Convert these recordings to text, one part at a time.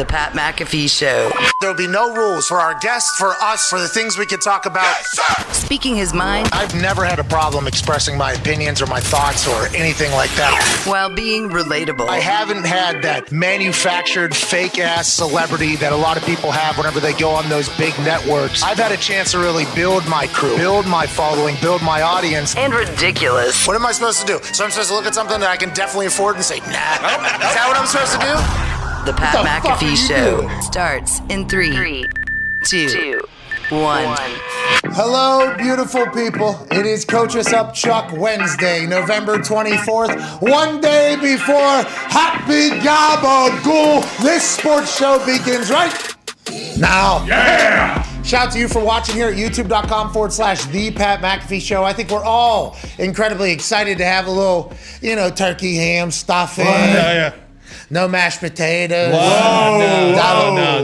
The Pat McAfee Show. There'll be no rules for our guests, for us, for the things we can talk about. Yes, speaking his mind. I've never had a problem expressing my opinions or my thoughts or anything like that. While being relatable. I haven't had that manufactured fake-ass celebrity that a lot of people have whenever they go on those big networks. I've had a chance to really build my crew, build my following, build my audience. And ridiculous. What am I supposed to do? So I'm supposed to look at something that I can definitely afford and say, nah. Is that what I'm supposed to do? The Pat McAfee Show starts in 3, 2, 1. Hello, beautiful people. It is Coach Us Up Chuck Wednesday, November 24th, one day before Happy Gabagool. This sports show begins right now. Yeah! Shout out to you for watching here at youtube.com/The Pat McAfee Show. I think we're all incredibly excited to have a little, turkey, ham, stuffing. Yeah. No mashed potatoes. Whoa.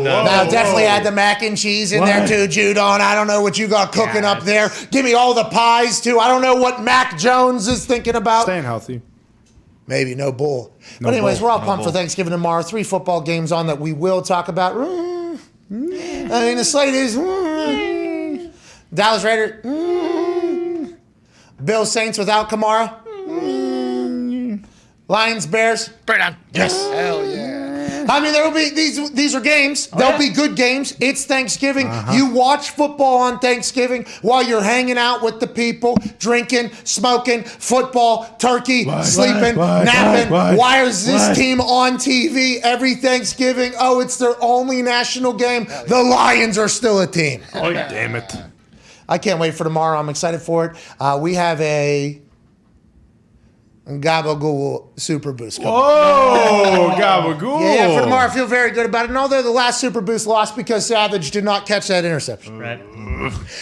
No. Definitely had the mac and cheese in there too, Judon. I don't know what you got cooking up there. Give me all the pies too. I don't know what Mac Jones is thinking about. Staying healthy. Maybe no bull. But anyways, we're all pumped for Thanksgiving tomorrow. 3 football games on that we will talk about. I mean, the slate is Dallas Raiders, Bills Saints without Kamara, Lions Bears. Bring it on. Yes. Hell yeah. I mean, there will be these are games. They'll be good games. It's Thanksgiving. You watch football on Thanksgiving while you're hanging out with the people, drinking, smoking, football, turkey, sleeping, napping. Why is this team on TV every Thanksgiving? Oh, it's their only national game. The Lions are still a team. Oh, damn it. I can't wait for tomorrow. I'm excited for it. We have a Gabagool Super Boost coming. Oh, Gabagool. Yeah, for tomorrow, I feel very good about it. And although the last Super Boost lost because Savage did not catch that interception. Right.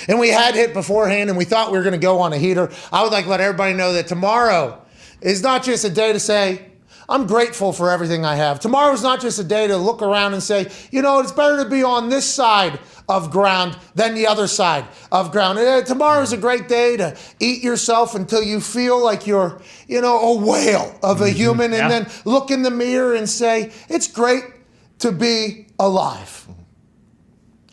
And we had hit beforehand, and we thought we were going to go on a heater. I would like to let everybody know that tomorrow is not just a day to say, I'm grateful for everything I have. Tomorrow is not just a day to look around and say, it's better to be on this side of ground than the other side of ground. Tomorrow is a great day to eat yourself until you feel like you're, a whale of a human, and then look in the mirror and say, it's great to be alive.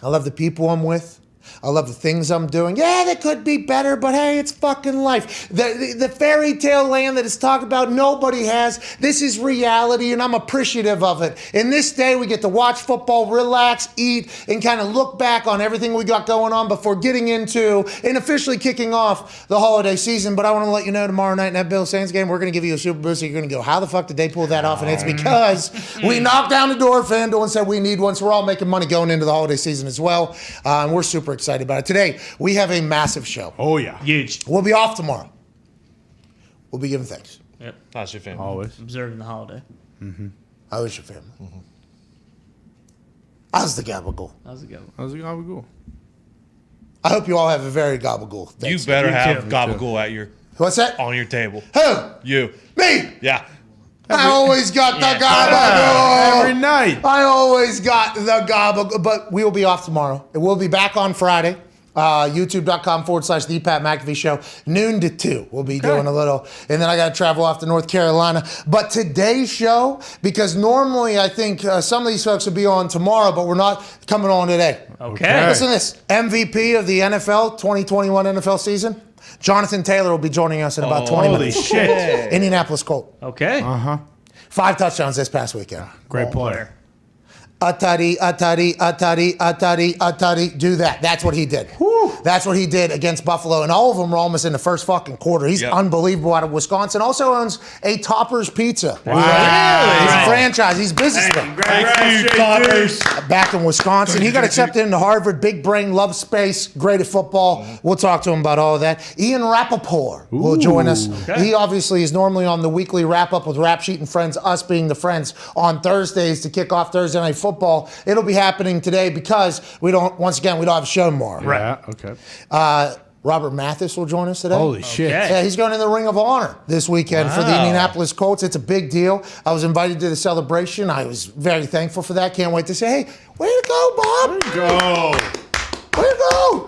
I love the people I'm with. I love the things I'm doing. Yeah, they could be better, but hey, it's fucking life. The fairy tale land that is talked about, nobody has. This is reality, and I'm appreciative of it. In this day, we get to watch football, relax, eat, and kind of look back on everything we got going on before getting into and officially kicking off the holiday season. But I want to let you know, tomorrow night in that Bills Saints game, we're going to give you a Super Boost. So you're going to go, how the fuck did they pull that off? And it's because we knocked down the door at FanDuel and said we need one. So we're all making money going into the holiday season as well. And we're super excited about it. Today, we have a massive show. Oh, yeah. Huge. We'll be off tomorrow. We'll be giving thanks. Yep. How's your family? Always. Observing the holiday. How is your family? How's the gabagool? How's it going? How's it Gabagool? I hope you all have a very gabagool. You Thanks. better have too. gabagool at your What's that? on your table. Who? You. Me. Yeah. I always got the gabagool. Every night. I always got the gabagool. But we will be off tomorrow. And we'll be back on Friday. YouTube.com/The Pat McAfee Show, noon to 2. We'll be doing a little, and then I got to travel off to North Carolina. But today's show, because normally I think some of these folks will be on tomorrow, but we're not coming on today. Okay. Listen to this. MVP of the NFL 2021 NFL season, Jonathan Taylor will be joining us in about 20 Holy minutes. shit. Indianapolis Colts. Okay. 5 touchdowns this past weekend. Great player. Atari. Do that. That's what he did. That's what he did against Buffalo. And all of them were almost in the first fucking quarter. He's unbelievable out of Wisconsin. Also owns a Topper's Pizza. Wow. He's a franchise. He's a businessman. Thank you, Toppers. Back in Wisconsin. He got accepted into Harvard. Big brain, loves space, great at football. We'll talk to him about all of that. Ian Rappaport will join us. Okay. He obviously is normally on the weekly wrap-up with Rap Sheet and Friends, us being the friends, on Thursdays to kick off Thursday Night Football. It'll be happening today because we don't have a show tomorrow. Yeah, okay. Robert Mathis will join us today. Holy shit. Yeah, he's going in the Ring of Honor this weekend for the Indianapolis Colts. It's a big deal. I was invited to the celebration. I was very thankful for that. Can't wait to say, hey, way to go, Bob. Go. Way to go.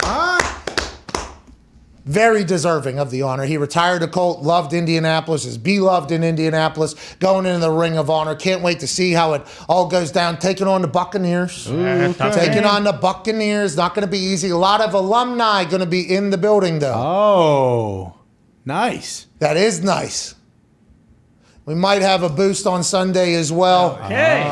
very deserving of the honor. He retired a Colt, loved Indianapolis, is beloved in Indianapolis, going into the Ring of Honor. Can't wait to see how it all goes down. Taking on the Buccaneers. Taking on the Buccaneers. Not going to be easy. A lot of alumni going to be in the building, though. Oh, nice. That is nice. We might have a boost on Sunday as well. Okay.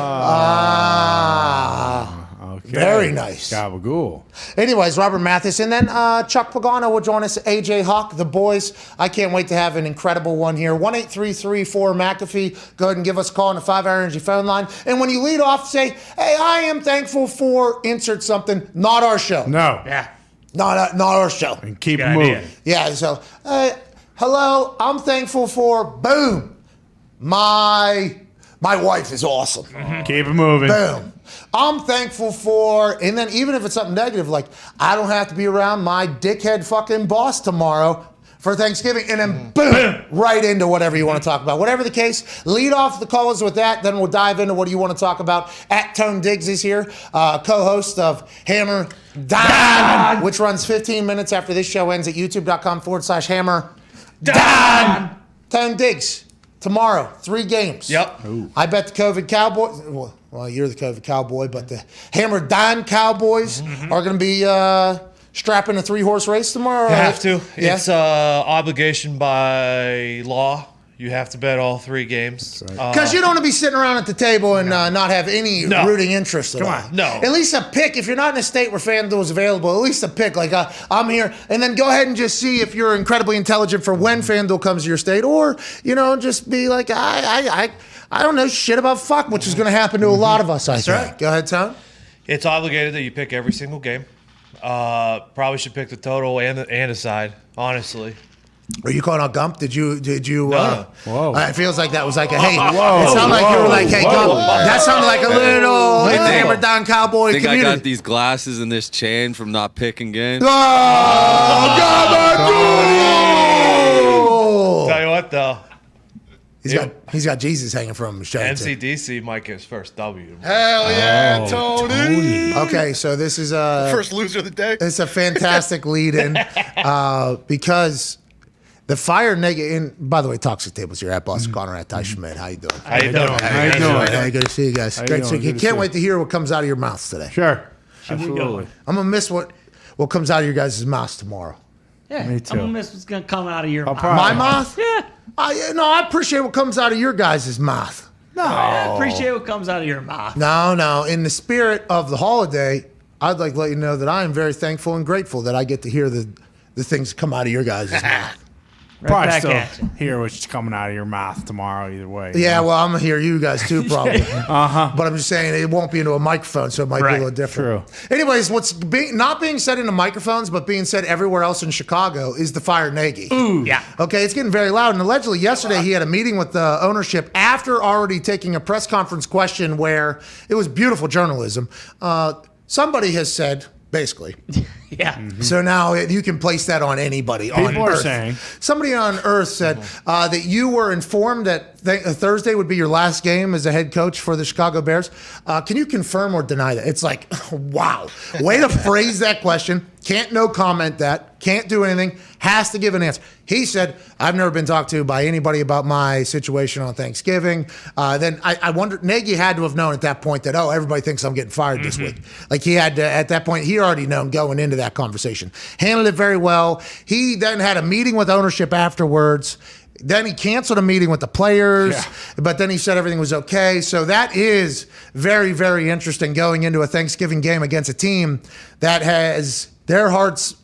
Okay. Very nice. Gabagool. Anyways, Robert Mathis, and then Chuck Pagano will join us, AJ Hawk, the boys. I can't wait to have an incredible one here. 1-833-4-McAfee. Go ahead and give us a call on the 5-Hour Energy phone line. And when you lead off, say, hey, I am thankful for, insert something, not our show. No. Yeah. Not our show. And keep Good it moving. idea. Yeah, so, hello, I'm thankful for, boom, my wife is awesome. Keep it moving. Boom. I'm thankful for, and then even if it's something negative, like I don't have to be around my dickhead fucking boss tomorrow for Thanksgiving, and then boom, right into whatever you want to talk about. Whatever the case, lead off the callers with that, then we'll dive into what do you want to talk about. At Tone Diggs is here, co-host of Hammer Dahn, which runs 15 minutes after this show ends at youtube.com/Hammer Dahn. Tone Diggs, tomorrow, 3 games. Yep. Ooh. I bet the COVID Cowboys, well, you're the COVID Cowboy, but the Hammer Dahn Cowboys are going to be strapping a 3-horse race tomorrow. You right? have to. Yeah. It's obligation by law. You have to bet all 3 games. Because you don't want to be sitting around at the table and not have any No. rooting interest at all. on. No. At least a pick. If you're not in a state where FanDuel is available, at least a pick. Like, I'm here. And then go ahead and just see if you're incredibly intelligent for when FanDuel comes to your state. Or, just be like, I don't know shit about fuck, which is going to happen to a lot of us, I think. right. Go ahead, Tom. It's obligated that you pick every single game. Probably should pick the total and a side, honestly. Are you calling out Gump? Did you? Whoa. It feels like that was like a hey. It sounded like you were like, hey, Gump. That sounded like a little Hammer Down Cowboy I think community. I got these glasses and this chain from not picking games. Tell you what, though, He's got Jesus hanging from his chain. too. NCDC might get his first W. Hell yeah, Tony. Okay, so this is First loser of the day. it's a fantastic lead-in because the fire negative. And by the way, Toxic Tables here at Boston Connor at Ty Schmidt. How you doing? How you doing? How you doing? Hey, good to see you guys. you Great. doing? So you Good to see can't you. wait to hear what comes out of your mouths today. Sure. Absolutely. I'm gonna miss what comes out of your guys' mouths tomorrow. Yeah, Me too. I'm gonna miss what's gonna come out of your mouth. probably- My mouth? Yeah, I appreciate what comes out of your guys' mouth. I appreciate what comes out of your mouth. No. In the spirit of the holiday, I'd like to let you know that I am very thankful and grateful that I get to hear the things come out of your guys' mouth. Probably back still at you. hear what's coming out of your mouth tomorrow either way. Yeah, well, I'm going to hear you guys too, probably. But I'm just saying it won't be into a microphone, so it might be a Right. little different. True. Anyways, what's not being said into microphones, but being said everywhere else in Chicago is the Fire Nagy. Yeah. Okay, it's getting very loud. And allegedly yesterday he had a meeting with the ownership after already taking a press conference question where it was beautiful journalism. Somebody has said, basically. Yeah. So now you can place that on anybody on People are Earth. saying. Somebody on Earth said that you were informed that Thursday would be your last game as a head coach for the Chicago Bears. Can you confirm or deny that? It's like, wow. Way to phrase that question. Can't no comment that. Can't do anything. Has to give an answer. He said, I've never been talked to by anybody about my situation on Thanksgiving. Then I wonder, Nagy had to have known at that point that, everybody thinks I'm getting fired this week. Like he had to, at that point, he already known going into that conversation. Handled it very well. He then had a meeting with ownership afterwards. Then he canceled a meeting with the players, but then he said everything was okay. So that is very, very interesting going into a Thanksgiving game against a team that has their hearts,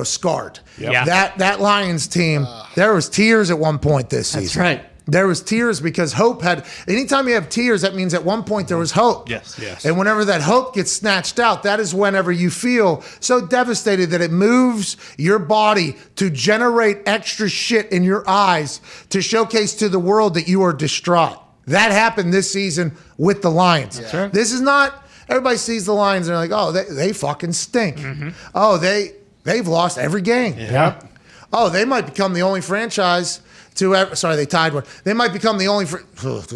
scarred. Yeah. That Lions team, there was tears at one point this season. That's right. There was tears because hope had. Anytime you have tears, that means at one point there was hope. Yes. And whenever that hope gets snatched out, that is whenever you feel so devastated that it moves your body to generate extra shit in your eyes to showcase to the world that you are distraught. That happened this season with the Lions. Sure. This is not. Everybody sees the Lions and they're like, they fucking stink. Oh, they've lost every game. Yep. oh, they might become the only franchise to ever. Sorry, they tied one. They might become the only. The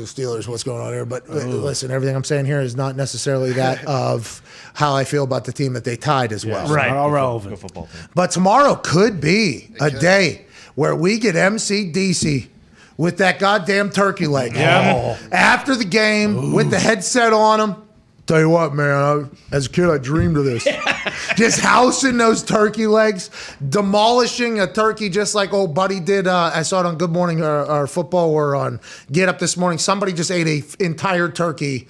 Steelers, what's going on here? But listen, everything I'm saying here is not necessarily that of how I feel about the team that they tied as well. Right. Not all relevant. Good football team. But tomorrow could be a day where we get MCDC with that goddamn turkey leg. Yeah. After the game, with the headset on them. Tell you what, man, as a kid, I dreamed of this. Just housing those turkey legs, demolishing a turkey just like old Buddy did. I saw it on Good Morning or Football or on Get Up this morning. Somebody just ate an entire turkey.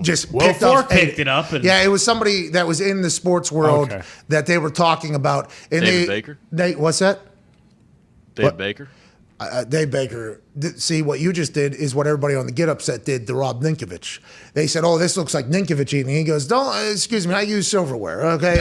Just picked it up. And yeah, it was somebody that was in the sports world that they were talking about. And David Baker? What's that? Dave Baker? Dave Baker. See, what you just did is what everybody on the Get Up set did to Rob Ninkovich. They said, oh, this looks like Ninkovich eating. He goes, excuse me, I use silverware, okay?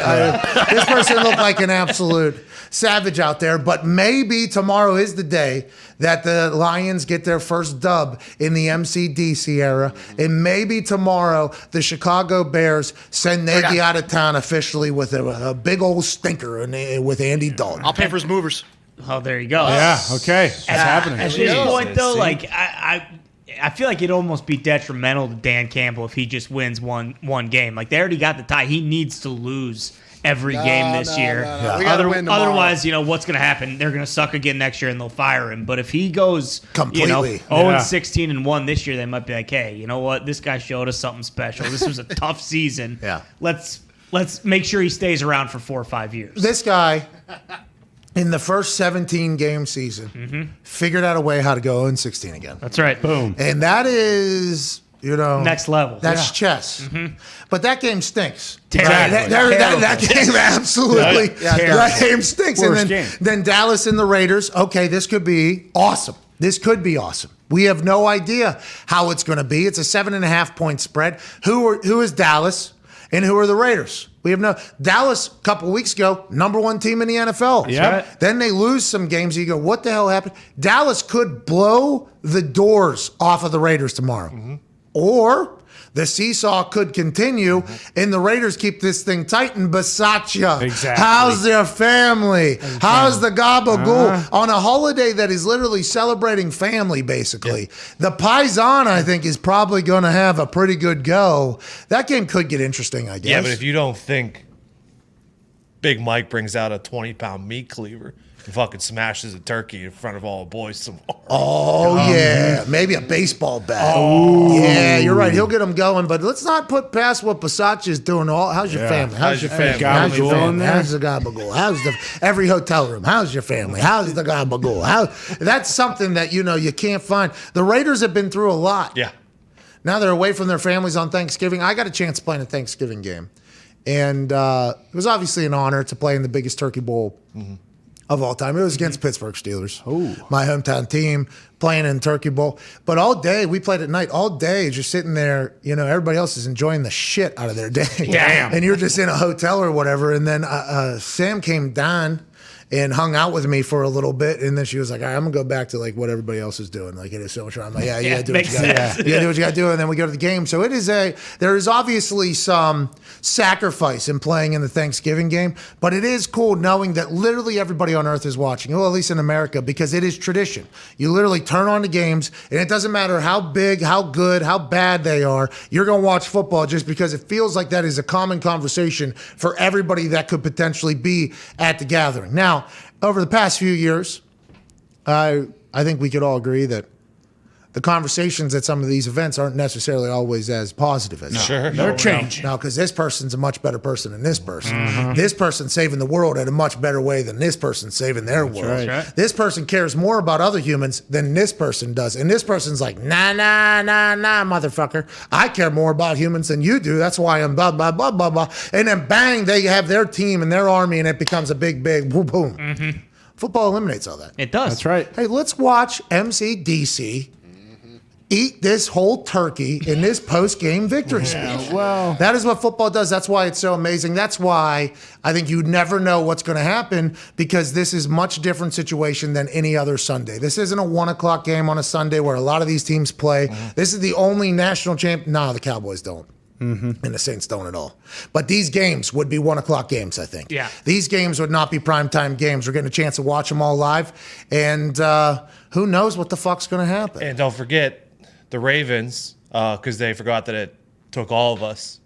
This person looked like an absolute savage out there, but maybe tomorrow is the day that the Lions get their first dub in the MCDC era, and maybe tomorrow the Chicago Bears send Nagy out of town officially with a big old stinker with Andy Dalton. I'll pay for his movers. Oh, there you go. Yeah, okay. It's happening. At this point, though, like I feel like it'd almost be detrimental to Dan Campbell if he just wins one game. Like they already got the tie. He needs to lose every game this year. No. We gotta win tomorrow. Otherwise, what's going to happen? They're going to suck again next year and they'll fire him. But if he goes completely 0-16-1 this year, they might be like, hey, you know what? This guy showed us something special. This was a tough season. Yeah. Let's make sure he stays around for 4 or 5 years. This guy, in the first 17-game season, figured out a way how to go 0-16 again. That's right. Boom. And that is, Next level. That's chess. But that game stinks. Terrible. That game absolutely. That game stinks. Worst And game. then Dallas and the Raiders. Okay, this could be awesome. This could be awesome. We have no idea how it's going to be. It's a 7.5-point spread. Who is Dallas and who are the Raiders? We have no. Dallas, a couple weeks ago, number 1 team in the NFL. Yeah. Right. Then they lose some games. You go, what the hell happened? Dallas could blow the doors off of the Raiders tomorrow. Or the seesaw could continue and the Raiders keep this thing tight and Bisaccia. Exactly. How's their family? How's the gabagool? On a holiday that is literally celebrating family, basically. The Paisan, I think, is probably going to have a pretty good go. That game could get interesting, I guess. Yeah, but if you don't think Big Mike brings out a 20-pound meat cleaver and fucking smashes a turkey in front of all the boys tomorrow. Oh, yeah. Maybe a baseball bat. Oh. Yeah, you're right. He'll get them going. But let's not put past what Bisaccia is doing. How's your family? How's your family? How's your family? How's the gabagool? How's every hotel room? How's your family? How's the gabagool? That's something that, you can't find. The Raiders have been through a lot. Yeah. Now they're away from their families on Thanksgiving. I got a chance playing a Thanksgiving game. And it was obviously an honor to play in the biggest turkey bowl of all time. It was against Pittsburgh Steelers, my hometown team, playing in Turkey Bowl. But all day, we played at night, all day, just sitting there, everybody else is enjoying the shit out of their day. Damn. And you're just in a hotel or whatever. And then Sam came down and hung out with me for a little bit, and then she was like, all right, I'm going to go back to what everybody else is doing. It is so much fun. I'm like, yeah, you got to do what you got to do. You got to do what you got to do, and then we go to the game. So there is obviously some sacrifice in playing in the Thanksgiving game, but it is cool knowing that literally everybody on earth is watching, well, at least in America, because it is tradition. You literally turn on the games, and it doesn't matter how big, how good, how bad they are, you're going to watch football just because it feels like that is a common conversation for everybody that could potentially be at the gathering. Now, over the past few years, I think we could all agree that the conversations at some of these events aren't necessarily always as positive as Sure. They're changing. now, because this person's a much better person than this person. This person's saving the world in a much better way than this person's saving their world. right. This person cares more about other humans than this person does. And this person's like, nah, motherfucker. I care more about humans than you do. That's why I'm blah, blah, blah, blah, blah. And then bang, they have their team and their army, and it becomes a big, boom, boom. Football eliminates all that. It does. That's right. Hey, let's watch MCDC eat this whole turkey in this post-game victory speech. Well, That is what football does. That's why it's so amazing. That's why I think you never know what's going to happen, because this is much different situation than any other Sunday. This isn't a 1 o'clock game on a Sunday where a lot of these teams play. This is the only national champ. No, the Cowboys don't. And the Saints don't at all. But these games would be 1 o'clock games, I think. Yeah. These games would not be primetime games. We're getting a chance to watch them all live. And who knows what the fuck's going to happen. And don't forget, the Ravens, because they forgot that it took all of us,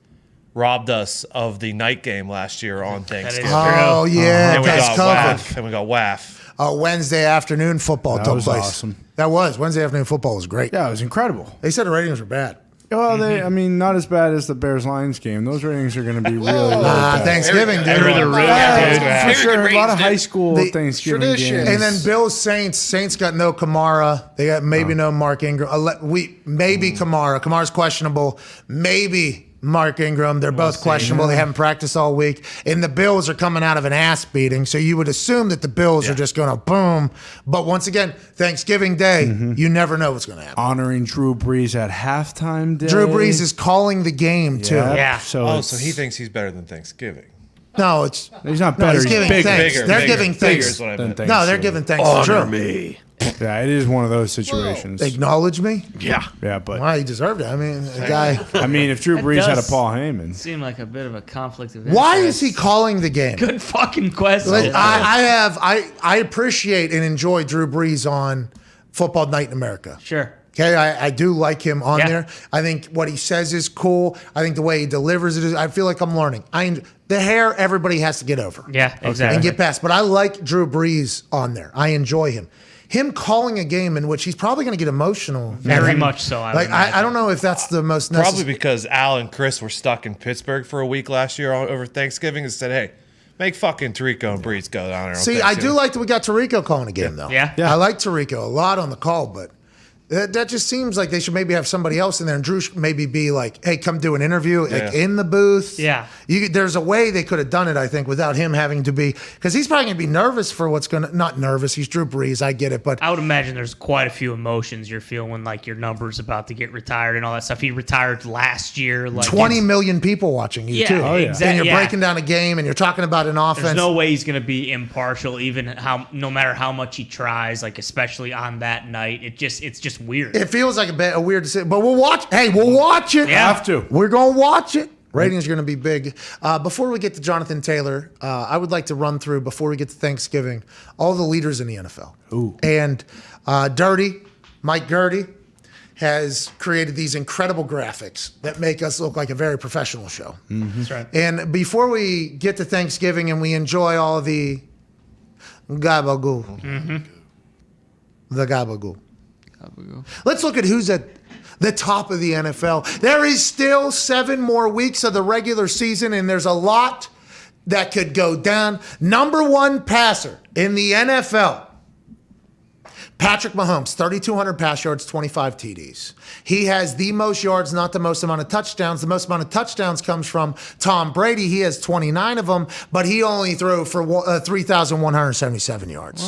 robbed us of the night game last year on Thanksgiving. Oh, yeah. And we That's got covered. WAF. And we got WAF. Wednesday afternoon football That took was place. awesome. That was. Wednesday afternoon football was great. Yeah, it was incredible. They said the ratings were bad. Well, not as bad as the Bears-Lions game. Those ratings are going to be really, really bad. Thanksgiving, dude. Yeah, for sure. A lot of high school The Thanksgiving tradition. games. And then Bills Saints got no Kamara. They got maybe no Mark Ingram. Maybe Kamara. Kamara's questionable. Maybe Mark Ingram. They're both questionable. They haven't practiced all week. And the Bills are coming out of an ass beating. So you would assume that the Bills are just going to boom. But once again, Thanksgiving Day, you never know what's going to happen. honoring Drew Brees at halftime day. Drew Brees is calling the game, too. Yeah. So, Oh, it's- so he thinks he's better than Thanksgiving. No, it's he's not no, better. he's he's giving bigger. thanks. They're giving bigger thanks. is what I than meant. No, they're Thanksgiving. giving thanks to Drew. me. Yeah, it is one of those situations. Acknowledge me? Yeah. Yeah, but Well, he deserved it. I mean, the guy. I mean, if Drew That Brees had a does Paul Heyman, Seem like a bit of a conflict of Why interest. is he calling the game? Good fucking question. Like, I appreciate and enjoy Drew Brees on Football Night in America. Sure. Okay, I do like him on Yeah. there. I think what he says is cool. I think the way he delivers it is. I feel like I'm learning. The hair, everybody has to get over. Yeah, exactly. And get past. But I like Drew Brees on there. I enjoy him. Him calling a game in which he's probably going to get emotional. Very much so. I would imagine. I don't know if that's the most Probably necessary. because Al and Chris were stuck in Pittsburgh for a week last year over Thanksgiving and said, hey, make fucking Tarico and Breeze go down there. on See, I do Thanksgiving. like that we got Tarico calling a game, though. Yeah. I like Tarico a lot on the call, but that just seems like they should maybe have somebody else in there. And Drew should maybe be like, hey, come do an interview like in the booth. Yeah. There's a way they could have done it, I think, without him having to be, because he's probably going to be nervous for what's going to, not nervous, he's Drew Brees, I get it, but I would imagine there's quite a few emotions you're feeling when like your number's about to get retired and all that stuff. He retired last year. Like 20 million people watching you, Yeah, too. oh, yeah. And exactly, you're yeah. breaking down a game and you're talking about an offense. There's no way he's going to be impartial, even no matter how much he tries. Like especially on that night, it's just weird. It feels like a weird decision, but we'll watch. Hey, we'll watch it. Yeah. have to. We're going to watch it. Ratings are going to be big. Before we get to Jonathan Taylor, I would like to run through, before we get to Thanksgiving, all the leaders in the NFL. Ooh. And Mike Gertie, has created these incredible graphics that make us look like a very professional show. That's right. And before we get to Thanksgiving and we enjoy all the gabagool, the gabagool, let's look at who's at the top of the NFL. There is still 7 more weeks of the regular season, and there's a lot that could go down. Number 1 passer in the NFL, Patrick Mahomes, 3,200 pass yards, 25 TDs. He has the most yards, not the most amount of touchdowns. The most amount of touchdowns comes from Tom Brady. He has 29 of them, but he only threw for 3,177 yards.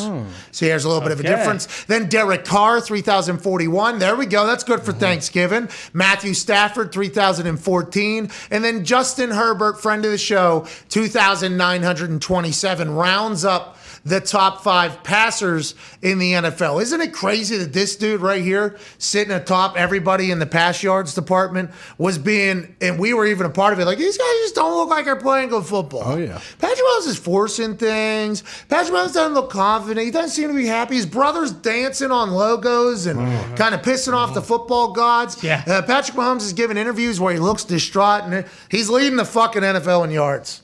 So here's a little bit of a difference. Then Derek Carr, 3,041. There we go. That's good for Thanksgiving. Matthew Stafford, 3,014. And then Justin Herbert, friend of the show, 2,927, rounds up the top 5 passers in the NFL. Isn't it crazy that this dude right here, sitting atop everybody in the pass yards department, was being, and we were even a part of it, like, these guys just don't look like they're playing good football. Oh, yeah. Patrick Mahomes is forcing things. Patrick Mahomes doesn't look confident. He doesn't seem to be happy. His brother's dancing on logos and kind of pissing off the football gods. Yeah. Patrick Mahomes is giving interviews where he looks distraught, and he's leading the fucking NFL in yards.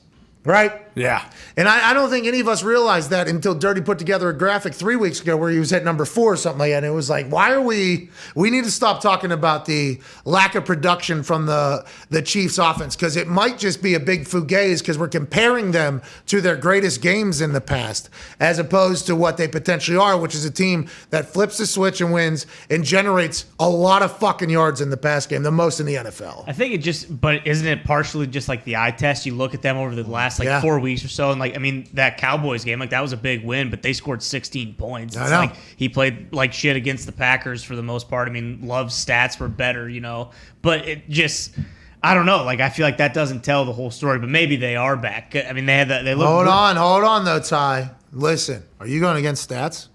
Right? Yeah. And I don't think any of us realized that until Dirty put together a graphic 3 weeks ago where he was at number 4 or something like that. And it was like, why are we need to stop talking about the lack of production from the Chiefs offense, because it might just be a big fugazi because we're comparing them to their greatest games in the past as opposed to what they potentially are, which is a team that flips the switch and wins and generates a lot of fucking yards in the pass game, the most in the NFL. I think but isn't it partially just like the eye test? You look at them over the last 4 weeks or so, and that Cowboys game, that was a big win, but they scored 16 points. It's I know. like he played like shit against the Packers for the most part. Love's stats were better, but it just, I don't know. I feel like that doesn't tell the whole story, but maybe they are back. They had that. They look. Hold on though, Ty. Listen, are you going against stats?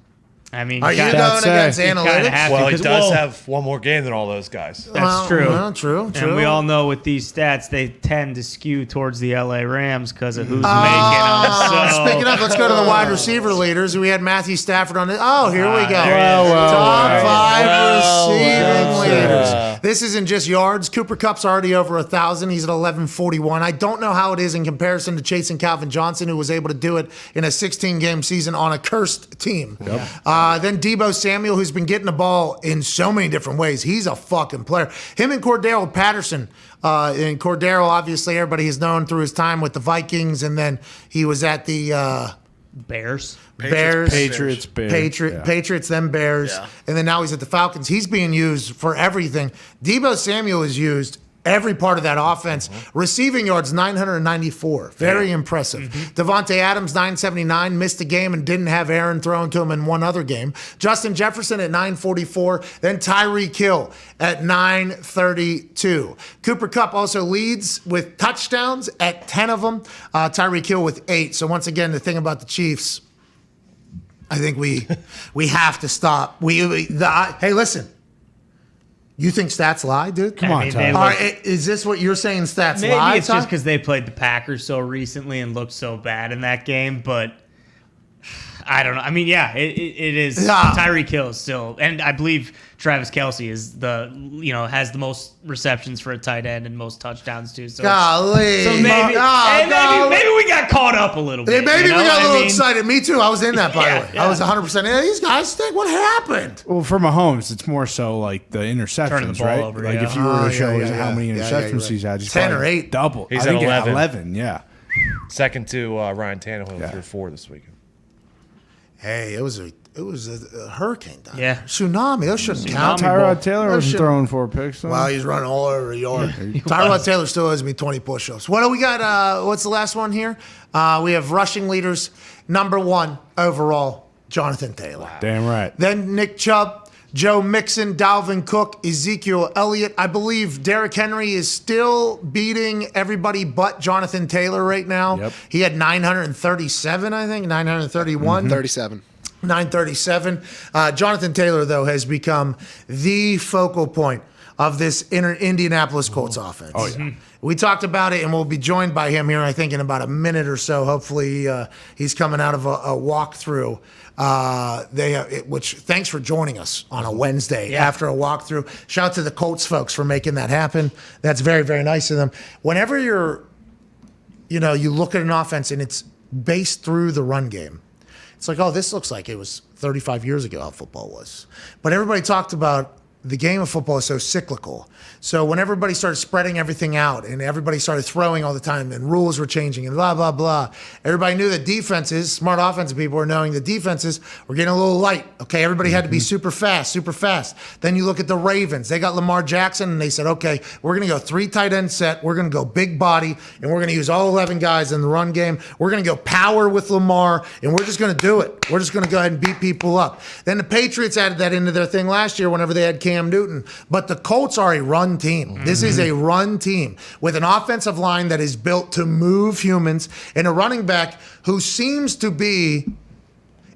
I mean, Are you gotta- going against you kinda analytics? have to, Well, he 'cause, does have one more game than all those guys. That's true. Well, true. And we all know with these stats, they tend to skew towards the LA Rams because of who's making them. So. Speaking of, let's go to the wide receiver leaders. We had Matthew Stafford on it. Oh, here we go. there he is. Top five receiving well. leaders. This isn't just yards. Cooper Kupp's already over 1,000. He's at 1141. I don't know how it is in comparison to chasing Calvin Johnson, who was able to do it in a 16-game season on a cursed team. Then Deebo Samuel, who's been getting the ball in so many different ways. He's a fucking player. Him and Cordero Patterson. And Cordero, obviously, everybody has known through his time with the Vikings, and then he was at the Bears. Patriots, Bears. Yeah. Patriots, then Bears, Yeah. and then now he's at the Falcons. He's being used for everything. Deebo Samuel is used every part of that offense. Receiving yards, 994. Very impressive. Devontae Adams, 979. Missed a game and didn't have Aaron thrown to him in one other game. Justin Jefferson at 944. Then Tyreek Hill at 932. Cooper Kupp also leads with touchdowns at 10 of them. Tyreek Hill with 8. So once again, the thing about the Chiefs, I think we have to stop. Hey, listen. You think stats lie, dude? Come on, Tyler. All right, is this what you're saying? Stats Maybe lie? it's just because they played the Packers so recently and looked so bad in that game, but I don't know. I mean, yeah, it is. Yeah. Tyreek Hill is still, and I believe Travis Kelce is has the most receptions for a tight end and most touchdowns too. So, Golly. so maybe, golly. maybe we got caught up a little Yeah, bit. maybe you know? we got a I little mean, excited. Me too. I was in that, by the way. Yeah. I was 100%. Yeah, these guys stink. What happened? Well, for Mahomes, it's more so like the interceptions, Turning the ball right? over, Like yeah. if you were to show how many Yeah, interceptions you're right. he's had, he's 10 or probably 8. double. He's I think at 11. 11, yeah. Second to Ryan Tannehill Yeah. through 4 this weekend. Hey, it was a hurricane down Yeah. there. Tsunami. Those shouldn't count. Tyrod Taylor That was shit- throwing 4 picks. Though. Wow, he's running all over the yard. Tyrod Taylor still owes me 20 push-ups. What do we got? What's the last one here? We have rushing leaders. Number 1 overall, Jonathan Taylor. Damn right. Then Nick Chubb, Joe Mixon, Dalvin Cook, Ezekiel Elliott. I believe Derrick Henry is still beating everybody but Jonathan Taylor right now. Yep. He had 937, I think, 931. 37. 937. Jonathan Taylor, though, has become the focal point of this Indianapolis Colts offense. Oh, yeah. We talked about it, and we'll be joined by him here, I think, in about a minute or so. Hopefully, he's coming out of a walkthrough. Which thanks for joining us on a Wednesday after a walkthrough. Shout out to the Colts folks for making that happen. That's very, very nice of them. Whenever you look at an offense and it's based through the run game, it's like, oh, this looks like it was 35 years ago how football was. But everybody talked about the game of football is so cyclical. So when everybody started spreading everything out and everybody started throwing all the time and rules were changing and blah, blah, blah, everybody knew that defenses, smart offensive people were knowing that defenses were getting a little light. Okay, everybody had to be super fast, super fast. Then you look at the Ravens. They got Lamar Jackson and they said, okay, we're going to go 3 tight end set. We're going to go big body and we're going to use all 11 guys in the run game. We're going to go power with Lamar and we're just going to do it. We're just going to go ahead and beat people up. Then the Patriots added that into their thing last year whenever they had Cam Newton. But the Colts are a run team. This is a run team with an offensive line that is built to move humans and a running back who seems to be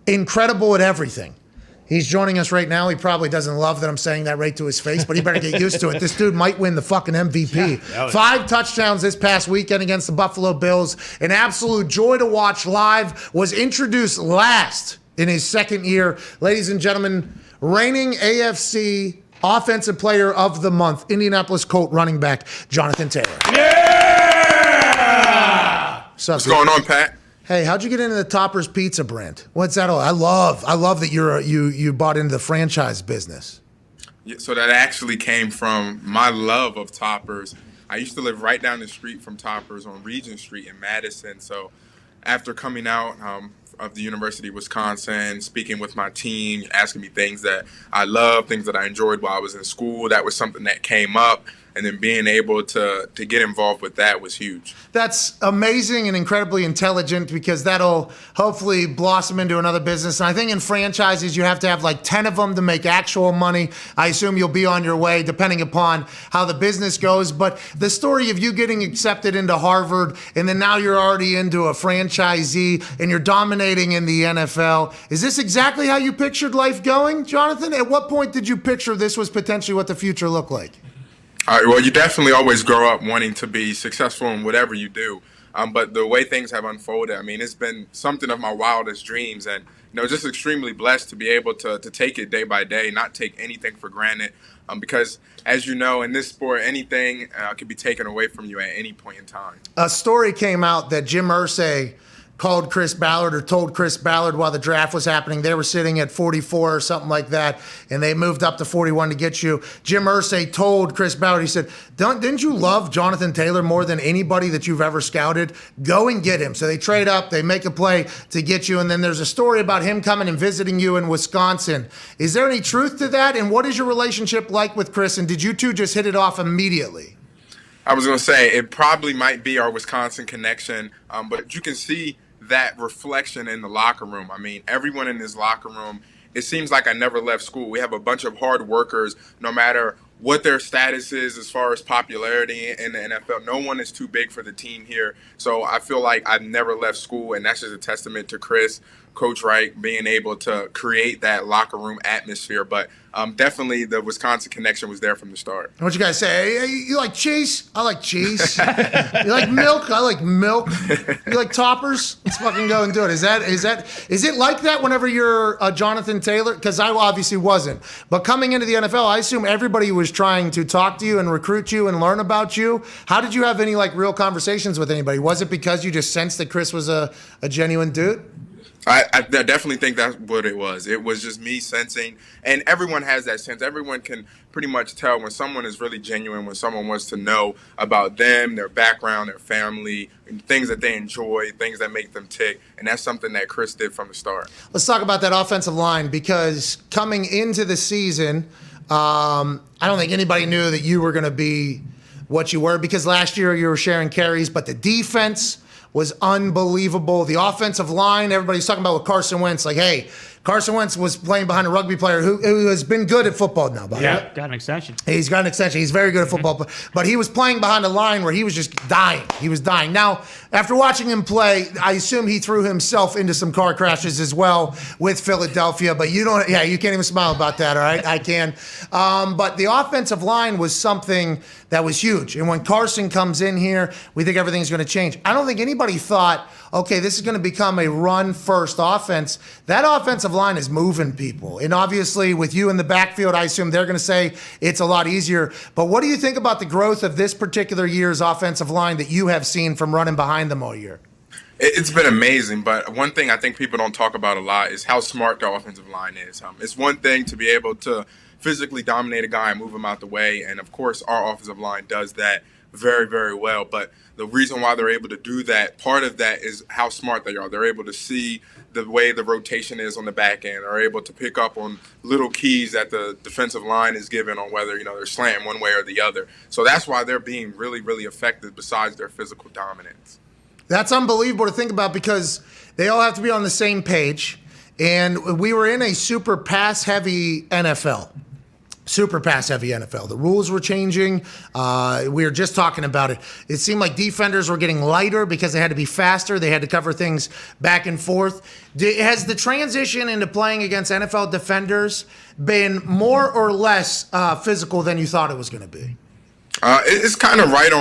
incredible at everything. He's joining us right now. He probably doesn't love that I'm saying that right to his face, but he better get used to it. This dude might win the fucking MVP. 5 touchdowns this past weekend against the Buffalo Bills. An absolute joy to watch live. Was introduced last in his second year. Ladies and gentlemen, reigning AFC Offensive Player of the Month, Indianapolis Colt running back, Jonathan Taylor. Yeah! What's going on, Pat? Hey, how'd you get into the Toppers Pizza brand? What's that all? I love that you bought into the franchise business. Yeah, so that actually came from my love of Toppers. I used to live right down the street from Toppers on Regent Street in Madison. So after coming out of the University of Wisconsin, speaking with my team, asking me things that I love, things that I enjoyed while I was in school, that was something that came up. and then being able to get involved with that was huge. That's amazing and incredibly intelligent, because that'll hopefully blossom into another business. And I think in franchises, you have to have like 10 of them to make actual money. I assume you'll be on your way depending upon how the business goes. But the story of you getting accepted into Harvard, and then now you're already into a franchisee and you're dominating in the NFL. Is this exactly how you pictured life going, Jonathan? At what point did you picture this was potentially what the future looked like? Well, you definitely always grow up wanting to be successful in whatever you do. But the way things have unfolded, I mean, it's been something of my wildest dreams, and just extremely blessed to be able to take it day by day, not take anything for granted. Because, as you know, in this sport, anything can be taken away from you at any point in time. A story came out that Jim Irsay called Chris Ballard, or told Chris Ballard while the draft was happening. They were sitting at 44 or something like that, and they moved up to 41 to get you. Jim Irsay told Chris Ballard, he said, didn't you love Jonathan Taylor more than anybody that you've ever scouted? Go and get him. So they trade up, they make a play to get you, and then there's a story about him coming and visiting you in Wisconsin. Is there any truth to that, and what is your relationship like with Chris, and did you two just hit it off immediately? I was going to say, it probably might be our Wisconsin connection, but you can see that reflection in the locker room. I mean, everyone in this locker room, it seems like I never left school. We have a bunch of hard workers, no matter what their status is as far as popularity in the NFL. No one is too big for the team here. So I feel like I've never left school, and that's just a testament to Chris, Coach Wright, being able to create that locker room atmosphere. But definitely the Wisconsin connection was there from the start. What you guys say? Hey, you like cheese? I like cheese. You like milk? I like milk. You like toppers? Let's fucking go and do it. Is it like that whenever you're Jonathan Taylor? Because I obviously wasn't. But coming into the NFL, I assume everybody was trying to talk to you and recruit you and learn about you. How did you have any like real conversations with anybody? Was it because you just sensed that Chris was a genuine dude? I definitely think that's what it was. It was just me sensing, and everyone has that sense. Everyone can pretty much tell when someone is really genuine, when someone wants to know about them, their background, their family, and things that they enjoy, things that make them tick, and that's something that Chris did from the start. Let's talk about that offensive line, because coming into the season, I don't think anybody knew that you were going to be what you were, because last year you were sharing carries, but the defense was unbelievable. The offensive line, everybody's talking about with Carson Wentz, like, hey, Carson Wentz was playing behind a rugby player who has been good at football now. Yeah, got an extension. He's got an extension. He's very good at football. But he was playing behind a line where he was just dying. He was dying. Now, after watching him play, I assume he threw himself into some car crashes as well with Philadelphia. But you can't even smile about that, all right? I can. But the offensive line was something that was huge. And when Carson comes in here, we think everything's going to change. I don't think anybody thought, okay, this is going to become a run-first offense. That offensive line is moving people. And obviously, with you in the backfield, I assume they're going to say it's a lot easier. But what do you think about the growth of this particular year's offensive line that you have seen from running behind them all year? It's been amazing, but one thing I think people don't talk about a lot is how smart the offensive line is. It's one thing to be able to physically dominate a guy and move him out the way, and of course our offensive line does that very, very well. But the reason why they're able to do that, part of that is how smart they are. They're able to see the way the rotation is on the back end. They're able to pick up on little keys that the defensive line is given on whether they're slanting one way or the other. So that's why they're being really, really effective besides their physical dominance. That's unbelievable to think about, because they all have to be on the same page. And we were in a super pass-heavy NFL. Super pass-heavy NFL. The rules were changing. We were just talking about it. It seemed like defenders were getting lighter because they had to be faster. They had to cover things back and forth. Has the transition into playing against NFL defenders been more or less physical than you thought it was going to be? It's kind of right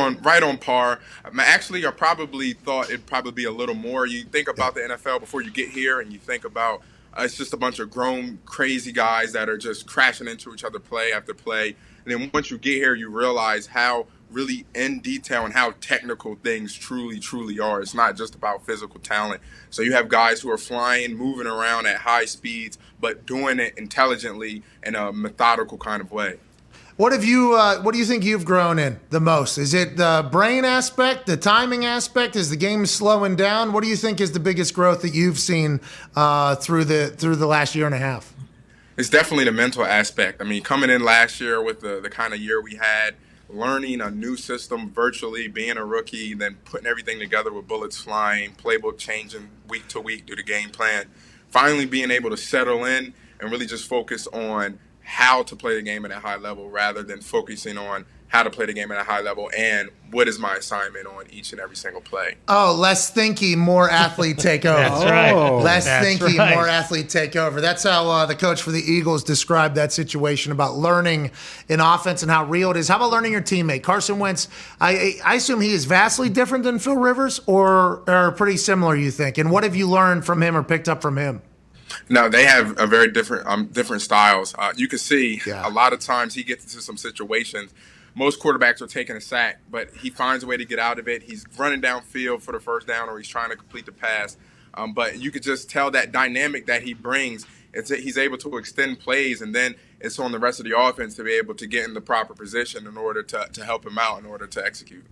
on par. Actually, I probably thought it'd probably be a little more. You think about the NFL before you get here, and you think about it's just a bunch of grown, crazy guys that are just crashing into each other play after play. And then once you get here, you realize how really in detail and how technical things truly, truly are. It's not just about physical talent. So you have guys who are flying, moving around at high speeds, but doing it intelligently in a methodical kind of way. What do you think you've grown in the most? Is it the brain aspect, the timing aspect? Is the game slowing down? What do you think is the biggest growth that you've seen through the last year and a half? It's definitely the mental aspect. I mean, coming in last year with the kind of year we had, learning a new system virtually, being a rookie, then putting everything together with bullets flying, playbook changing week to week through the game plan, finally being able to settle in and really just focus on how to play the game at a high level rather than focusing on how to play the game at a high level and what is my assignment on each and every single play. Oh, less thinky, more athlete take over. That's right. Less That's thinky, right. more athlete take over. That's how the coach for the Eagles described that situation about learning in offense and how real it is. How about learning your teammate? Carson Wentz, I assume he is vastly different than Phil Rivers or pretty similar, you think? And what have you learned from him or picked up from him? No, they have a very different styles. You can see Yeah. a lot of times he gets into some situations. Most quarterbacks are taking a sack, but he finds a way to get out of it. He's running downfield for the first down, or he's trying to complete the pass. But you could just tell that dynamic that he brings. He's able to extend plays, and then it's on the rest of the offense to be able to get in the proper position in order to help him out in order to execute.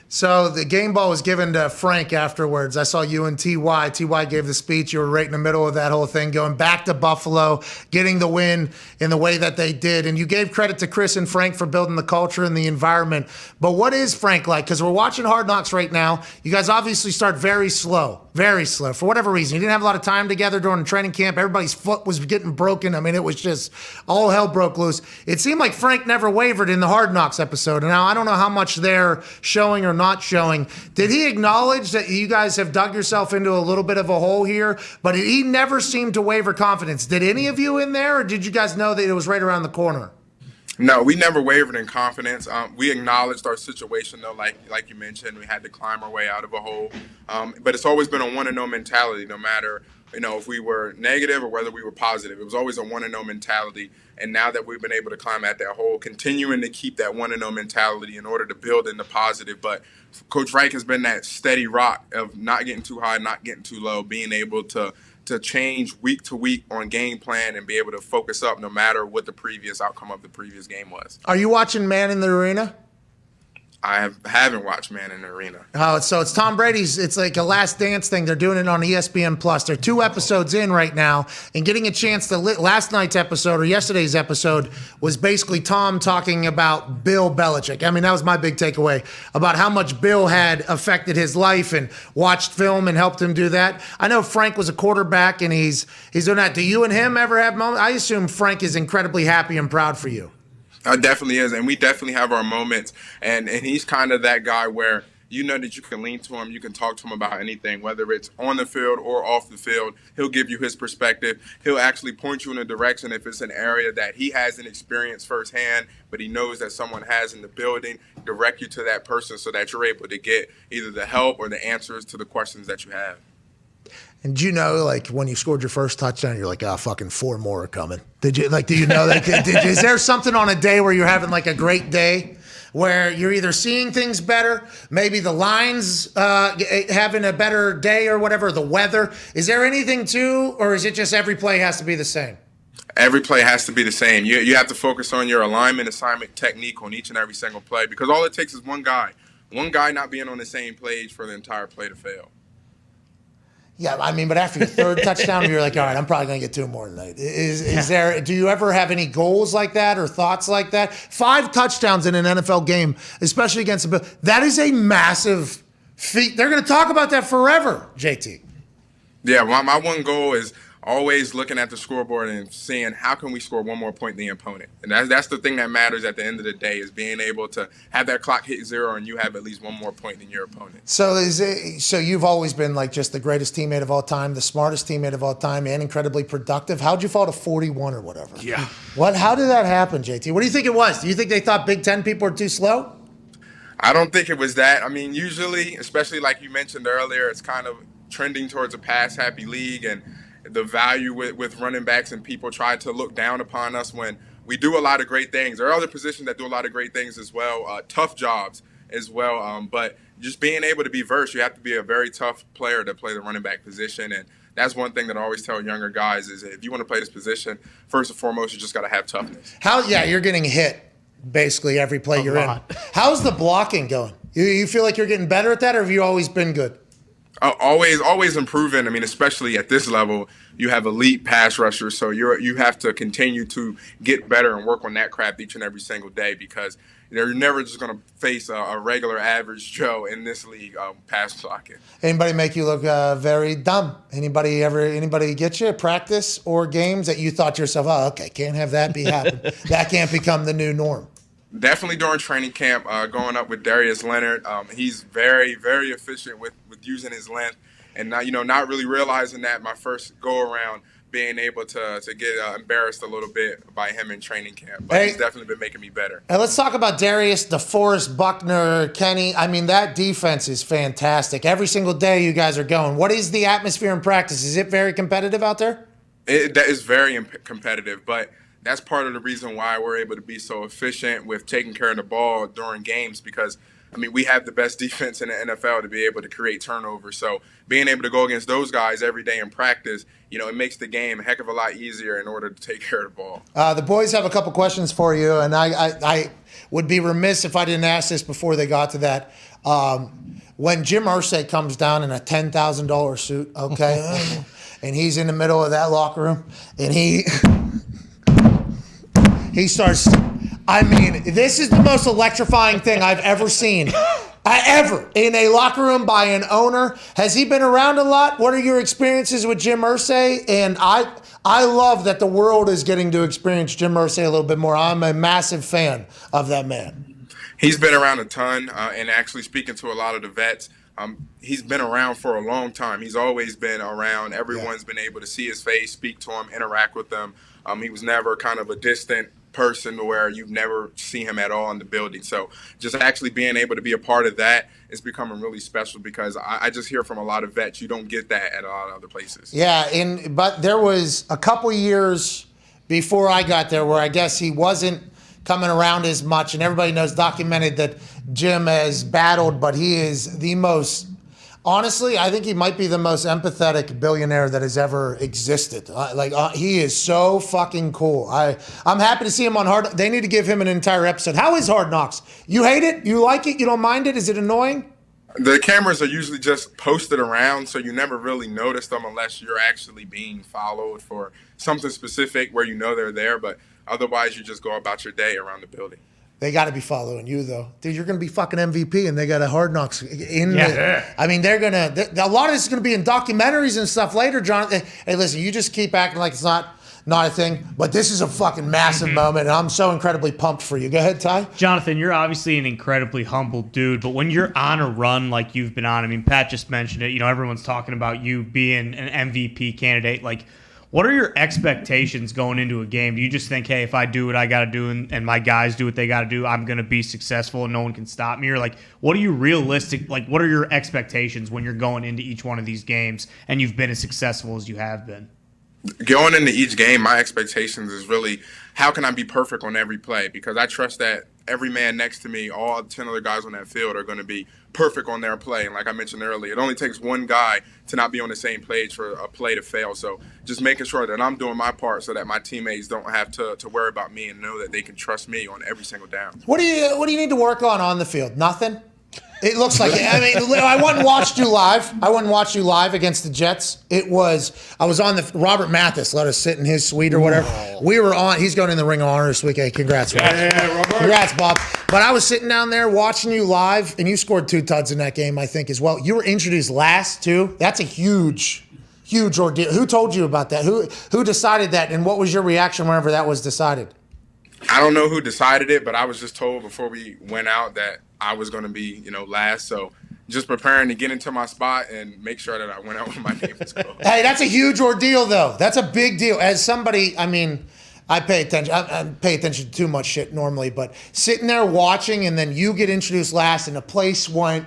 So the game ball was given to Frank afterwards. I saw you and T.Y. T.Y. gave the speech. You were right in the middle of that whole thing, going back to Buffalo, getting the win in the way that they did. And you gave credit to Chris and Frank for building the culture and the environment. But what is Frank like? Because we're watching Hard Knocks right now. You guys obviously start very slow. For whatever reason. You didn't have a lot of time together during training camp. Everybody's foot was getting broken. I mean, it was just all hell broke loose. It seemed like Frank never wavered in the Hard Knocks episode. And now I don't know how much they're showing or not showing. Did he acknowledge that you guys have dug yourself into a little bit of a hole here? But he never seemed to waver confidence. Did any of you in there, or did you guys know that it was right around the corner? No, we never wavered in confidence. We acknowledged our situation, though, like you mentioned, we had to climb our way out of a hole. But it's always been a one-and-oh mentality, no matter if we were negative or whether we were positive. It was always a one-and-oh mentality. And now that we've been able to climb out that hole, continuing to keep that one-and-oh mentality in order to build in the positive. But Coach Reich has been that steady rock of not getting too high, not getting too low, being able to change week to week on game plan and be able to focus up no matter what the previous outcome of the previous game was. Are you watching Man in the Arena? I haven't watched Man in the Arena. Oh, so it's Tom Brady's. It's like a Last Dance thing. They're doing it on ESPN Plus. They're 2 episodes in right now, and getting a chance to. Last night's episode or yesterday's episode was basically Tom talking about Bill Belichick. I mean, that was my big takeaway about how much Bill had affected his life and watched film and helped him do that. I know Frank was a quarterback, and he's doing that. Do you and him ever have moments? I assume Frank is incredibly happy and proud for you. Definitely is, and we definitely have our moments, and he's kind of that guy where you know that you can lean to him, you can talk to him about anything, whether it's on the field or off the field. He'll give you his perspective. He'll actually point you in a direction if it's an area that he hasn't experienced firsthand, but he knows that someone has in the building, direct you to that person so that you're able to get either the help or the answers to the questions that you have. And do you know, like, when you scored your first touchdown, you're like, fucking 4 more are coming. Did you, like, do you know that? Is there something on a day where you're having, like, a great day where you're either seeing things better, maybe the lines having a better day or whatever, the weather? Is there anything to, or is it just every play has to be the same? Every play has to be the same. You have to focus on your alignment, assignment, technique on each and every single play because all it takes is one guy not being on the same page for the entire play to fail. Yeah, I mean, but after your third touchdown, you're like, all right, I'm probably going to get 2 more tonight. Is there, do you ever have any goals like that or thoughts like that? 5 touchdowns in an NFL game, especially against a Bill, that is a massive feat. They're going to talk about that forever, JT. Yeah, my one goal is always looking at the scoreboard and seeing how can we score 1 more point than the opponent. And that's the thing that matters at the end of the day is being able to have that clock hit 0 and you have at least 1 more point than your opponent. So so you've always been like just the greatest teammate of all time, the smartest teammate of all time, and incredibly productive. How'd you fall to 41 or whatever? Yeah. How did that happen, JT? What do you think it was? Do you think they thought Big Ten people were too slow? I don't think it was that. I mean, usually, especially like you mentioned earlier, it's kind of trending towards a pass-happy league and the value with running backs, and people try to look down upon us when we do a lot of great things. There are other positions that do a lot of great things as well, tough jobs as well. But just being able to be versed, you have to be a very tough player to play the running back position. And that's one thing that I always tell younger guys is if you want to play this position, first and foremost, you just got to have toughness. You're getting hit basically every play you're in. How's the blocking going? You feel like you're getting better at that, or have you always been good? Always improving. I mean, especially at this level, you have elite pass rushers, so you have to continue to get better and work on that craft each and every single day because you're never just going to face a regular average Joe in this league pass blocking. Anybody make you look very dumb? Anybody get you at practice or games that you thought to yourself, oh, okay, can't have that be happen. That can't become the new norm. Definitely during training camp, going up with Darius Leonard, he's very, very efficient with using his length, and not really realizing that my first go around, being able to get embarrassed a little bit by him in training camp. But he's definitely been making me better. And let's talk about Darius, Deforest, Buckner, Kenny. I mean, that defense is fantastic. Every single day you guys are going. What is the atmosphere in practice? Is it very competitive out there? That is very competitive, but that's part of the reason why we're able to be so efficient with taking care of the ball during games because, I mean, we have the best defense in the NFL to be able to create turnovers. So being able to go against those guys every day in practice, it makes the game a heck of a lot easier in order to take care of the ball. The boys have a couple questions for you, and I would be remiss if I didn't ask this before they got to that. When Jim Irsay comes down in a $10,000 suit, okay, and he's in the middle of that locker room, and he starts, I mean, this is the most electrifying thing I've ever seen. Ever. In a locker room by an owner. Has he been around a lot? What are your experiences with Jim Irsay? And I love that the world is getting to experience Jim Irsay a little bit more. I'm a massive fan of that man. He's been around a ton, and actually speaking to a lot of the vets, he's been around for a long time. He's always been around. Everyone's been able to see his face, speak to him, interact with him. He was never kind of a distant person where you've never seen him at all in the building. So just actually being able to be a part of that is becoming really special because I just hear from a lot of vets, you don't get that at a lot of other places. Yeah, but there was a couple years before I got there where I guess he wasn't coming around as much, and everybody knows documented that Jim has battled, but he is the most, honestly, I think he might be the most empathetic billionaire that has ever existed. He is so fucking cool. I'm happy to see him on Hard. They need to give him an entire episode. How is Hard Knocks? You hate it? You like it? You don't mind it? Is it annoying? The cameras are usually just posted around, so you never really notice them unless you're actually being followed for something specific where they're there. But otherwise, you just go about your day around the building. They got to be following you, though. Dude, you're going to be fucking MVP, and they got a Hard Knocks in I mean, they're going to – a lot of this is going to be in documentaries and stuff later, John. Hey, listen, you just keep acting like it's not a thing, but this is a fucking massive moment, and I'm so incredibly pumped for you. Go ahead, Ty. Jonathan, you're obviously an incredibly humble dude, but when you're on a run like you've been on, I mean, Pat just mentioned it, everyone's talking about you being an MVP candidate. Like, what are your expectations going into a game? Do you just think, hey, if I do what I got to do and my guys do what they got to do, I'm going to be successful and no one can stop me? Or, like, what are you realistic? Like, what are your expectations when you're going into each one of these games and you've been as successful as you have been? Going into each game, my expectations is really how can I be perfect on every play? Because I trust that every man next to me, all 10 other guys on that field are going to be perfect on their play. And like I mentioned earlier, it only takes one guy to not be on the same page for a play to fail. So just making sure that I'm doing my part so that my teammates don't have to worry about me and know that they can trust me on every single down. What do you need to work on the field? Nothing? It looks like it. I mean, I went and watched you live against the Jets. I was on the Robert Mathis let us sit in his suite or whatever. We were on. He's going in the Ring of Honor this week. Hey, congrats, Bob. Congrats, Bob. But I was sitting down there watching you live, and you scored 2 tuds in that game, I think, as well. You were introduced last too. That's a huge ordeal. Who told you about that? Who decided that, and what was your reaction whenever that was decided? I don't know who decided it, but I was just told before we went out that I was going to be, last. So just preparing to get into my spot and make sure that I went out with my name was called. Hey, that's a huge ordeal, though. That's a big deal. As somebody, I mean, I pay attention. I pay attention to too much shit normally, but sitting there watching and then you get introduced last and the place went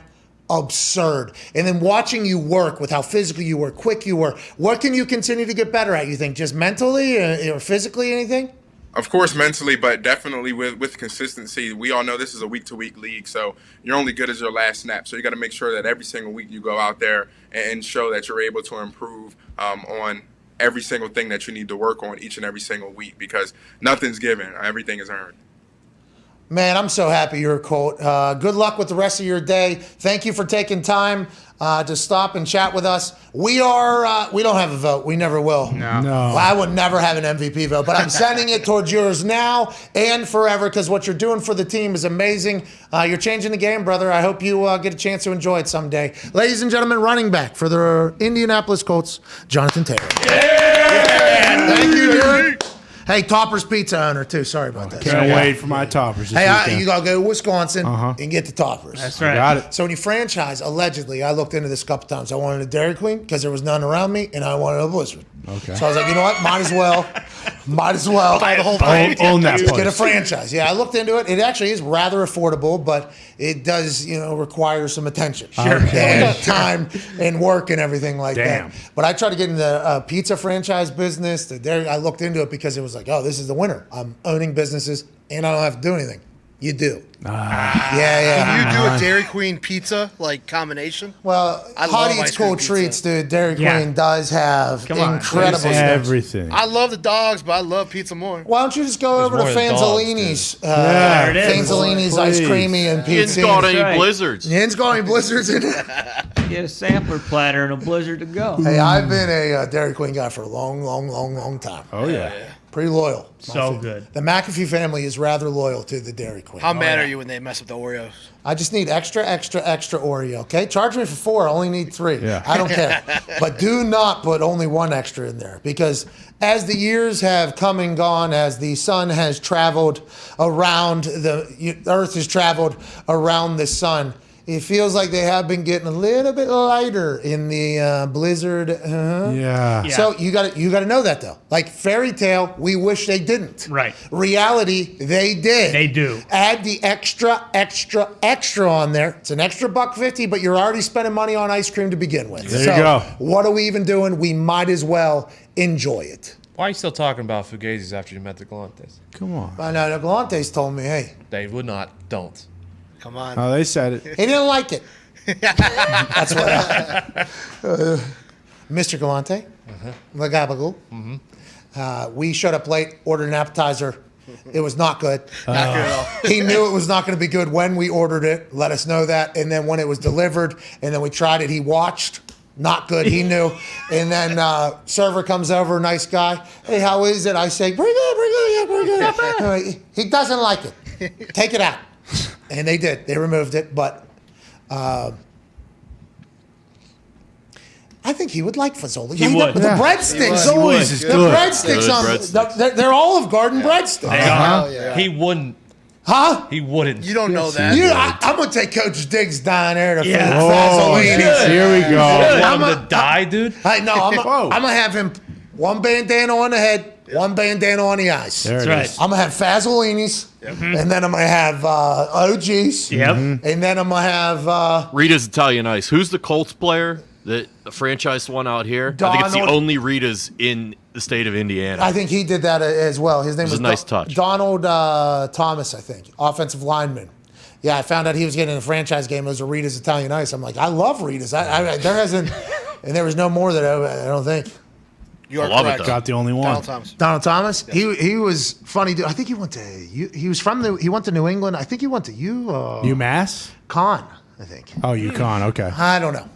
absurd. And then watching you work with how physically you were, quick you were, what can you continue to get better at, you think? Just mentally or physically, anything? Of course, mentally, but definitely with consistency. We all know this is a week-to-week league, so you're only good as your last snap. So you got to make sure that every single week you go out there and show that you're able to improve on every single thing that you need to work on each and every single week because nothing's given. Everything is earned. Man, I'm so happy you're a Colt. Good luck with the rest of your day. Thank you for taking time to stop and chat with us. We don't have a vote. We never will. No. Well, I would never have an MVP vote, but I'm sending it towards yours now and forever because what you're doing for the team is amazing. You're changing the game, brother. I hope you get a chance to enjoy it someday. Ladies and gentlemen, running back for the Indianapolis Colts, Jonathan Taylor. Yeah! Thank you, dude. Hey, Topper's Pizza owner, too. Sorry about that. Can't wait for my toppers. Hey, you got to go to Wisconsin and get the Toppers. That's right. Got it. So when you franchise, allegedly, I looked into this a couple times. I wanted a Dairy Queen because there was none around me, and I wanted a Blizzard. Okay. So I was like, you know what? Might as well. Buy the whole thing. Own that Get a place. franchise. Yeah, I looked into it. It actually is rather affordable, but it does, require some attention. And time and work and everything like Damn. that. But I tried to get in the pizza franchise business. The dairy, I looked into it because it was like, oh, this is the winner. I'm owning businesses, and I don't have to do anything. You do. Yeah. Can you do a Dairy Queen pizza combination? Well, I love Hot ice Eats Cool cream Treats, pizza. dude. Dairy Yeah. Queen does have Come on. incredible stuff. Everything. I love the dogs, but I love pizza more. Why don't you just go over to more than dogs, Fanzolini's? There it is. Fanzolini's Ice Please. Creamy and He ain't pizza. got any right. blizzards. Yin's going blizzards in it. Get a sampler platter and a blizzard to go. Hey, I've been a Dairy Queen guy for a long time. Oh, yeah. Pretty loyal. So good. The McAfee family is rather loyal to the Dairy Queen. How mad are you when they mess up the Oreos? I just need extra Oreo, okay? Charge me for 4, I only need 3. Yeah. I don't care. But do not put only 1 extra in there because as the years have come and gone, as the sun has traveled around, the earth has traveled around the sun, it feels like they have been getting a little bit lighter in the blizzard. Yeah. So you got to know that though. Like fairy tale, we wish they didn't. Right. Reality, they did. They do. Add the extra on there. It's an extra $1.50, but you're already spending money on ice cream to begin with. There you go. What are we even doing? We might as well enjoy it. Why are you still talking about Fugazis after you met the Galantes? Come on. I know the Galantes told me, hey, They would not. Don't. Come on. Oh, they said it. he didn't like it. That's what Mr. Galante, the Gabagool. We showed up late, ordered an appetizer. It was not good. Not good at all. He knew it was not going to be good when we ordered it, let us know that. And then when it was delivered and then we tried it, he watched. Not good, he knew. And then server comes over, nice guy. Hey, how is it? I say, pretty good. He doesn't like it. Take it out. And they did. They removed it. But I think he would like Fazoli. He would. The breadsticks. He would. Always is The good. breadsticks. Good breadsticks. They're Olive Garden breadsticks. They are. Hell yeah. He wouldn't. Huh? He wouldn't. You don't know that. I'm going to take Coach Diggs down there to Yeah. Oh, Fazolinis. here we go. You I'm want a- him to die, dude? Hey, no, I'm Whoa. going to have him one bandana on the head, one bandana on the eyes. There it That's is. right. I'm going to have Fazolinis, and then I'm going to have OGs, Yep. and then I'm going to have Rita's Italian Ice. Who's the Colts player that franchised one out here? I think it's the Donald. only Rita's in the state of Indiana. I think he did that as well. His name was was a nice touch. Donald Thomas, I think, offensive lineman. Yeah, I found out he was getting a franchise game. It was a Rita's Italian Ice. I'm like, I love Rita's. There hasn't, and there was no more that I don't think. You are I love it, correct. though. Got the only one. Donald Thomas. Donald Thomas. He was funny dude. I think he went to he went to New England. I think he went to UMass? Con. I think. Oh, UConn. Okay. I don't know.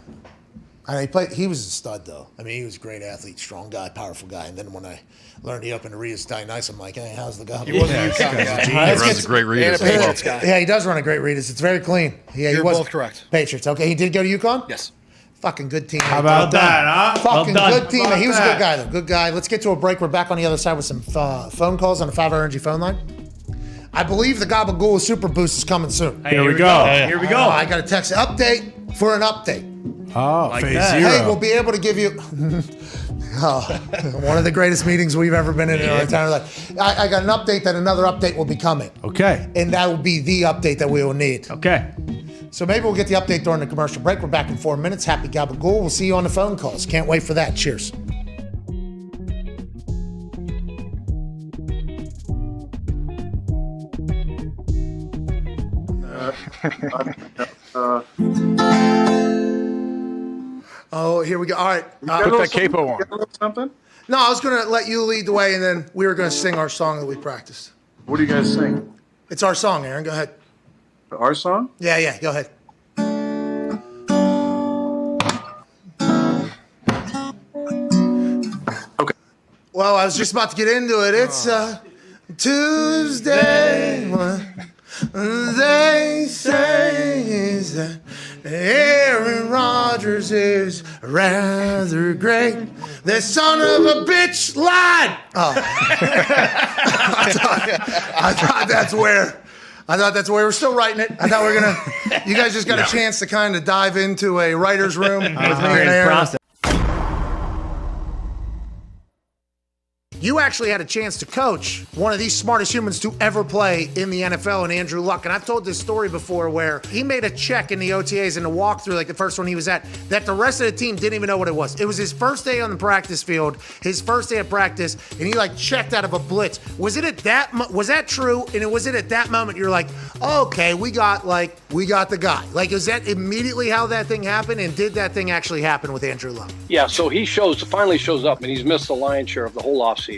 He was a stud though. I mean, he was a great athlete, strong guy, powerful guy. And then when I learned he opened a Rita's Italian Ice, I'm like, hey, how's the guy? He wasn't UConn guy. He runs a great Rita's. And a Patriots guy. Yeah, he does run a great Rita's. It's very clean. Yeah, he You're was both correct. Patriots. Okay, he did go to UConn. Yes. Fucking good team. How about that, huh? Fucking Well done. good team. How about He was a that? good guy, though. Good guy. Let's get to a break. We're back on the other side with some phone calls on the 5-hour energy phone line. I believe the Gabagool Super Boost is coming soon. Hey, Here we go. Here we go. I got a text update for an update. Oh, Like phase that. zero. Hey, we'll be able to give you one of the greatest meetings we've ever been in our entire life. I got an update that another update will be coming. Okay. And that will be the update that we will need. Okay. So maybe we'll get the update during the commercial break. We're back in 4 minutes. Happy Gabagool. We'll see you on the phone calls. Can't wait for that. Cheers. Oh, here we go. All right. Put that capo on. Something? No, I was going to let you lead the way, and then we were going to sing our song that we practiced. What do you guys sing? It's our song, Aaron. Go ahead. Our song? Yeah, go ahead. Okay. Well, I was just about to get into it. It's Tuesday. They say is that Aaron Rodgers is rather great. The son of a bitch lied. Oh. I thought that's where we're still writing it. I thought we were gonna. You guys just got a chance to kind of dive into a writer's room with me and Aaron. You actually had a chance to coach one of these smartest humans to ever play in the NFL, and Andrew Luck. And I've told this story before where he made a check in the OTAs and the walkthrough, like the first one he was at, that the rest of the team didn't even know what it was. It was his first day on the practice field, his first day of practice, and he like checked out of a blitz. Was that true? And was it at that moment you're like, oh, okay, we got the guy? Like, is that immediately how that thing happened? And did that thing actually happen with Andrew Luck? Yeah, so he finally shows up, and he's missed the lion's share of the whole offseason.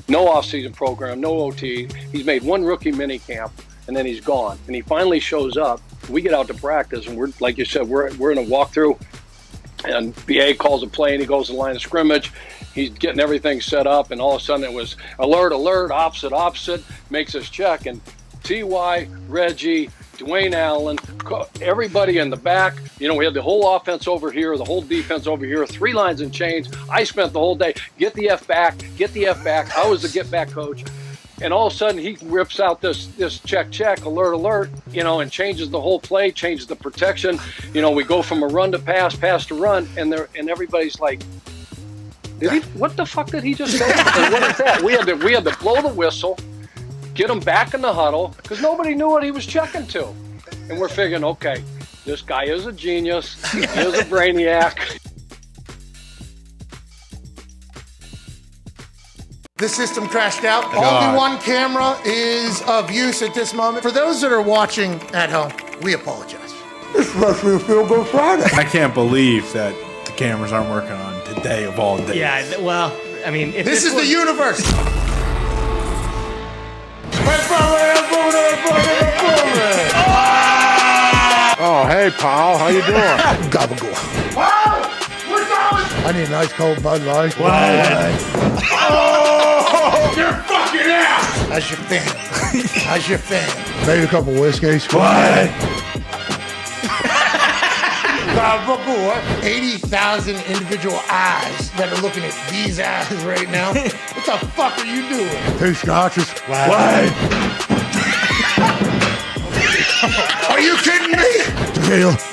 No offseason program, no OT. He's made one rookie mini camp, and then he's gone. And he finally shows up. We get out to practice, and we're, like you said, we're in a walkthrough, and BA calls a play, and he goes to the line of scrimmage. He's getting everything set up, and all of a sudden it was alert, opposite, makes his check, and T.Y., Reggie, Dwayne Allen, everybody in the back. You know, we had the whole offense over here, the whole defense over here, 3 lines and chains. I spent the whole day, get the F back. I was the get back coach. And all of a sudden he rips out this check, alert, you know, and changes the whole play, changes the protection. You know, we go from a run to pass to run, and everybody's like, what the fuck did he just say? And what is that? We had to blow the whistle, get him back in the huddle, because nobody knew what he was checking to. And we're figuring, okay, this guy is a genius. He is a brainiac. The system crashed out. Only one camera is of use at this moment. For those that are watching at home, we apologize. This must be a Feel Good Friday. I can't believe that the cameras aren't working on today of all days. Yeah, well, I mean, if This is the universe. Oh, hey, pal. How you doing? Gabagool. Wow! We're going! I need a nice cold Bud Light. Oh, you're fucking out! How's your fan? Maybe a couple whiskeys. What? Gabagool. 80,000 individual eyes that are looking at these eyes right now. What the fuck are you doing? 2 scotches. What? Are you kidding me?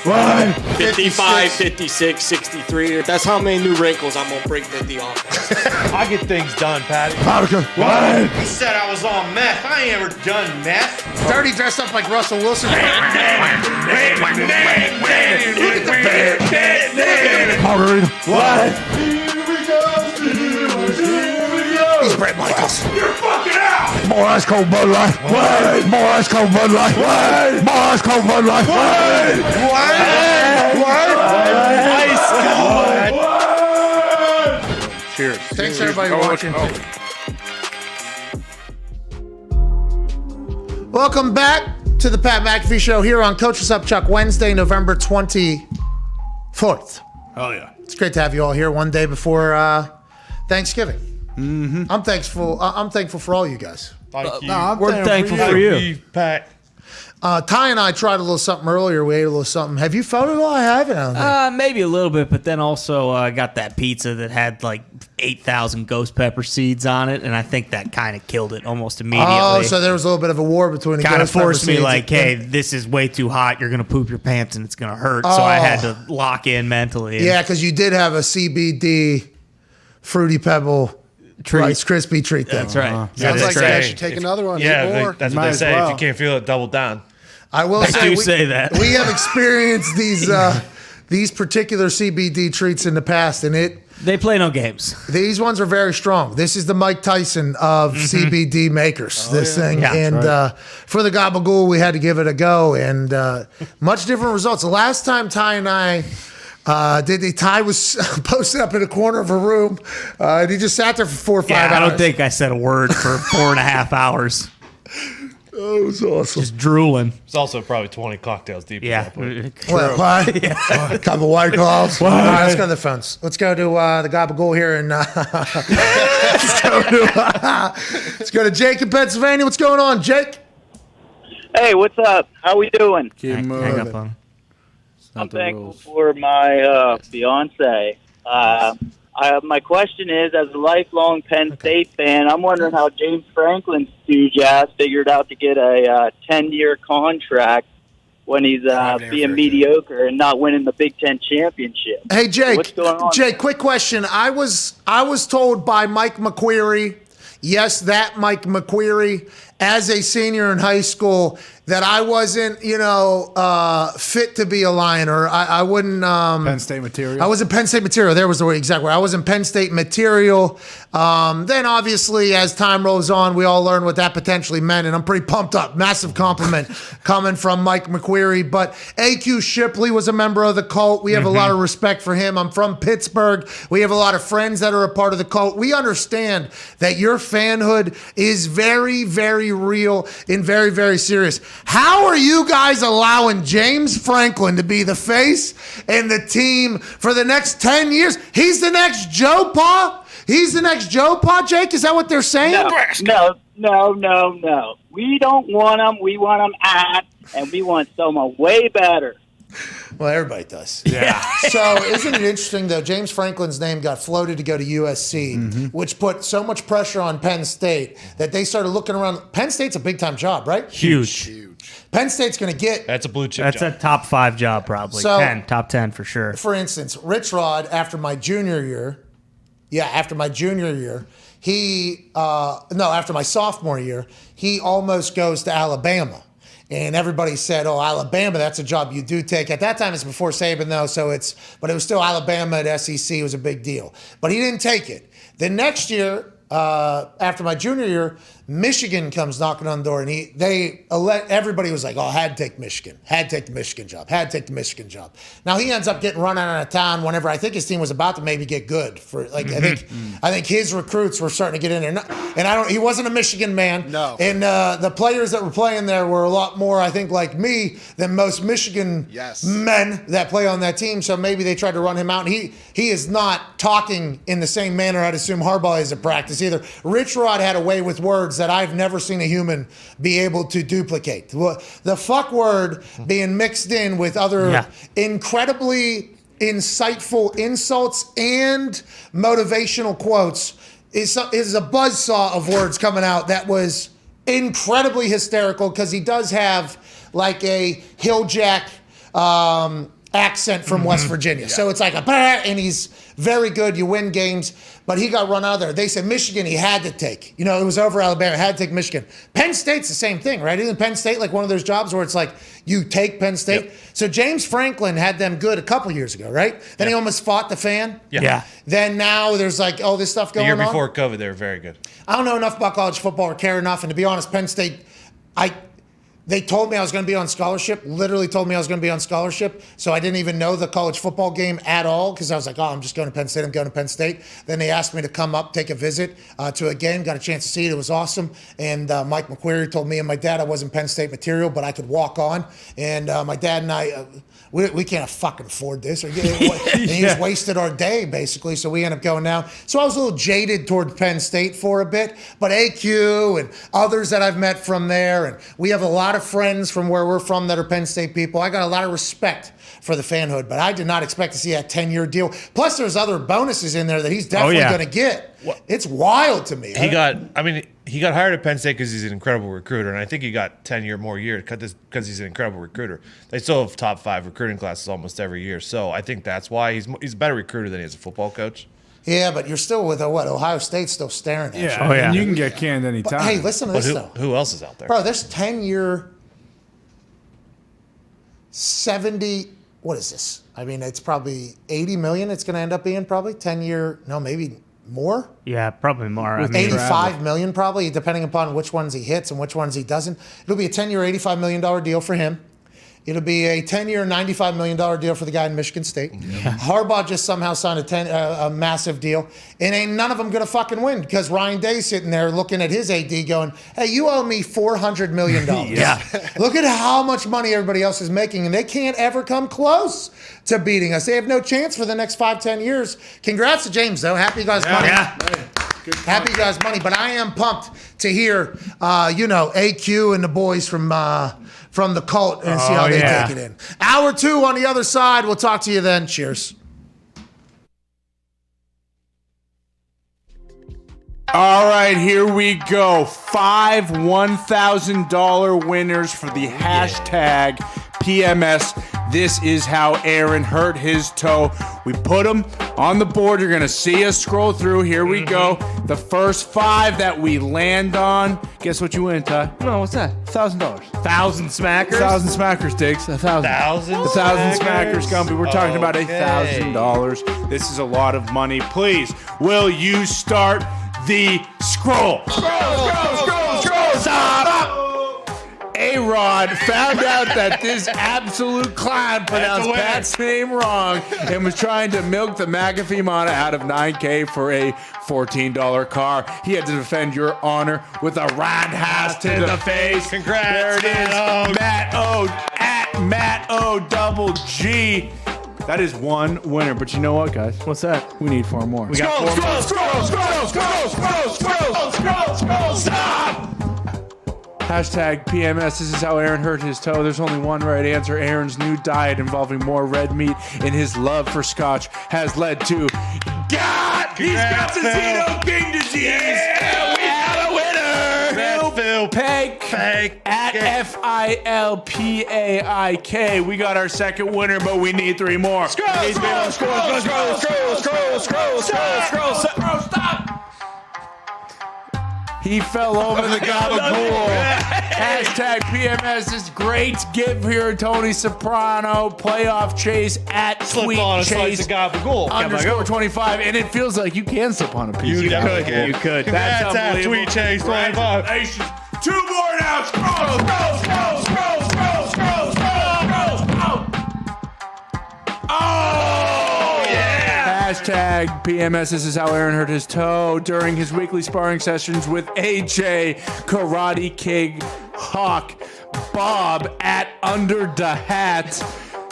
What? 55, 56, 63. That's how many new wrinkles I'm going to bring to the office. I get things done, Patty. Vodka. What? He said I was on meth. I ain't ever done meth. Dirty dressed up like Russell Wilson. Margarita. What? He's Brett Michaels. You're fucking out! More ice cold Bud Light. What? More ice cold Bud Light. What? More ice cold Bud Light. What? What? Ice cold. Cheers. Thanks everybody watching. Welcome back to the Pat McAfee Show here on Coach What's Up Chuck, Wednesday, November 24th. Oh, yeah. It's great to have you all here one day before Thanksgiving. Mm-hmm. I'm thankful for all you guys. Thank you. We're thankful for you. Pat. Ty and I tried a little something earlier. We ate a little something. Have you found it all? I haven't. I don't think. Maybe a little bit, but then also I got that pizza that had like 8,000 ghost pepper seeds on it, and I think that kind of killed it almost immediately. Oh, so there was a little bit of a war between the kind of ghost pepper forced me seeds like, hey, this is way too hot. You're gonna poop your pants and it's gonna hurt. So I had to lock in mentally. Yeah, because you did have a CBD Fruity Pebble Rice Krispie treat. That's right. Sounds like I should take another one. Yeah, that's what they say. well. If you can't feel it, double down. I will say that we have experienced these particular CBD treats in the past, and they play no games. These ones are very strong. This is the Mike Tyson of CBD makers. Thing, Yeah, and for the Gabagool, we had to give it a go, and much different results. The last time Ty and I. Ty was posted up in a corner of a room, and he just sat there for 4 or 5 hours. I don't think I said a word for 4.5 hours. It was awesome. Just drooling. It's also probably 20 cocktails deep. Yeah. What? A couple white claws. All right, let's go to the phones. Let's go to the Gabagool here, and let's go to Jake in Pennsylvania. What's going on, Jake? Hey, what's up? How we doing? Hang up on. I'm thankful for my fiance. My question is, as a lifelong Penn State fan, I'm wondering how James Franklin's stooge ass figured out to get a 10-year contract when he's being mediocre and not winning the Big Ten championship. Hey, Jake. What's going on? Jake, quick question. I was told by Mike McQueary, yes, that Mike McQueary, as a senior in high school, that I wasn't, fit to be a Lion, or I wouldn't. Penn State material. I wasn't Penn State material. There was the exact word. I wasn't Penn State material. Then, obviously, as time rolls on, we all learn what that potentially meant, and I'm pretty pumped up. Massive compliment coming from Mike McQueary. But A.Q. Shipley was a member of the cult. We have a lot of respect for him. I'm from Pittsburgh. We have a lot of friends that are a part of the cult. We understand that your fanhood is very, very real and very, very serious. How are you guys allowing James Franklin to be the face and the team for the next 10 years? He's the next Joe Pa? He's the next Joe Pa, Jake? Is that what they're saying? No. We don't want him. We want him and we want someone way better. Well, everybody does. Yeah. So isn't it interesting, though, James Franklin's name got floated to go to USC, which put so much pressure on Penn State that they started looking around. Penn State's a big-time job, right? Huge. Penn State's going to get... That's a blue chip That's job. a top 5 job, probably. So, 10, top 10 for sure. For instance, Rich Rod, after my junior year, after my sophomore year, he almost goes to Alabama. And everybody said, oh, Alabama, that's a job you do take. At that time, it's before Saban, though, but it was still Alabama at SEC. It was a big deal. But he didn't take it. The next year, after my junior year, Michigan comes knocking on the door, and everybody was like, oh, had to take Michigan. Had to take the Michigan job. Had to take the Michigan job. Now, he ends up getting run out of town whenever I think his team was about to maybe get good. I think his recruits were starting to get in there. And he wasn't a Michigan man. No. And the players that were playing there were a lot more, I think, like me than most Michigan men that play on that team. So maybe they tried to run him out. And he is not talking in the same manner I'd assume Harbaugh is at practice either. Rich Rod had a way with words that I've never seen a human be able to duplicate. The fuck word being mixed in with other incredibly insightful insults and motivational quotes is a buzzsaw of words coming out that was incredibly hysterical, because he does have like a hilljack accent from West Virginia. So it's like and he's very good. You win games. But he got run out of there. They said Michigan he had to take. It was over Alabama. Had to take Michigan. Penn State's the same thing, right? Isn't Penn State like one of those jobs where it's like you take Penn State? Yep. So James Franklin had them good a couple years ago, right? Then he almost fought the fan. Yeah. Then now there's like all this stuff going on. The year before COVID, they were very good. I don't know enough about college football or care enough. And to be honest, Penn State, they told me I was going to be on scholarship, literally told me I was going to be on scholarship. So I didn't even know the college football game at all, because I was like, oh, I'm just going to Penn State. I'm going to Penn State. Then they asked me to come up, take a visit to a game, got a chance to see it. It was awesome. And Mike McQueary told me and my dad I wasn't Penn State material, but I could walk on. And my dad and I, we can't fucking afford this. And he just wasted our day, basically. So we ended up going down. So I was a little jaded toward Penn State for a bit. But AQ and others that I've met from there, and we have a lot of friends from where we're from that are Penn State people. I got a lot of respect for the fanhood, but I did not expect to see a 10-year deal. Plus, there's other bonuses in there that he's definitely going to get. It's wild to me. He got hired at Penn State because he's an incredible recruiter, and I think he got 10 more years because he's an incredible recruiter. They still have top 5 recruiting classes almost every year, so I think that's why he's a better recruiter than he is a football coach. Yeah, but you're still with Ohio State's still staring at you. Yeah, and you can get canned anytime. But, hey, listen to this, though. Who else is out there? Bro, there's 10-year 70, what is this? I mean, it's probably $80 million it's going to end up being, probably. 10-year, no, maybe more? Yeah, probably more. $85 million probably, depending upon which ones he hits and which ones he doesn't. It'll be a 10-year, $85 million deal for him. It'll be a 10-year, $95 million deal for the guy in Michigan State. Harbaugh just somehow signed a massive deal. And ain't none of them going to fucking win because Ryan Day's sitting there looking at his AD going, hey, you owe me $400 million. Look at how much money everybody else is making, and they can't ever come close to beating us. They have no chance for the next 5-10 years. Congrats to James, though. Happy you guys money. Happy you guys money. But I am pumped to hear, AQ and the boys from the Cult and see how they take it in. Hour 2 on the other side. We'll talk to you then. Cheers. All right, here we go. 5 $1,000 winners for the hashtag PMS. This is how Aaron hurt his toe. We put them on the board. You're going to see us scroll through. Here we go. The first 5 that we land on. Guess what you win, Ty? No, what's that? $1,000. 1,000 smackers? 1,000 smackers, Diggs. 1,000. 1,000 smackers, Gumpy. We're talking about $1,000. This is a lot of money. Please, will you start the scroll? Scroll. Stop. A-Rod found out that this absolute clown pronounced Pat's name wrong and was trying to milk the McAfee Mana out of $9K for a $14 car. He had to defend your honor with a roundhouse to the face. Congrats. There it is. Matt O at Matt O double G. That is one winner, but you know what, guys? What's that? We need 4 more. We got 4 more. Scroll. Stop! Hashtag PMS. This is how Aaron hurt his toe. There's only one right answer. Aaron's new diet involving more red meat and his love for scotch has led to... God! He's got the Zeno King disease! Yeah, we got a winner! Phil Peg at FILPAIK. We got our second winner, but we need 3 more. Scroll, stop! He fell over the gabagool. Hashtag PMS is great. Give here Tony Soprano. Playoff chase at tweet chase _ 25. And it feels like you can slip on a piece. You could. That's at tweet chase 25. 2 more now. Scroll. Oh, yeah. Hashtag PMS. This is how Aaron hurt his toe during his weekly sparring sessions with AJ, Karate King, Hawk, Bob at Under the Hat.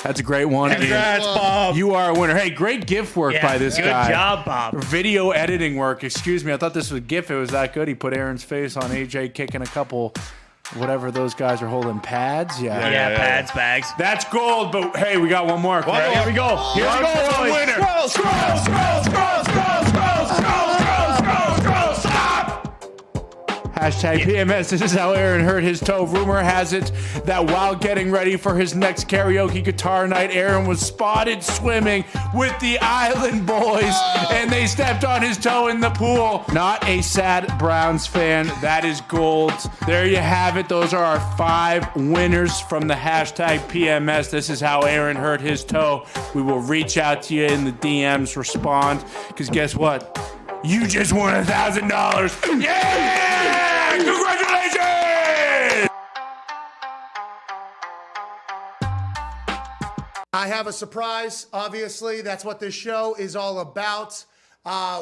That's a great one. Congrats, Bob. You are a winner. Hey, great GIF work by this guy. Good job, Bob. Video editing work. Excuse me. I thought this was GIF. It was that good. He put Aaron's face on AJ kicking a couple, whatever those guys are holding, pads. Yeah, pads, bags. That's gold, but hey, we got one more. Here we go. Here we go. Winner. Hashtag PMS. This is how Aaron hurt his toe. Rumor has it that while getting ready for his next karaoke guitar night, Aaron was spotted swimming with the Island Boys, and they stepped on his toe in the pool. Not a sad Browns fan. That is gold. There you have it. Those are our 5 winners from the hashtag PMS. This is how Aaron hurt his toe. We will reach out to you in the DMs, respond, because guess what? You just won $1,000. Yeah! Congratulations! I have a surprise, obviously. That's what this show is all about.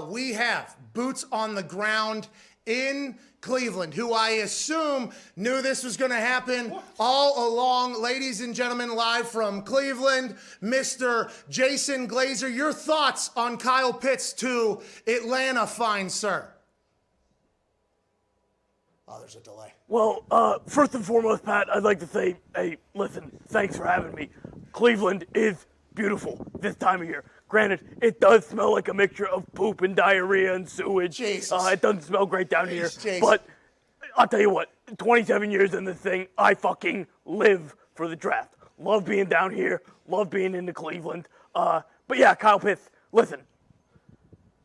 We have boots on the ground in Cleveland, who I assume knew this was going to happen all along. Ladies and gentlemen, live from Cleveland, Mr. Jason Glazer. Your thoughts on Kyle Pitts to Atlanta, fine sir? Oh, there's a delay. Well, first and foremost, Pat, I'd like to say, hey, listen, thanks for having me. Cleveland is beautiful this time of year. Granted, it does smell like a mixture of poop and diarrhea and sewage. Jesus. It doesn't smell great down here. Jesus. But I'll tell you what, 27 years in this thing, I fucking live for the draft. Love being down here. Love being into Cleveland. But yeah, Kyle Pitts, listen.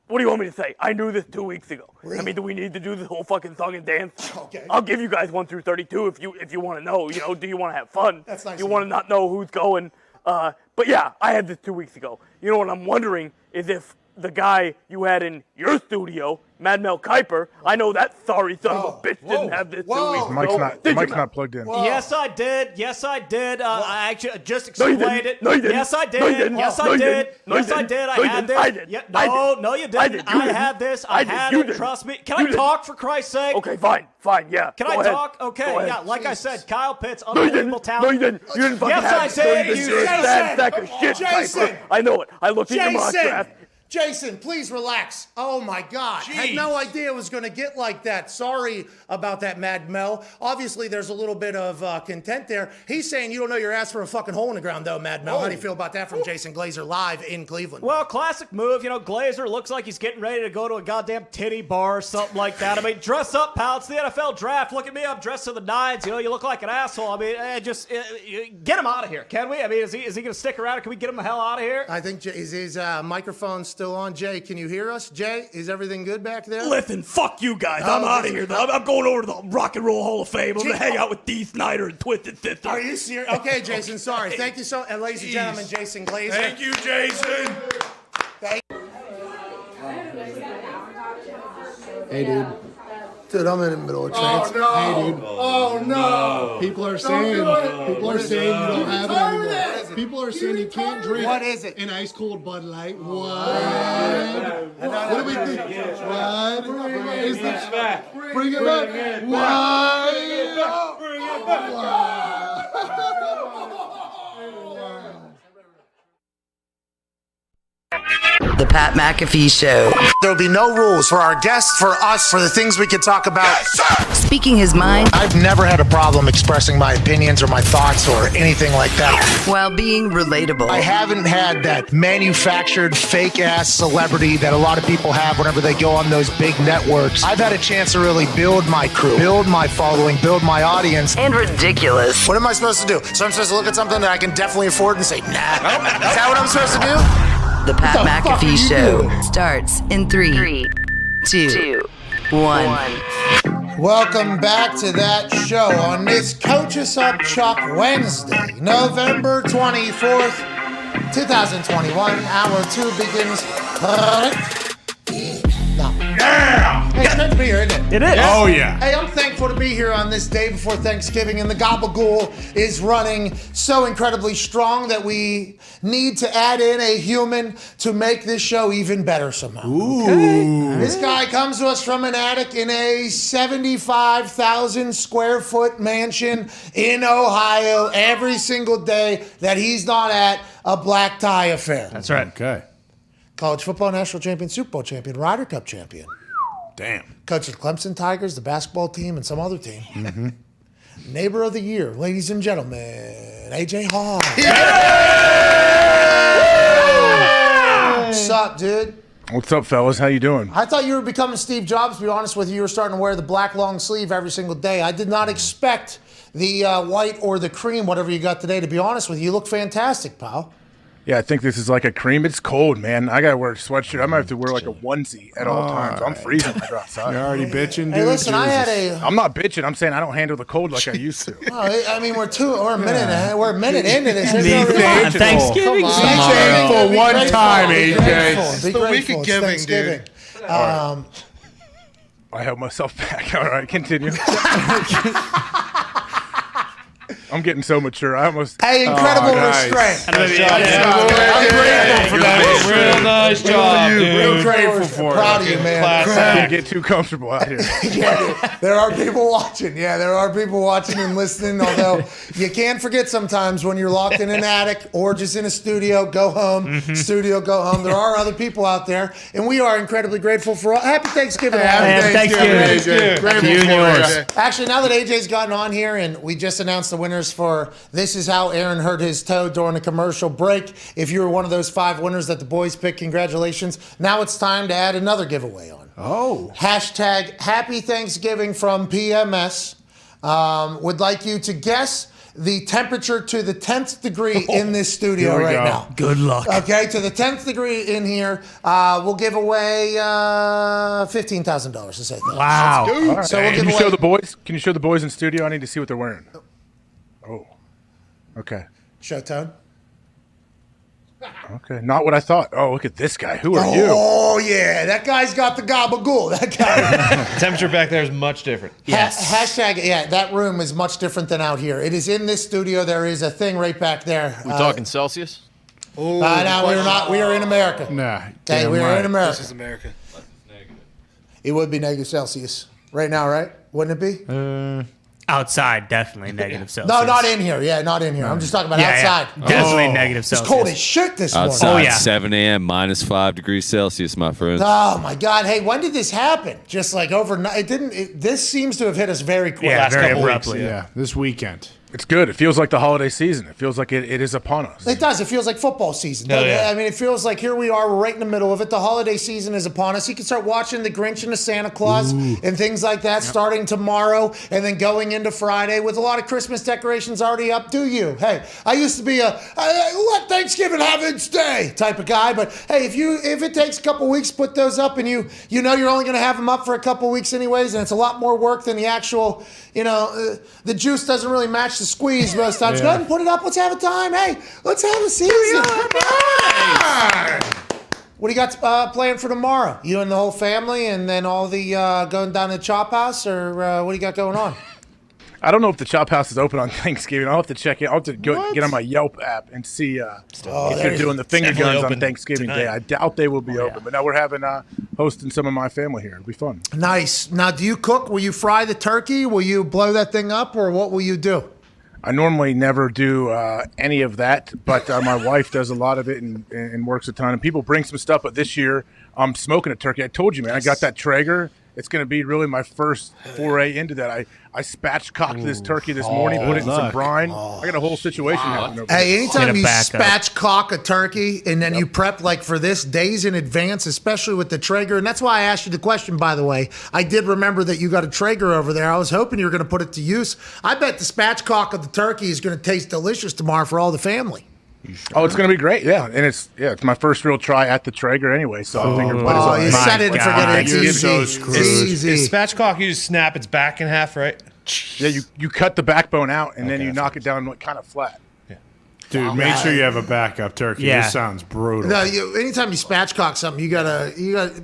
What do you want me to say? I knew this 2 weeks ago. Really? I mean, do we need to do this whole fucking song and dance? Okay. I'll give you guys 1 through 32 if you want to know. You know, do you want to have fun? That's nice. You want to not know who's going? But yeah, I had this 2 weeks ago. You know what I'm wondering is if the guy you had in your studio, Mad Mel Kiper. I know that sorry son of a bitch didn't have this 2 weeks ago. Mike's not plugged in. Yes, I did. I actually just explained it. No, you didn't. Yes, I did. No, you didn't. Yes, No, I you did. didn't. No, you Yes, I didn't. did. No, I you had didn't. I this. did. Yeah, I no, did. no, you I didn't. did. You I didn't. had this. I I did. had You it. didn't. Trust me. Can You I didn't. talk for Christ's sake? Okay, fine, yeah. Can Go I ahead. talk? Okay, Go ahead. yeah. Like I said, Kyle Pitts, No, you didn't. unbelievable talent. No, you didn't. You didn't fucking Yes, have I it. No, you did. didn't. You You're a did. sad sack of shit, Kiper. I know it. I looked at your mock draft. Jason, please relax. Oh my God. Had no idea it was going to get like that. Sorry about that, Mad Mel. Obviously, there's a little bit of content there. He's saying you don't know your ass for a fucking hole in the ground, though, Mad Mel. How do you feel about that from Jason Glazer live in Cleveland? Well, classic move. You know, Glazer looks like he's getting ready to go to a goddamn titty bar or something like that. I mean, dress up, pal. It's the NFL draft. Look at me. I'm dressed to the nines. You know, you look like an asshole. I mean, get him out of here, can we? I mean, is he going to stick around? Can we get him the hell out of here? I think is his microphone still on? Jay, can you hear us? Jay, is everything good back there? Listen, fuck you guys. I'm out of here. I'm going over to the Rock and Roll Hall of Fame. I'm going to hang out with Dee Snider and Twisted Sister. Are you serious? Okay, Jason, sorry. Thank you so much. And ladies and gentlemen, Jason Glazer. Thank you, Jason. Hey, dude. Dude, I'm in the middle of trance. Oh, no. Hey, dude. Oh, no. People are saying you don't have it anymore. People are saying you can't drink. What is it? An ice cold Bud Light. What? What do we think? What? Is this? Bring it back. What? Bring it back. The Pat McAfee Show. There'll be no rules for our guests, for us, for the things we can talk about. Yes, Speaking his mind. I've never had a problem expressing my opinions or my thoughts or anything like that. While being relatable. I haven't had that manufactured fake-ass celebrity that a lot of people have whenever they go on those big networks. I've had a chance to really build my crew, build my following, build my audience. And ridiculous. What am I supposed to do? So I'm supposed to look at something that I can definitely afford and say, nah. Is that what I'm supposed to do? The Pat McAfee Show starts in 3, 2, 1. Welcome back to that show on this Coach Us Up Chuck Wednesday, November 24th, 2021. Hour 2 begins. Yeah! Hey, it's great to be here, isn't it? It is. Oh, yeah. Hey, I'm thankful to be here on this day before Thanksgiving, and the Gabagool is running so incredibly strong that we need to add in a human to make this show even better somehow. Ooh. Okay? This guy comes to us from an attic in a 75,000 square foot mansion in Ohio every single day that he's not at a black tie affair. That's right. Okay. College football national champion, Super Bowl champion, Ryder Cup champion. Damn. Coach of the Clemson Tigers, the basketball team, and some other team. Mm-hmm. Neighbor of the year, ladies and gentlemen, AJ Hall. Yeah! What's up, dude? What's up, fellas? How you doing? I thought you were becoming Steve Jobs, to be honest with you. You were starting to wear the black long sleeve every single day. I did not expect the white or the cream, whatever you got today, to be honest with you. You look fantastic, pal. Yeah, I think this is like a cream. It's cold, man. I gotta wear a sweatshirt. I might have to wear like a onesie at all times. I'm freezing when I go outside. You're already bitching, dude. Hey, listen, I'm not bitching. I'm saying I don't handle the cold like I used to. Well, I mean, we're a minute into this. Thanksgiving. Be thankful one time, AJ. It's the week of giving, dude. I held myself back. All right, continue. I'm getting so mature. I almost. Hey, incredible restraint. I'm grateful for that. Real nice job, dude. Real grateful for it. Proud of you, man. I can't get too comfortable out here. Yeah, there are people watching. Yeah, there are people watching and listening. Although you can't forget sometimes when you're locked in an attic or just in a studio, go home. Studio, go home. There are other people out there, and we are incredibly grateful for all. Happy Thanksgiving. Happy Thanksgiving. Grateful You and yours. Actually, now that AJ's gotten on here and we just announced the winners for This Is How Aaron Hurt His Toe during a commercial break. If you were one of those 5 winners that the boys picked, congratulations. Now it's time to add another giveaway on. Oh. Hashtag Happy Thanksgiving from PMS. Would like you to guess the temperature to the 10th degree in this studio right now. Good luck. Okay, to the 10th degree in here, we'll give away $15,000 to say thanks. Wow. Right. So we'll give Can you away. show the boys? Can you show the boys in studio? I need to see what they're wearing. Oh. Okay. Showtime. Okay, not what I thought. Oh, look at this guy. Who are you? Oh, yeah. That guy's got the gabagool. That guy. Temperature back there is much different. Hashtag, yeah, that room is much different than out here. It is in this studio. There is a thing right back there. We talking Celsius? No, we're not. We are in America. Nah. Okay, we are in America. This is America. It would be negative Celsius right now, right? Wouldn't it be? Outside, definitely negative Celsius. No, not in here. Yeah, not in here. I'm just talking about outside. Definitely negative Celsius. It's cold as shit this morning. Outside, 7 a.m., -5 degrees Celsius, my friends. Oh my God! Hey, when did this happen? Just like overnight? It didn't. This seems to have hit us very quick. Yeah, very abruptly. Yeah, this weekend. It's good. It feels like the holiday season. It feels like it is upon us. It does. It feels like football season. Oh, yeah. I mean, it feels like here we are right in the middle of it. The holiday season is upon us. You can start watching The Grinch and the Santa Claus and things like that starting tomorrow and then going into Friday with a lot of Christmas decorations already up. Do you? Hey, I used to be a let Thanksgiving have its day type of guy, but hey, if it takes a couple weeks to put those up and you know you're only going to have them up for a couple weeks anyways, and it's a lot more work than the actual, the juice doesn't really match the squeeze most times. Go ahead and put it up. Let's have a time. Hey, let's have a season. What do you got planned for tomorrow? You and the whole family, and then all the going down to the Chop House, or what do you got going on? I don't know if the Chop House is open on Thanksgiving. I'll have to check it. I'll have to get on my Yelp app and see if they're doing the finger guns on Thanksgiving Day. I doubt they will be open. But now we're having hosting some of my family here. It'll be fun. Nice. Now, do you cook? Will you fry the turkey? Will you blow that thing up, or what will you do? I normally never do any of that, but my wife does a lot of it and works a ton. And people bring some stuff, but this year I'm smoking a turkey. I told you, man, I got that Traeger. It's going to be really my first foray into that. I spatchcocked this turkey this morning, put it in some brine. I got a whole situation happening over there. Hey, anytime you spatchcock a turkey and then you prep like for this days in advance, especially with the Traeger, and that's why I asked you the question, by the way. I did remember that you got a Traeger over there. I was hoping you were going to put it to use. I bet the spatchcock of the turkey is going to taste delicious tomorrow for all the family. Oh, it's going to be great, yeah. And it's my first real try at the Traeger anyway, so I think everybody's you set it and forget it. It's easy. Is spatchcock, you just snap its back in half, right? Yeah, you cut the backbone out, and then you knock it down kind of flat. Dude, make sure you have a backup turkey. Yeah. This sounds brutal. No, anytime you spatchcock something, you gotta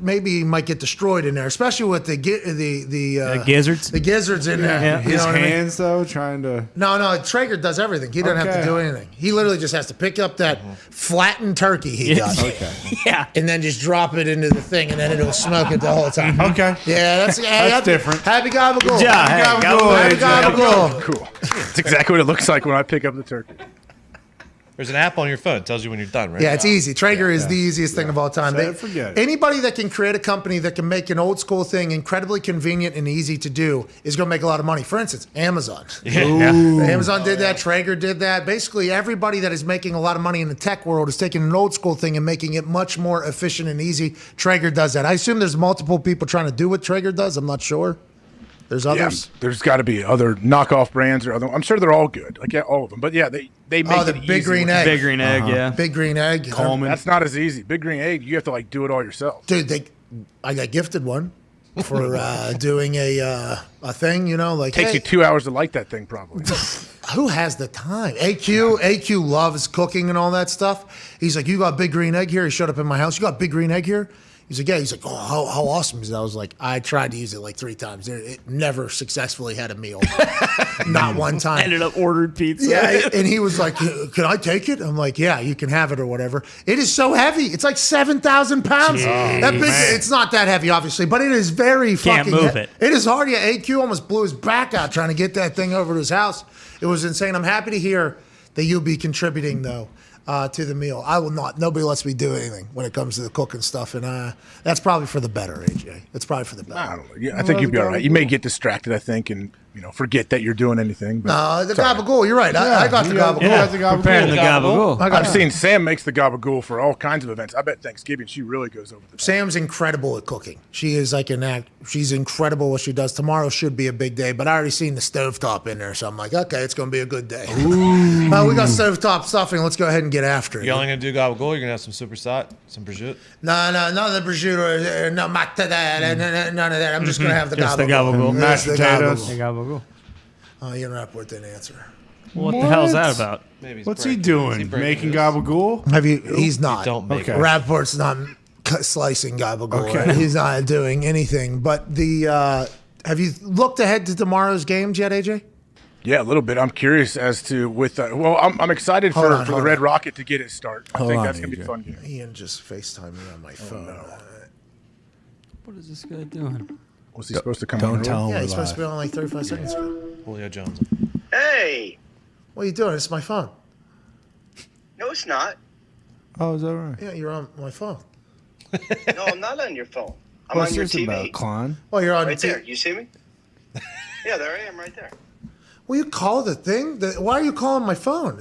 maybe you might get destroyed in there, especially with the gizzards. The gizzards in there. Yeah. You His know what I mean? hands though, trying to. No, Traeger does everything. He doesn't have to do anything. He literally just has to pick up that flattened turkey he got. Okay. Yeah. And then just drop it into the thing, and then it'll smoke it the whole time. Okay. Yeah, that's different. Happy gabagool. Good job. Happy Hey, gabagool. Happy gabagool. Cool. That's exactly what it looks like when I pick up the turkey. There's an app on your phone. It tells you when you're done, right? Yeah, it's easy. Traeger is the easiest thing of all time. Forget it. Anybody that can create a company that can make an old school thing incredibly convenient and easy to do is going to make a lot of money. For instance, Amazon. Amazon did that. Traeger did that. Basically, everybody that is making a lot of money in the tech world is taking an old school thing and making it much more efficient and easy. Traeger does that. I assume there's multiple people trying to do what Traeger does. I'm not sure. There's others. Yeah, there's got to be other knockoff brands or other. I'm sure they're all good. Like all of them. But yeah, they make the it Big easy. Green Egg. Big Green Egg, yeah. Big Green Egg. Coleman. That's not as easy. Big Green Egg, you have to do it all yourself. Dude, I got gifted one for doing a thing. Takes you 2 hours to light that thing, probably. Who has the time? AQ loves cooking and all that stuff. He's like, you got Big Green Egg here? He showed up in my house. You got Big Green Egg here? He's like, yeah. He's like, oh, how awesome is that? I was like, I tried to use it like 3 times. It never successfully had a meal. Not one time. Ended up ordered pizza. Yeah, and he was like, can I take it? I'm like, yeah, you can have it or whatever. It is so heavy. It's like 7,000 pounds. It's not that heavy, obviously, but it is very fucking move it. It is hard. Yeah, AQ almost blew his back out trying to get that thing over to his house. It was insane. I'm happy to hear that you'll be contributing, though. To the meal. I will not. Nobody lets me do anything when it comes to the cooking stuff, and that's probably for the better, AJ. It's probably for the better. I don't know. Yeah, I think you'd be all right. You may get distracted, I think, and forget that you're doing anything. But no, the gabagool. You're right. I got the gabagool. Yeah, preparing the gabagool. I've seen Sam makes the gabagool for all kinds of events. I bet Thanksgiving she really goes over the top. Sam's incredible at cooking. She is like an act. She's incredible what she does. Tomorrow should be a big day, but I already seen the stovetop in there, so I'm like, okay, it's going to be a good day. We got stovetop stuffing. Let's go ahead and get after it. You're only going to do gabagool? You're going to have some supersat, some prosciutto? No, none of the prosciutto, no none of that. I'm just going to have the gabagool. Just the gabagool. Mashed potatoes. Oh, you don't have to put that answer. What the hell's that about? What's he doing? Making gabagool? He's not. Don't make Okay. Rappaport's not slicing gabagool. Okay. He's not doing anything. But have you looked ahead to tomorrow's games yet, AJ? Yeah, a little bit. I'm curious as to I'm excited for the Red Rocket to get its start. I think that's gonna be a fun game. Ian just FaceTimed me on my phone. What is this guy doing? Was he supposed to come Don't on? tell him. Yeah, he's supposed to be on like 35 seconds ago. Julio Jones. Hey. What are you doing? It's my phone. No, it's not. Oh, is that right? Yeah, you're on my phone. No, I'm not on your phone. I'm What's on your this TV. about, Klon? Well, you're on right there. You see me? Yeah, there I am right there. Will you call the thing? Why are you calling my phone?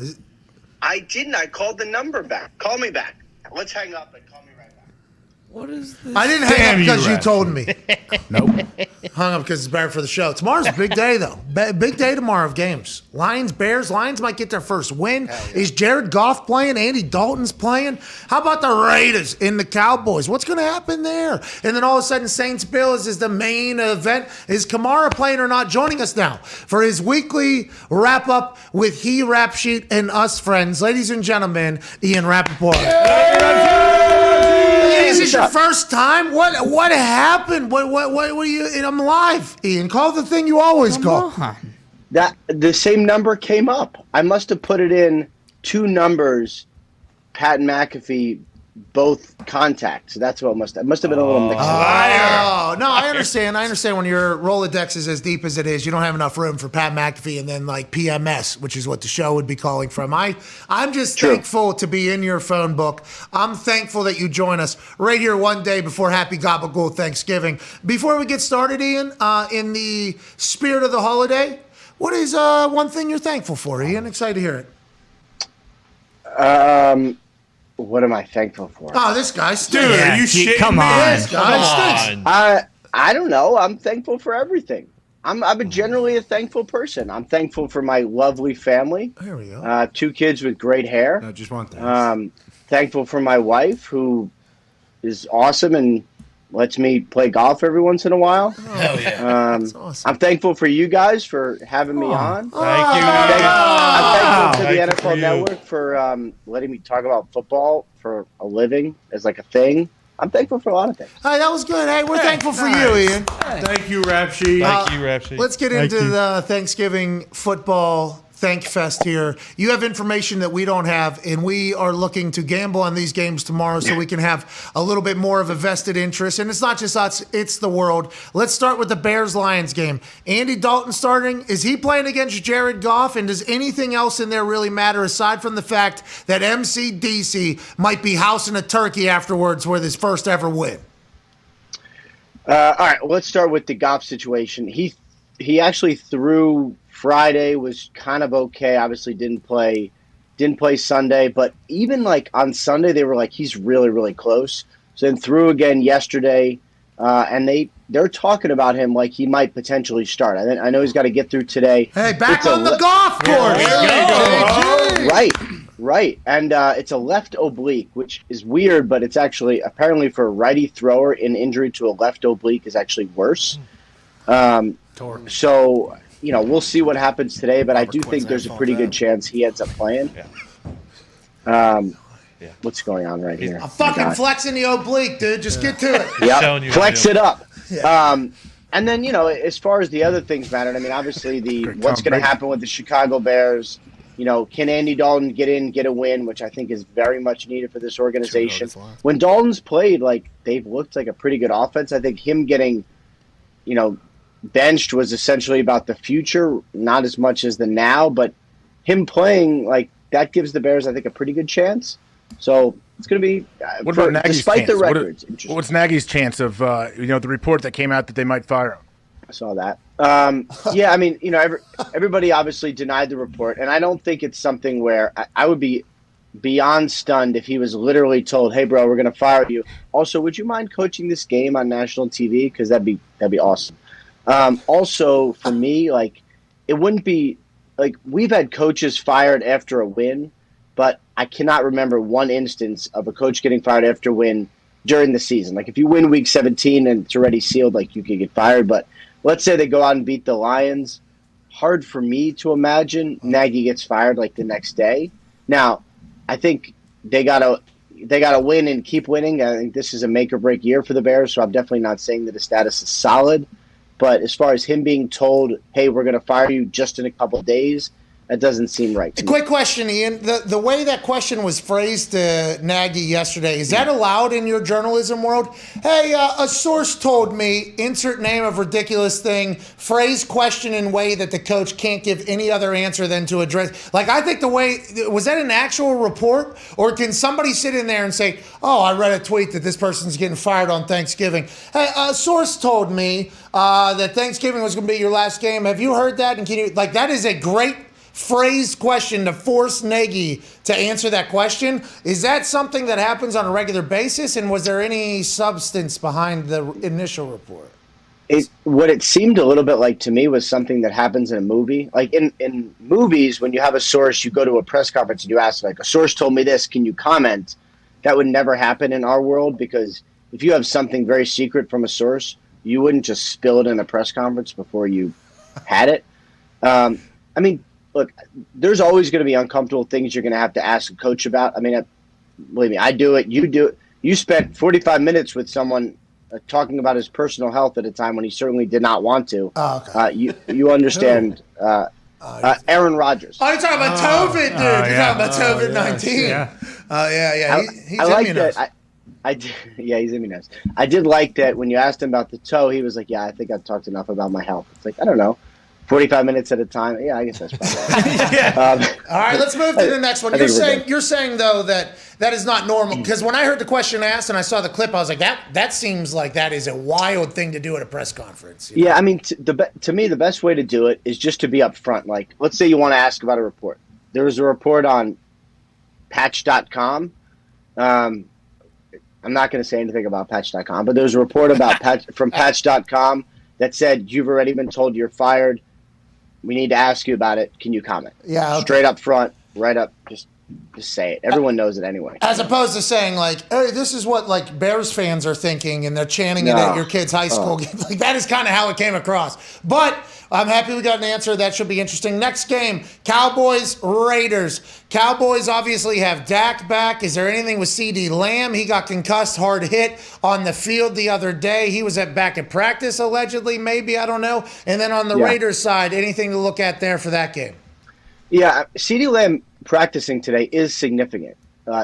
I didn't. I called the number back. Call me back. Let's hang up and call me right back. What is this? I didn't hang up because you told me. Nope. Hung up because it's better for the show. Tomorrow's a big day, though. Big day tomorrow of games. Lions, Bears. Lions might get their first win. Yeah. Is Jared Goff playing? Andy Dalton's playing? How about the Raiders and the Cowboys? What's going to happen there? And then all of a sudden, Saints Bills is the main event. Is Kamara playing or not? Joining us now for his weekly wrap-up with He Rap Sheet and Us Friends. Ladies and gentlemen, Ian Rappaport. Is this your first time? What happened? What were you? I'm live. Ian, call the thing you always call. That the same number came up. I must have put it in two numbers. Pat and McAfee, both contacts. That's what must have been a little mix. Oh no, I understand. I understand when your Rolodex is as deep as it is, you don't have enough room for Pat McAfee and then like PMS, which is what the show would be calling from. I'm just thankful to be in your phone book. I'm thankful that you join us right here one day before Happy Gabagool Thanksgiving. Before we get started, Ian, in the spirit of the holiday, what is one thing you're thankful for, Ian? Excited to hear it. What am I thankful for? Oh, this guy stinks. Dude, are you shitting Come me? on. This guy stinks. I don't know. I'm thankful for everything. I'm generally a thankful person. I'm thankful for my lovely family. There we go. 2 kids with great hair. No, just one thing. Thankful for my wife, who is awesome and lets me play golf every once in a while. Hell yeah. That's awesome. I'm thankful for you guys for having me on. Thank you. I'm thankful to the Thankful NFL for you. Network for letting me talk about football for a living as like a thing. I'm thankful for a lot of things. Hey, that was good. Hey, we're thankful for you, Ian. Thank you, Rap Sheet. Thank you, Rap Sheet. Let's get Thank into you. the Thanksgiving football Thank Fest here. You have information that we don't have, and we are looking to gamble on these games tomorrow so we can have a little bit more of a vested interest. And it's not just us, it's the world. Let's start with the Bears-Lions game. Andy Dalton starting. Is he playing against Jared Goff? And does anything else in there really matter aside from the fact that MCDC might be housing a turkey afterwards with his first ever win? All right, well, let's start with the Goff situation. He actually threw Friday, was kind of okay. Obviously didn't play Sunday, but even like on Sunday they were like he's really, really close. So then threw again yesterday, and they're talking about him like he might potentially start. I know he's got to get through today. Hey, back on the golf course. Right, and it's a left oblique, which is weird, but it's actually apparently for a righty thrower, an injury to a left oblique is actually worse. So, we'll see what happens today, but I do think there's a pretty good chance he ends up playing. What's going on right here? I'm fucking flexing the oblique, dude. Just get to it. Yep, flex it up. And then, as far as the other things matter, I mean, obviously what's going to happen with the Chicago Bears, can Andy Dalton get in, get a win, which I think is very much needed for this organization. When Dalton's played, they've looked like a pretty good offense. I think him getting, benched was essentially about the future, not as much as the now, but him playing, that gives the Bears, I think, a pretty good chance. So it's going to be, What about Nagy's despite chance? the records. What's Nagy's chance of, the report that came out that they might fire him? I saw that. Yeah, I mean, everybody obviously denied the report, and I don't think it's something where I would be beyond stunned if he was literally told, "Hey, bro, we're going to fire you." Also, would you mind coaching this game on national TV? Because that'd be awesome. Also, for me, it wouldn't be we've had coaches fired after a win, but I cannot remember one instance of a coach getting fired after a win during the season. If you win Week 17 and it's already sealed, you could get fired, but. Let's say they go out and beat the Lions. hard for me to imagine Nagy gets fired like the next day. Now, I think they gotta win and keep winning. I think this is a make or break year for the Bears, so I'm definitely not saying that his status is solid. But as far as him being told, hey, we're going to fire you just in a couple of days, that doesn't seem right to me. Quick question, Ian. The way that question was phrased to Nagy yesterday, is that allowed in your journalism world? Hey, a source told me, insert name of ridiculous thing, phrase question in way that the coach can't give any other answer than to address. Like, I think was that an actual report? Or can somebody sit in there and say, oh, I read a tweet that this person's getting fired on Thanksgiving. Hey, a source told me that Thanksgiving was going to be your last game. Have you heard that? And can you, like, that is a great phrased question to force Nagy to answer that question. Is that something that happens on a regular basis? And was there any substance behind the initial report? What it seemed a little bit like to me was something that happens in a movie. Like in movies, when you have a source, you go to a press conference and you ask, like, a source told me this, can you comment? That would never happen in our world, because if you have something very secret from a source, you wouldn't just spill it in a press conference before you had it. I mean, look, there's always going to be uncomfortable things you're going to have to ask a coach about. I mean, believe me, I do it. You do it. You spent 45 minutes with someone talking about his personal health at a time when he certainly did not want to. Oh, okay. You understand Aaron Rodgers. Oh, you're talking about COVID, dude. You're talking about COVID-19. Yeah. He's I like immunized. that. He's immunized. I did like that when you asked him about the toe, he was like, yeah, I think I've talked enough about my health. It's like, I don't know. 45 minutes at a time. Yeah, I guess that's probably All right, let's move to the next one. You're saying though that is not normal, because when I heard the question asked and I saw the clip, I was like, that seems like that is a wild thing to do at a press conference. Yeah, I mean, to me, the best way to do it is just to be upfront. Like, let's say you want to ask about a report. There was a report on Patch.com. I'm not going to say anything about Patch.com, but there was a report about from Patch.com that said, you've already been told you're fired. We need to ask you about it. Can you comment? Yeah. Okay. Straight up front, right up, just say it. Everyone knows it anyway. As opposed to saying, like, hey, this is what, like, Bears fans are thinking, and they're chanting it at your kid's high school game. Like, that is kind of how it came across. But I'm happy we got an answer. That should be interesting. Next game, Cowboys Raiders. Cowboys obviously have Dak back. Is there anything with CD Lamb? He got concussed, hard hit on the field the other day. He was back at practice, allegedly, maybe. I don't know. And then on the Raiders side, anything to look at there for that game? Yeah, CD Lamb practicing today is significant.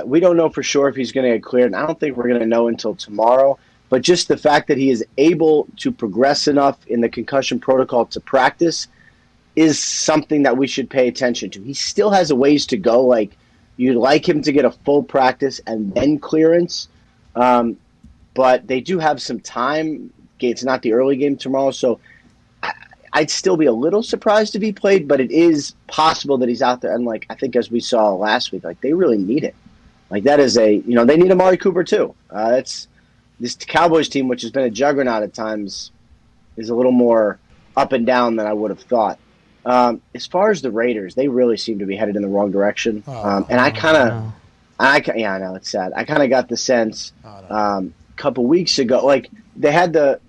We don't know for sure if he's going to get cleared, and I don't think we're going to know until tomorrow. But just the fact that he is able to progress enough in the concussion protocol to practice is something that we should pay attention to. He still has a ways to go. Like, you'd like him to get a full practice and then clearance. But they do have some time. It's not the early game tomorrow, so I'd still be a little surprised if he played, but it is possible that he's out there. And, like, I think as we saw last week, like, they really need it. Like, that is they need Amari Cooper too. This Cowboys team, which has been a juggernaut at times, is a little more up and down than I would have thought. As far as the Raiders, they really seem to be headed in the wrong direction. And I know it's sad. I kind of got the sense a couple weeks ago, like, they had the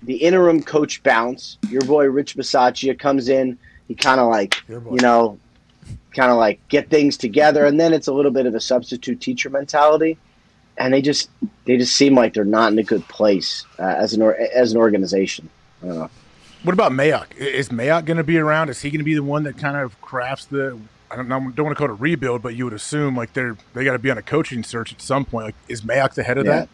interim coach bounce. Your boy Rich Bisaccia comes in. He kind of like, get things together, and then it's a little bit of a substitute teacher mentality. And they just seem like they're not in a good place as an organization. I don't know. What about Mayock? Is Mayock going to be around? Is he going to be the one that kind of crafts the? I don't want to call it a rebuild, but you would assume like they got to be on a coaching search at some point. Like, is Mayock the head of that?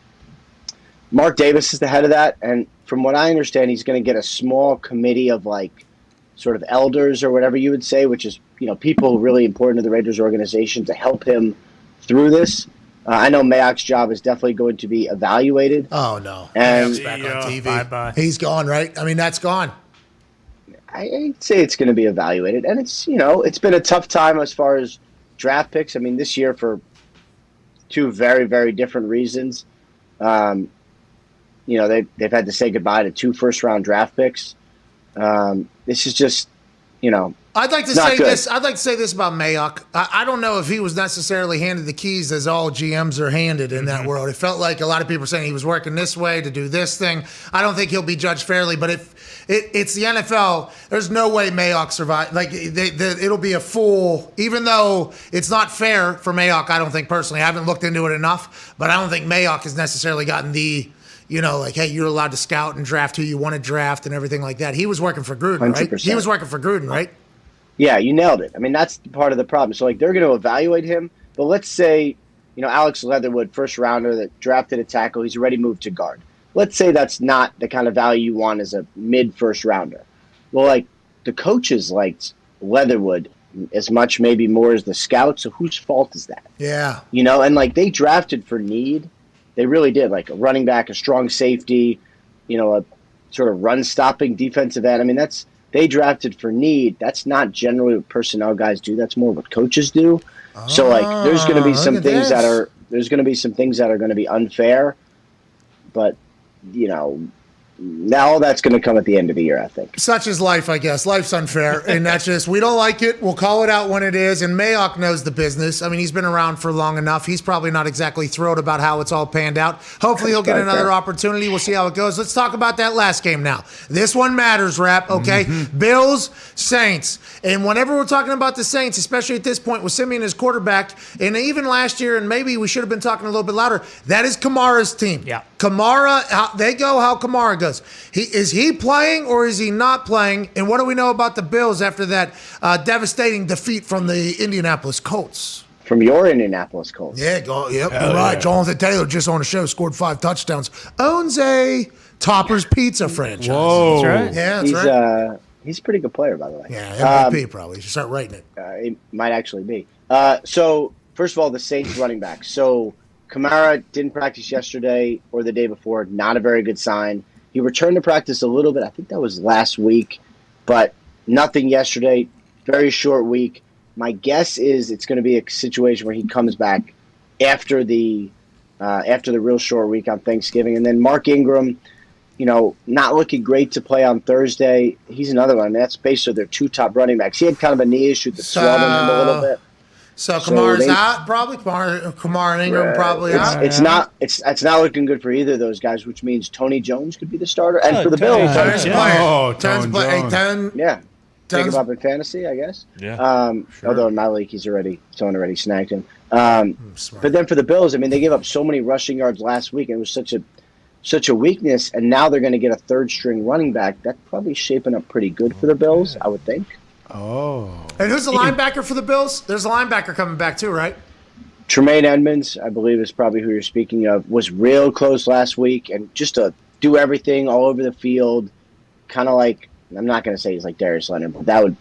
Mark Davis is the head of that, and from what I understand, he's going to get a small committee of like sort of elders or whatever you would say, which is people really important to the Raiders organization to help him through this. I know Mayock's job is definitely going to be evaluated. Oh, no. And Mayock's back on TV. Bye-bye. He's gone, right? I mean, that's gone. I'd say it's going to be evaluated. And it's, it's been a tough time as far as draft picks. I mean, this year for two very, very different reasons. They've had to say goodbye to 2 first-round draft picks. This is just, I'd like to say this. I'd like to say this about Mayock. I don't know if he was necessarily handed the keys as all GMs are handed in that world. It felt like a lot of people were saying he was working this way to do this thing. I don't think he'll be judged fairly, but if it's the NFL, there's no way Mayock survived. Like it'll be a full, even though it's not fair for Mayock. I don't think personally. I haven't looked into it enough, but I don't think Mayock has necessarily gotten the. Like, hey, you're allowed to scout and draft who you want to draft and everything like that. He was working for Gruden, 100%. Right? He was working for Gruden, right? Yeah, you nailed it. I mean, that's part of the problem. So, like, they're going to evaluate him. But let's say, Alex Leatherwood, first rounder that drafted a tackle, he's already moved to guard. Let's say that's not the kind of value you want as a mid-first rounder. Well, like, the coaches liked Leatherwood as much, maybe more as the scouts. So whose fault is that? Yeah. And, like, they drafted for need. They really did, like a running back, a strong safety, a sort of run-stopping defensive end. I mean, they drafted for need. That's not generally what personnel guys do. That's more what coaches do. So, like, there's going to be some things that are going to be unfair, but now that's going to come at the end of the year, I think. Such is life, I guess. Life's unfair, and that's just, we don't like it. We'll call it out when it is, and Mayock knows the business. I mean, he's been around for long enough. He's probably not exactly thrilled about how it's all panned out. Hopefully he'll get another opportunity. We'll see how it goes. Let's talk about that last game now. This one matters, Rap, okay? Bills, Saints. And whenever we're talking about the Saints, especially at this point with Simeon as quarterback, and even last year, and maybe we should have been talking a little bit louder, that is Kamara's team. Yeah. Kamara, they go how Kamara goes. Is he playing or is he not playing? And what do we know about the Bills after that devastating defeat from the Indianapolis Colts? From your Indianapolis Colts. Yeah, you're right. Jonathan Taylor just on the show scored 5 touchdowns. Owns a Topper's Pizza franchise. Whoa. That's right. Yeah, that's right. He's a pretty good player, by the way. Yeah, MVP probably. You should start writing it. It might actually be. So, first of all, the Saints running back. So, Kamara didn't practice yesterday or the day before. Not a very good sign. He returned to practice a little bit. I think that was last week, but nothing yesterday. Very short week. My guess is it's going to be a situation where he comes back after the real short week on Thanksgiving. And then Mark Ingram, not looking great to play on Thursday. He's another one. That's basically their 2 top running backs. He had kind of a knee issue that swelled him a little bit. So Kamara's out, probably. Kamara and Ingram probably out. It's not looking good for either of those guys, which means Tony Jones could be the starter. And for the Bills, take him up in fantasy, I guess. Yeah. Although in my league, someone already snagged him. But then for the Bills, I mean, they gave up so many rushing yards last week, and it was such a weakness. And now they're going to get a 3rd string running back. That's probably shaping up pretty good for the Bills, I would think. Oh. And who's the linebacker for the Bills? There's a linebacker coming back too, right? Tremaine Edmonds, I believe, is probably who you're speaking of, was real close last week, and just to do everything all over the field, kind of like, I'm not going to say he's like Darius Leonard, but that would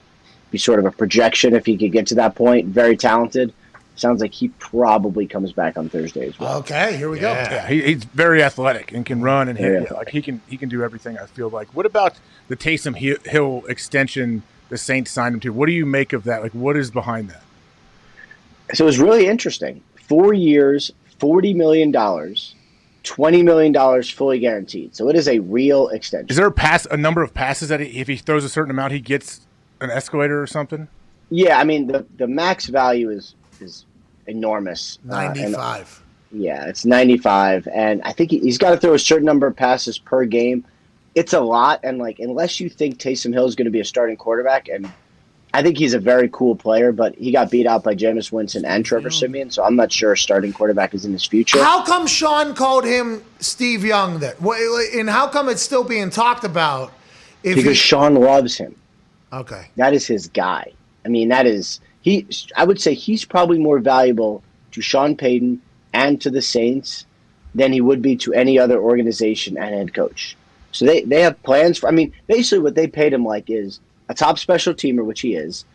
be sort of a projection if he could get to that point. Very talented. Sounds like he probably comes back on Thursday as well. Okay, here we go. Yeah, he's very athletic and can run and hit. Like he can do everything, I feel like. What about the Taysom Hill extension the Saints signed him to? What do you make of that? Like, what is behind that? So it was really interesting. 4 years, $40 million, $20 million fully guaranteed. So it is a real extension. Is there a number of passes that if he throws a certain amount, he gets an escalator or something? Yeah, I mean, the max value is enormous. 95. It's 95. And I think he's got to throw a certain number of passes per game. It's a lot. And, like, unless you think Taysom Hill is going to be a starting quarterback, and I think he's a very cool player, but he got beat out by Jameis Winston and Trevor Siemian, so I'm not sure a starting quarterback is in his future. How come Sean called him Steve Young then? And how come it's still being talked about? Because Sean loves him. Okay. That is his guy. I mean, I would say he's probably more valuable to Sean Payton and to the Saints than he would be to any other organization and head coach. So they have plans for, I mean, basically what they paid him like is a top special teamer, which he is,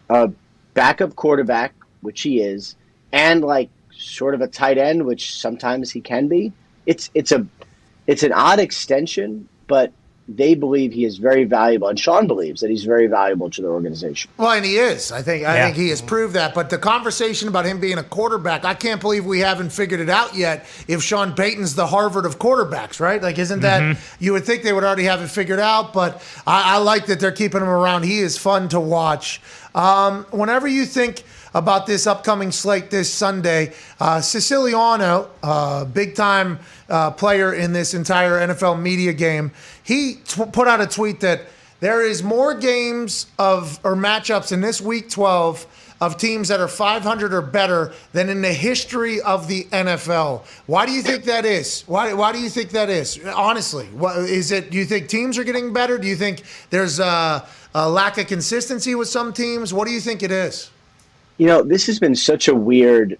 a backup quarterback, which he is, and like sort of a tight end, which sometimes he can be. It's an odd extension, but they believe he is very valuable, and Sean believes that he's very valuable to the organization. Well, and he is. I think he has proved that. But the conversation about him being a quarterback, I can't believe we haven't figured it out yet. If Sean Payton's the Harvard of quarterbacks, right? Like, isn't that you would think they would already have it figured out? But I like that they're keeping him around. He is fun to watch. Whenever you think about this upcoming slate this Sunday, Siciliano, big time player in this entire NFL media game, he put out a tweet that there is more games or matchups in this week 12 of teams that are 500 or better than in the history of the NFL. Why do you think that is? Why do you think that is? Honestly, what is it? Do you think teams are getting better? Do you think there's a lack of consistency with some teams? What do you think it is? This has been such a weird.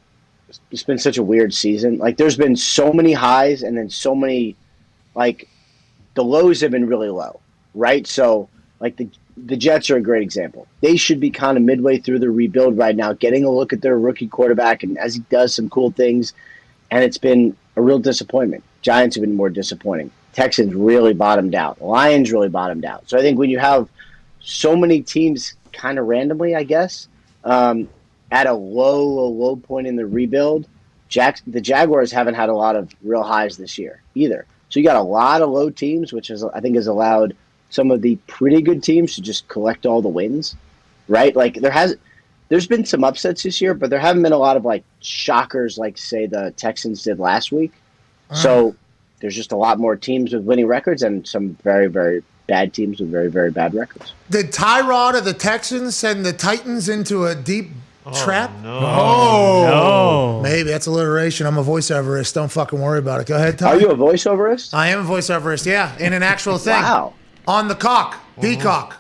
It's been such a weird season. Like, there's been so many highs and then so many, like, the lows have been really low, right? So, like, the Jets are a great example. They should be kind of midway through the rebuild right now, getting a look at their rookie quarterback, and as he does some cool things, and it's been a real disappointment. Giants have been more disappointing. Texans really bottomed out. Lions really bottomed out. So I think when you have so many teams kind of randomly, I guess, at a low point in the rebuild, the Jaguars haven't had a lot of real highs this year either. So you got a lot of low teams, which I think has allowed some of the pretty good teams to just collect all the wins, right? Like, there's been some upsets this year, but there haven't been a lot of, like, shockers like, say, the Texans did last week. So there's just a lot more teams with winning records and some very, very bad teams with very, very bad records. Did Tyrod of the Texans send the Titans into a deep trap? No. Maybe that's alliteration. I'm a voiceoverist. Don't fucking worry about it. Go ahead, Ty. Are you a voiceoverist? I am a voiceoverist, yeah, in an actual thing. Wow. On the cock. Peacock.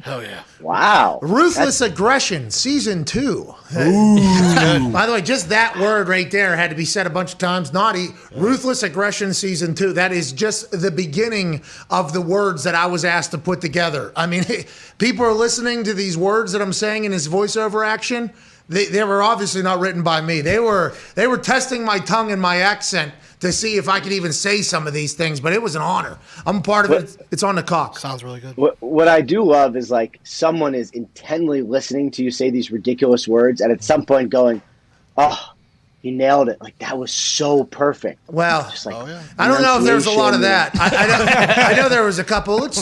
Hell yeah. Wow. Ruthless Aggression, Season 2. By the way, just that word right there had to be said a bunch of times. Naughty. Ruthless Aggression, Season 2. That is just the beginning of the words that I was asked to put together. I mean, people are listening to these words that I'm saying in this voiceover action. They were obviously not written by me. They were testing my tongue and my accent to see if I could even say some of these things, but it was an honor. I'm a part of it. It's on the cock. Sounds really good. What I do love is, like, someone is intently listening to you say these ridiculous words and at some point going, oh, he nailed it. Like, that was so perfect. Well, just like, I don't know if there's a lot of that. I know there was a couple. Let's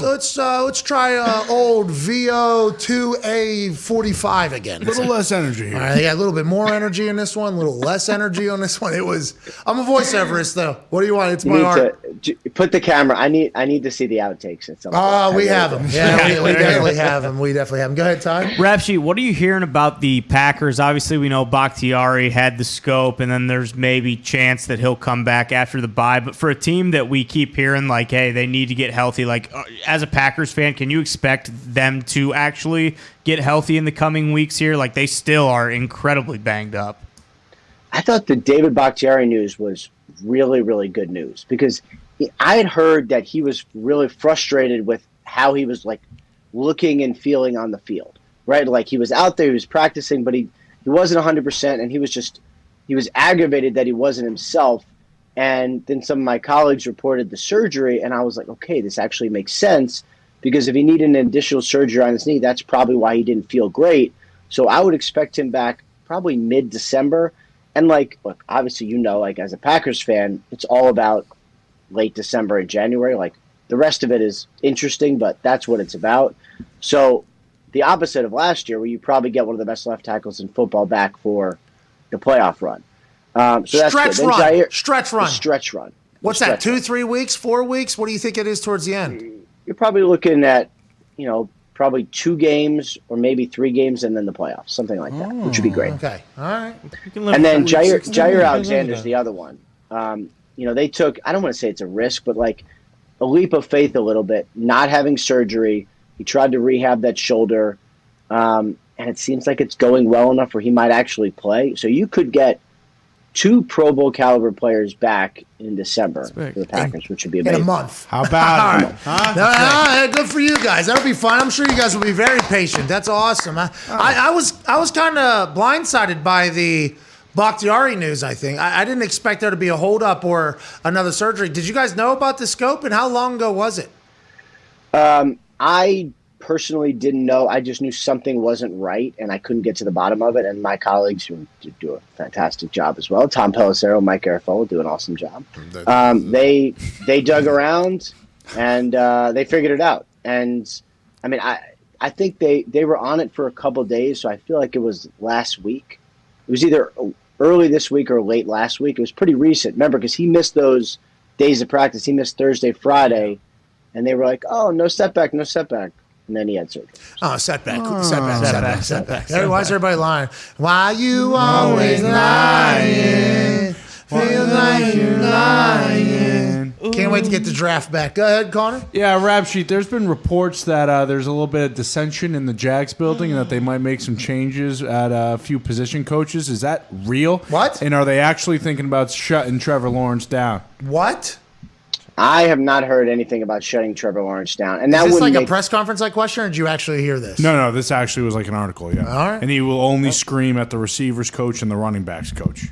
try old VO2A45 again. A little less energy here. All right, they got a little bit more energy in this one, a little less energy on this one. I'm a voiceoverist though. What do you want? It's my art. Put the camera. I need to see the outtakes at some point. Oh, we have them. Yeah, we definitely have them. We definitely have them. Go ahead, Ty. Rap Sheet, what are you hearing about the Packers? Obviously, we know Bakhtiari had the scope, and then there's maybe chance that he'll come back after the bye. But for a team that we keep hearing, like, hey, they need to get healthy, like, as a Packers fan, can you expect them to actually get healthy in the coming weeks here? Like, they still are incredibly banged up. I thought the David Bakhtiari news was really, really good news because I had heard that he was really frustrated with how he was, like, looking and feeling on the field, right? Like, he was out there, he was practicing, but he wasn't 100%, and he was aggravated that he wasn't himself. And then some of my colleagues reported the surgery, and I was like, okay, this actually makes sense because if he needed an additional surgery on his knee, that's probably why he didn't feel great. So I would expect him back probably mid-December. And, like, look, obviously, like, as a Packers fan, it's all about late December and January. Like, the rest of it is interesting, but that's what it's about. So the opposite of last year, where you probably get one of the best left tackles in football back for the playoff run. So that's stretch good. run. Stretch run. What's that, 2, 3 weeks, 4 weeks? What do you think it is towards the end? You're probably looking at, probably 2 games or maybe 3 games and then the playoffs, something like that, which would be great. Okay, all right. And then Jair Alexander's the other one. They took, I don't want to say it's a risk, but like a leap of faith a little bit, not having surgery. He tried to rehab that shoulder, and it seems like it's going well enough where he might actually play. So you could get 2 Pro Bowl caliber players back in December for the Packers, which would be amazing. In a month. How about it? Huh? Good for you guys. That'll be fun. I'm sure you guys will be very patient. That's awesome. I was kind of blindsided by the Bakhtiari news, I think. I didn't expect there to be a holdup or another surgery. Did you guys know about the scope, and how long ago was it? I personally didn't know. I just knew something wasn't right, and I couldn't get to the bottom of it. And my colleagues who do a fantastic job as well, Tom Pelissero, Mike Garafolo, do an awesome job. They dug around and they figured it out. And I mean, I think they were on it for a couple of days, so I feel like it was last week. It was either early this week or late last week. It was pretty recent. Remember, because he missed those days of practice. He missed Thursday, Friday, and they were like, "Oh, no setback, no setback." And then he had surgery. Oh, setback. Why is everybody lying? Why you always lying? Feel like you're lying. Can't wait to get the draft back. Go ahead, Connor. Yeah, Rap Sheet, there's been reports that there's a little bit of dissension in the Jags building and that they might make some changes at a few position coaches. Is that real? What? And are they actually thinking about shutting Trevor Lawrence down? What? I have not heard anything about shutting Trevor Lawrence down. And that Is this wouldn't like make a press conference like question, or did you actually hear this? No, this actually was like an article, yeah. All right. And he will only scream at the receivers coach and the running backs coach.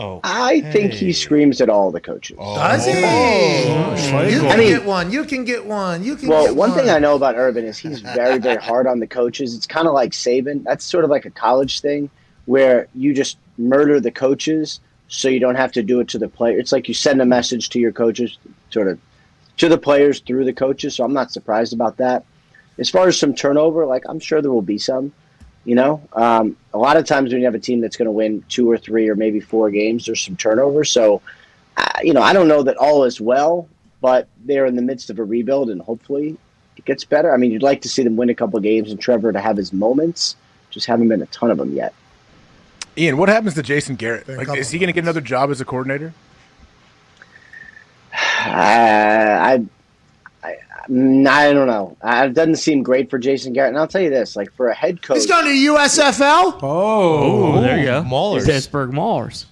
Oh, I think he screams at all the coaches. Does he? You can get one. You can get one. You can Well, get one thing I know about Urban is he's very, very hard on the coaches. It's kind of like Saban. That's sort of like a college thing where you just murder the coaches so you don't have to do it to the player. It's like you send a message to your coaches, sort of to the players through the coaches. So I'm not surprised about that. As far as some turnover, like I'm sure there will be some. You know, a lot of times when you have a team that's going to win 2 or 3 or maybe 4 games, there's some turnover. So, I don't know that all is well, but they're in the midst of a rebuild, and hopefully it gets better. I mean, you'd like to see them win a couple of games and Trevor to have his moments. Just haven't been a ton of them yet. Ian, what happens to Jason Garrett? Like, is he going to get another job as a coordinator? I don't know. It doesn't seem great for Jason Garrett. And I'll tell you this, like for a head coach. He's going to USFL? Oh, there you go. Maulers. Pittsburgh Mallards.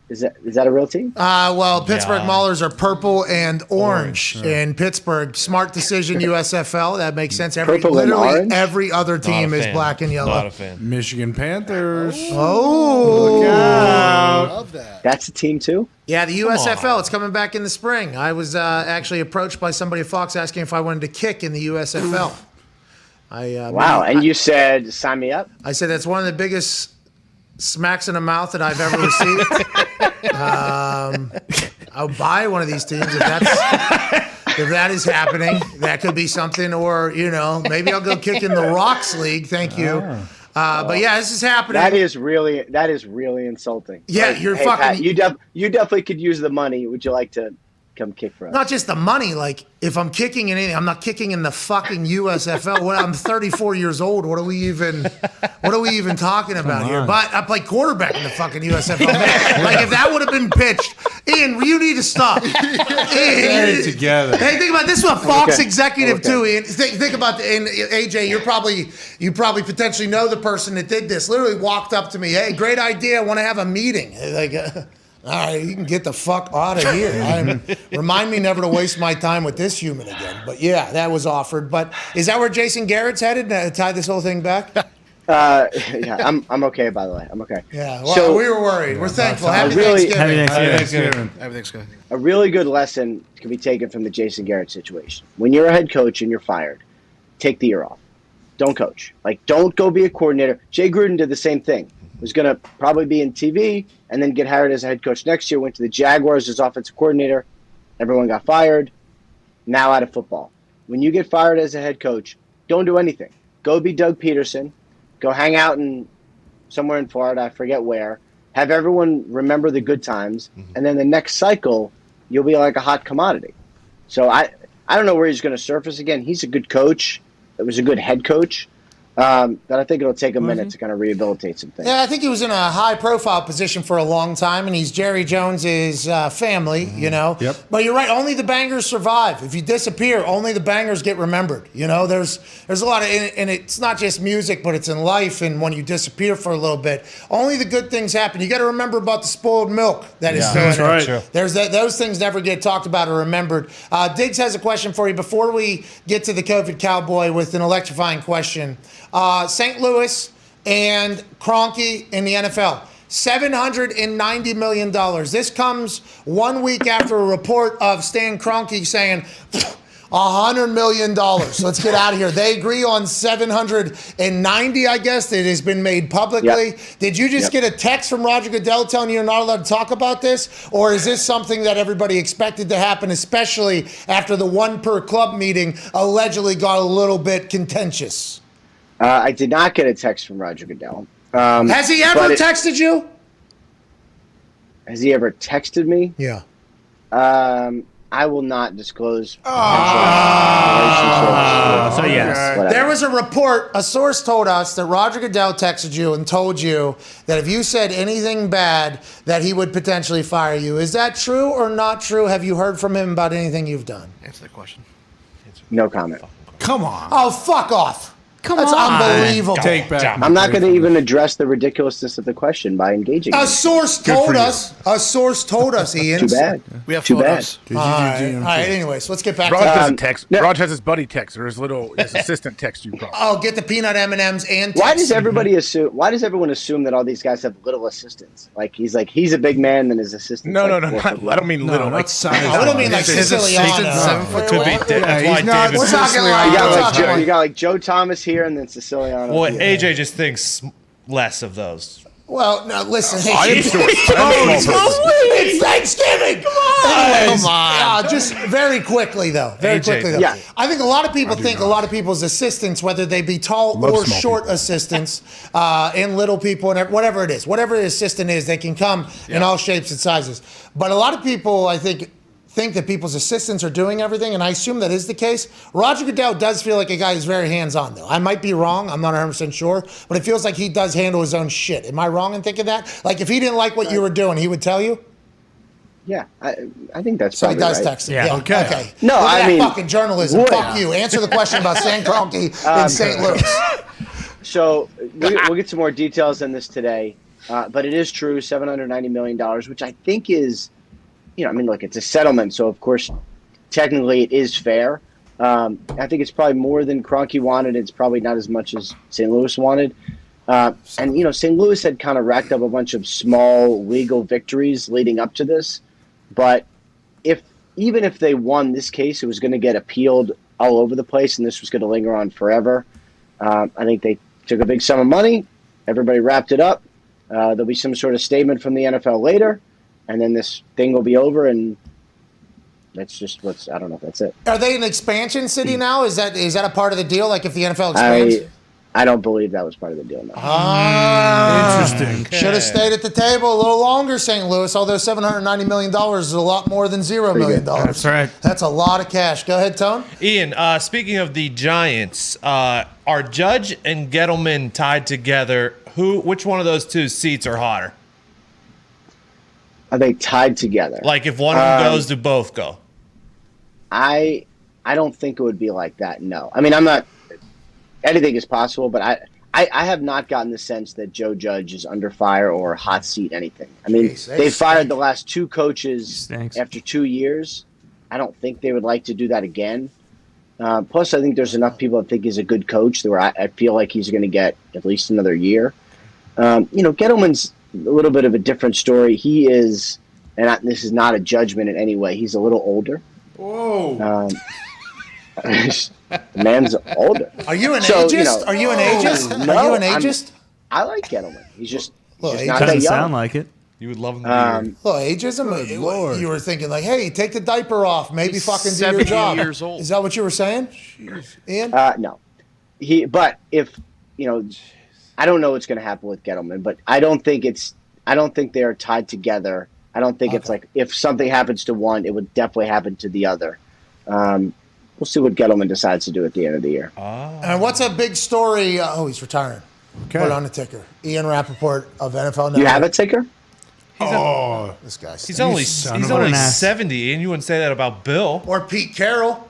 Is that a real team? Well, Pittsburgh Yeah. Mallards are purple and orange in Pittsburgh. Smart decision, USFL. That makes sense. Purple and Literally orange? every other team is fan. black and yellow. Not a fan. Michigan Panthers. Oh, Look out. Love that. That's a team too? yeah, the USFL. It's coming back in the spring. I was actually approached by somebody at Fox asking if I wanted to kick in the USFL. Wow. And you said, sign me up? I said that's one of the biggest smacks in the mouth that I've ever received. I'll buy one of these teams if that is happening. That could be something, or maybe I'll go kick in the Rocks League. Thank you. But yeah, this is happening. That is really insulting. Yeah, Like, you're hey, fucking. Pat, you definitely could use the money. Would you like to come kick for us? Not just the money. Like, if I'm kicking in anything, I'm not kicking in the fucking USFL. I'm 34 years old. What are we even talking about here? But I play quarterback in the fucking USFL. Man, like, if that would have been pitched, Ian, you need to stop. Ian, Get it together. Hey, think about it. This is a Fox Okay. executive Okay. too, Ian. Think about and AJ. You probably potentially know the person that did this. Literally walked up to me. Hey, great idea. I want to have a meeting. Like. All right, you can get the fuck out of here. Remind me never to waste my time with this human again. But yeah, that was offered. But is that where Jason Garrett's headed to tie this whole thing back? Yeah, I'm okay. By the way, I'm okay. Yeah, well, So- we were worried. We're thankful. Happy really- Thanksgiving. Everything's good. A really good lesson can be taken from the Jason Garrett situation. When you're a head coach and you're fired, take the year off. Don't coach. Like, don't go be a coordinator. Jay Gruden did the same thing. Was going to probably be in TV and then get hired as a head coach next year. Went to the Jaguars as offensive coordinator. Everyone got fired. Now out of football. When you get fired as a head coach, don't do anything. Go be Doug Peterson. Go hang out somewhere in Florida. I forget where. Have everyone remember the good times. And then the next cycle, you'll be like a hot commodity. So I don't know where he's going to surface again. He's a good coach. It was a good head coach. But I think it'll take a minute to kind of rehabilitate some things. Yeah, I think he was in a high-profile position for a long time, and he's Jerry Jones's family, Yep. But you're right. Only the bangers survive. If you disappear, only the bangers get remembered. There's a lot of, and it's not just music, but it's in life. And when you disappear for a little bit, only the good things happen. You got to remember about the spoiled milk that is still in there. right. Sure. Those things never get talked about or remembered. Diggs has a question for you before we get to the COVID Cowboy with an electrifying question. St. Louis and Kroenke in the NFL. $790 million. This comes 1 week after a report of Stan Kroenke saying, $100 million. Let's get out of here. They agree on 790, I guess, that has been made publicly. Yep. Did you just get a text from Roger Goodell telling you you're not allowed to talk about this? Or is this something that everybody expected to happen, especially after the one per club meeting allegedly got a little bit contentious? I did not get a text from Roger Goodell. Has he ever texted you? Has he ever texted me? Yeah. I will not disclose. So yes. Whatever. There was a report, a source told us that Roger Goodell texted you and told you that if you said anything bad, that he would potentially fire you. Is that true or not true? Have you heard from him about anything you've done? Answer that question. No comment. Come on. Oh, fuck off. That's unbelievable. Take back. I'm not going to even address the ridiculousness of the question by engaging. A source told us. A source told us, Ian. Too bad. We have Too photos. bad. All right. Anyways, let's get back Raj to doesn't text. Raj has his buddy text or his assistant text you. Probably. Oh, get the peanut M&Ms and. Why does everybody assume? Why does everyone assume that all these guys have little assistants? Like he's a big man, then his assistant. No. I don't mean little. Not size. I don't mean like Siciliano. Could be. That's why Davis. We're talking like you got like Joe Thomas here, and then Siciliano. Well, AJ just thinks less of those. Well, no, listen. It's Thanksgiving. Come on. Just very quickly, though. Yeah. I think a lot of people think a lot of people's assistants, whether they be tall or short assistants, and little people, and whatever it is, whatever the assistant is, they can come in all shapes and sizes. But a lot of people, I think that people's assistants are doing everything, and I assume that is the case. Roger Goodell does feel like a guy who's very hands-on, though. I might be wrong. I'm not 100% sure, but it feels like he does handle his own shit. Am I wrong in thinking that? Like, if he didn't like what you were doing, he would tell you? Yeah, I think that's so he probably does right. text him. Yeah. Okay. No, Look at I that mean, fucking journalism. Fuck you. Answer the question about Stan Kroenke in St. Louis. So we'll get some more details on this today, but it is true, $790 million, which I think is, look, it's a settlement, so of course, technically it is fair. I think it's probably more than Kroenke wanted. It's probably not as much as St. Louis wanted. And St. Louis had kind of racked up a bunch of small legal victories leading up to this. But even if they won this case, it was going to get appealed all over the place, and this was going to linger on forever. I think they took a big sum of money. Everybody wrapped it up. There'll be some sort of statement from the NFL later. And then this thing will be over, and that's just I don't know if that's it. Are they an expansion city now? Is that a part of the deal? Like if the NFL expands? I don't believe that was part of the deal. No. Interesting. Okay. Should have stayed at the table a little longer, St. Louis, although $790 million is a lot more than $0 million. That's right. That's a lot of cash. Go ahead, Tone. Ian, speaking of the Giants, are Judge and Gettleman tied together? Which one of those two seats are hotter? Are they tied together? Like if one of them goes, do both go? I don't think it would be like that. No, I mean I'm not. Anything is possible, but I have not gotten the sense that Joe Judge is under fire or hot seat anything. I mean, they fired the last two coaches after 2 years. I don't think they would like to do that again. Plus, I think there's enough people that think he's a good coach where I feel like he's going to get at least another year. Gettleman's a little bit of a different story. He is, and this is not a judgment in any way, he's a little older. Whoa. The man's older. Are you an ageist? Are you an ageist? No, Are you an ageist? I like Gettleman. He's just not Doesn't that young. sound like it. You would love him to be Well, ageism. You were thinking like, hey, take the diaper off, maybe fucking do your 70 job. years old. Is that what you were saying, Ian? No. But if I don't know what's going to happen with Gettleman, but I don't think they are tied together. I don't think it's like if something happens to one, it would definitely happen to the other. We'll see what Gettleman decides to do at the end of the year. And what's a big story? He's retiring. Okay. Put it on the ticker. Ian Rappaport of NFL Network. You have a ticker? This guy. He's only 70, and you wouldn't say that about Bill or Pete Carroll.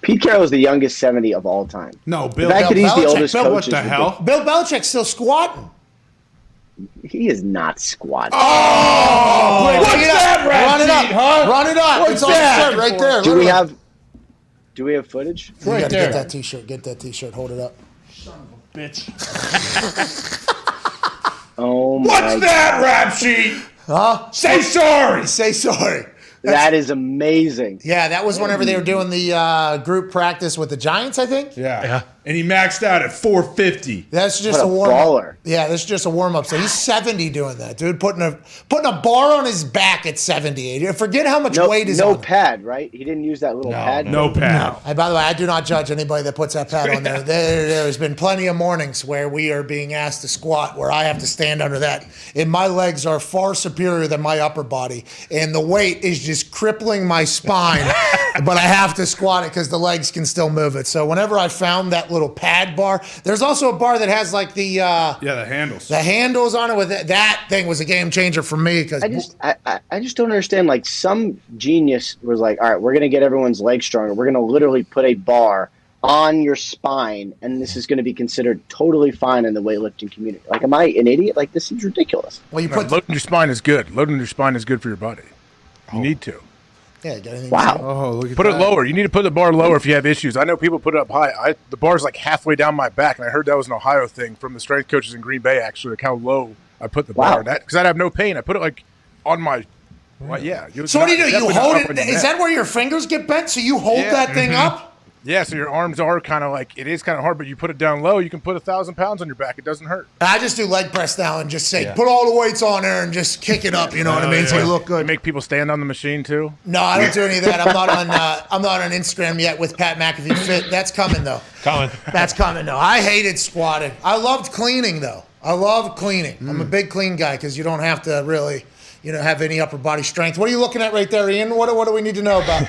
Pete Carroll is the youngest 70 of all time. No, Bill. The fact that he's the oldest Bill, coach what the is hell? Bill Belichick's still squatting. He is not squatting. Oh, what's that rap sheet, huh? Run it up. What's It's on that? the shirt right there. Do we have footage? You Right gotta there. Get that T-shirt. Get that T-shirt. Hold it up. Son of a bitch. Oh my What's that God. rap sheet? Huh? Say sorry. Say sorry. That is amazing. Yeah, that was whenever they were doing the group practice with the Giants, I think. Yeah. And he maxed out at 450. That's just What a a warm baller. up. Yeah, that's just a warm up. So he's 70 doing that, dude. Putting a bar on his back at 70. Forget how much weight is on him. pad, right? He didn't use that little pad. No pad. And by the way, I do not judge anybody that puts that pad on there. There's been plenty of mornings where we are being asked to squat where I have to stand under that. And my legs are far superior than my upper body. And the weight is just crippling my spine. But I have to squat it because the legs can still move it. So whenever I found that little pad bar, there's also a bar that has like the the handles. The handles on it with it. That thing was a game changer for me because I just don't understand. Like some genius was like, all right, we're gonna get everyone's legs stronger. We're gonna literally put a bar on your spine, and this is going to be considered totally fine in the weightlifting community. Like, am I an idiot? Like, this seems ridiculous. Well, you put loading your spine is good. Loading your spine is good for your body. You need to. Yeah, you got anything Wow. to say? Oh, look at Put that. it lower. You need to put the bar lower if you have issues. I know people put it up high. The bar's like halfway down my back, and I heard that was an Ohio thing from the strength coaches in Green Bay, actually, like how low I put the bar. Because I'd have no pain. I put it like on my, yeah. So what do? You hold it? Is that where your fingers get bent? So you hold that thing up? Yeah, so your arms are kind of like, it is kind of hard, but you put it down low, you can put 1,000 pounds on your back. It doesn't hurt. I just do leg press now and just say, put all the weights on there and just kick it up. You know what I mean? So you look good. You make people stand on the machine too. No, I don't do any of that. I'm not on Instagram yet with Pat McAfee Fit. That's coming though. That's coming though. I hated squatting. I loved cleaning though. I love cleaning. I'm a big clean guy because you don't have to really, have any upper body strength. What are you looking at right there, Ian? What do we need to know about?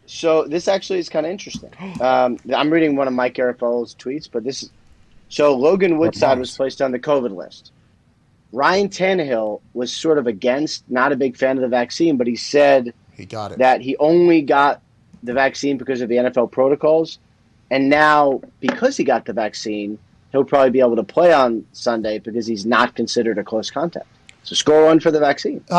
So this actually is kind of interesting. I'm reading one of Mike Garafolo's tweets, but so Logan Woodside was placed on the COVID list. Ryan Tannehill was sort of against, not a big fan of the vaccine, but he said he got it. That he only got the vaccine because of the NFL protocols. And now, because he got the vaccine, he'll probably be able to play on Sunday because he's not considered a close contact. So score one for the vaccine. Okay.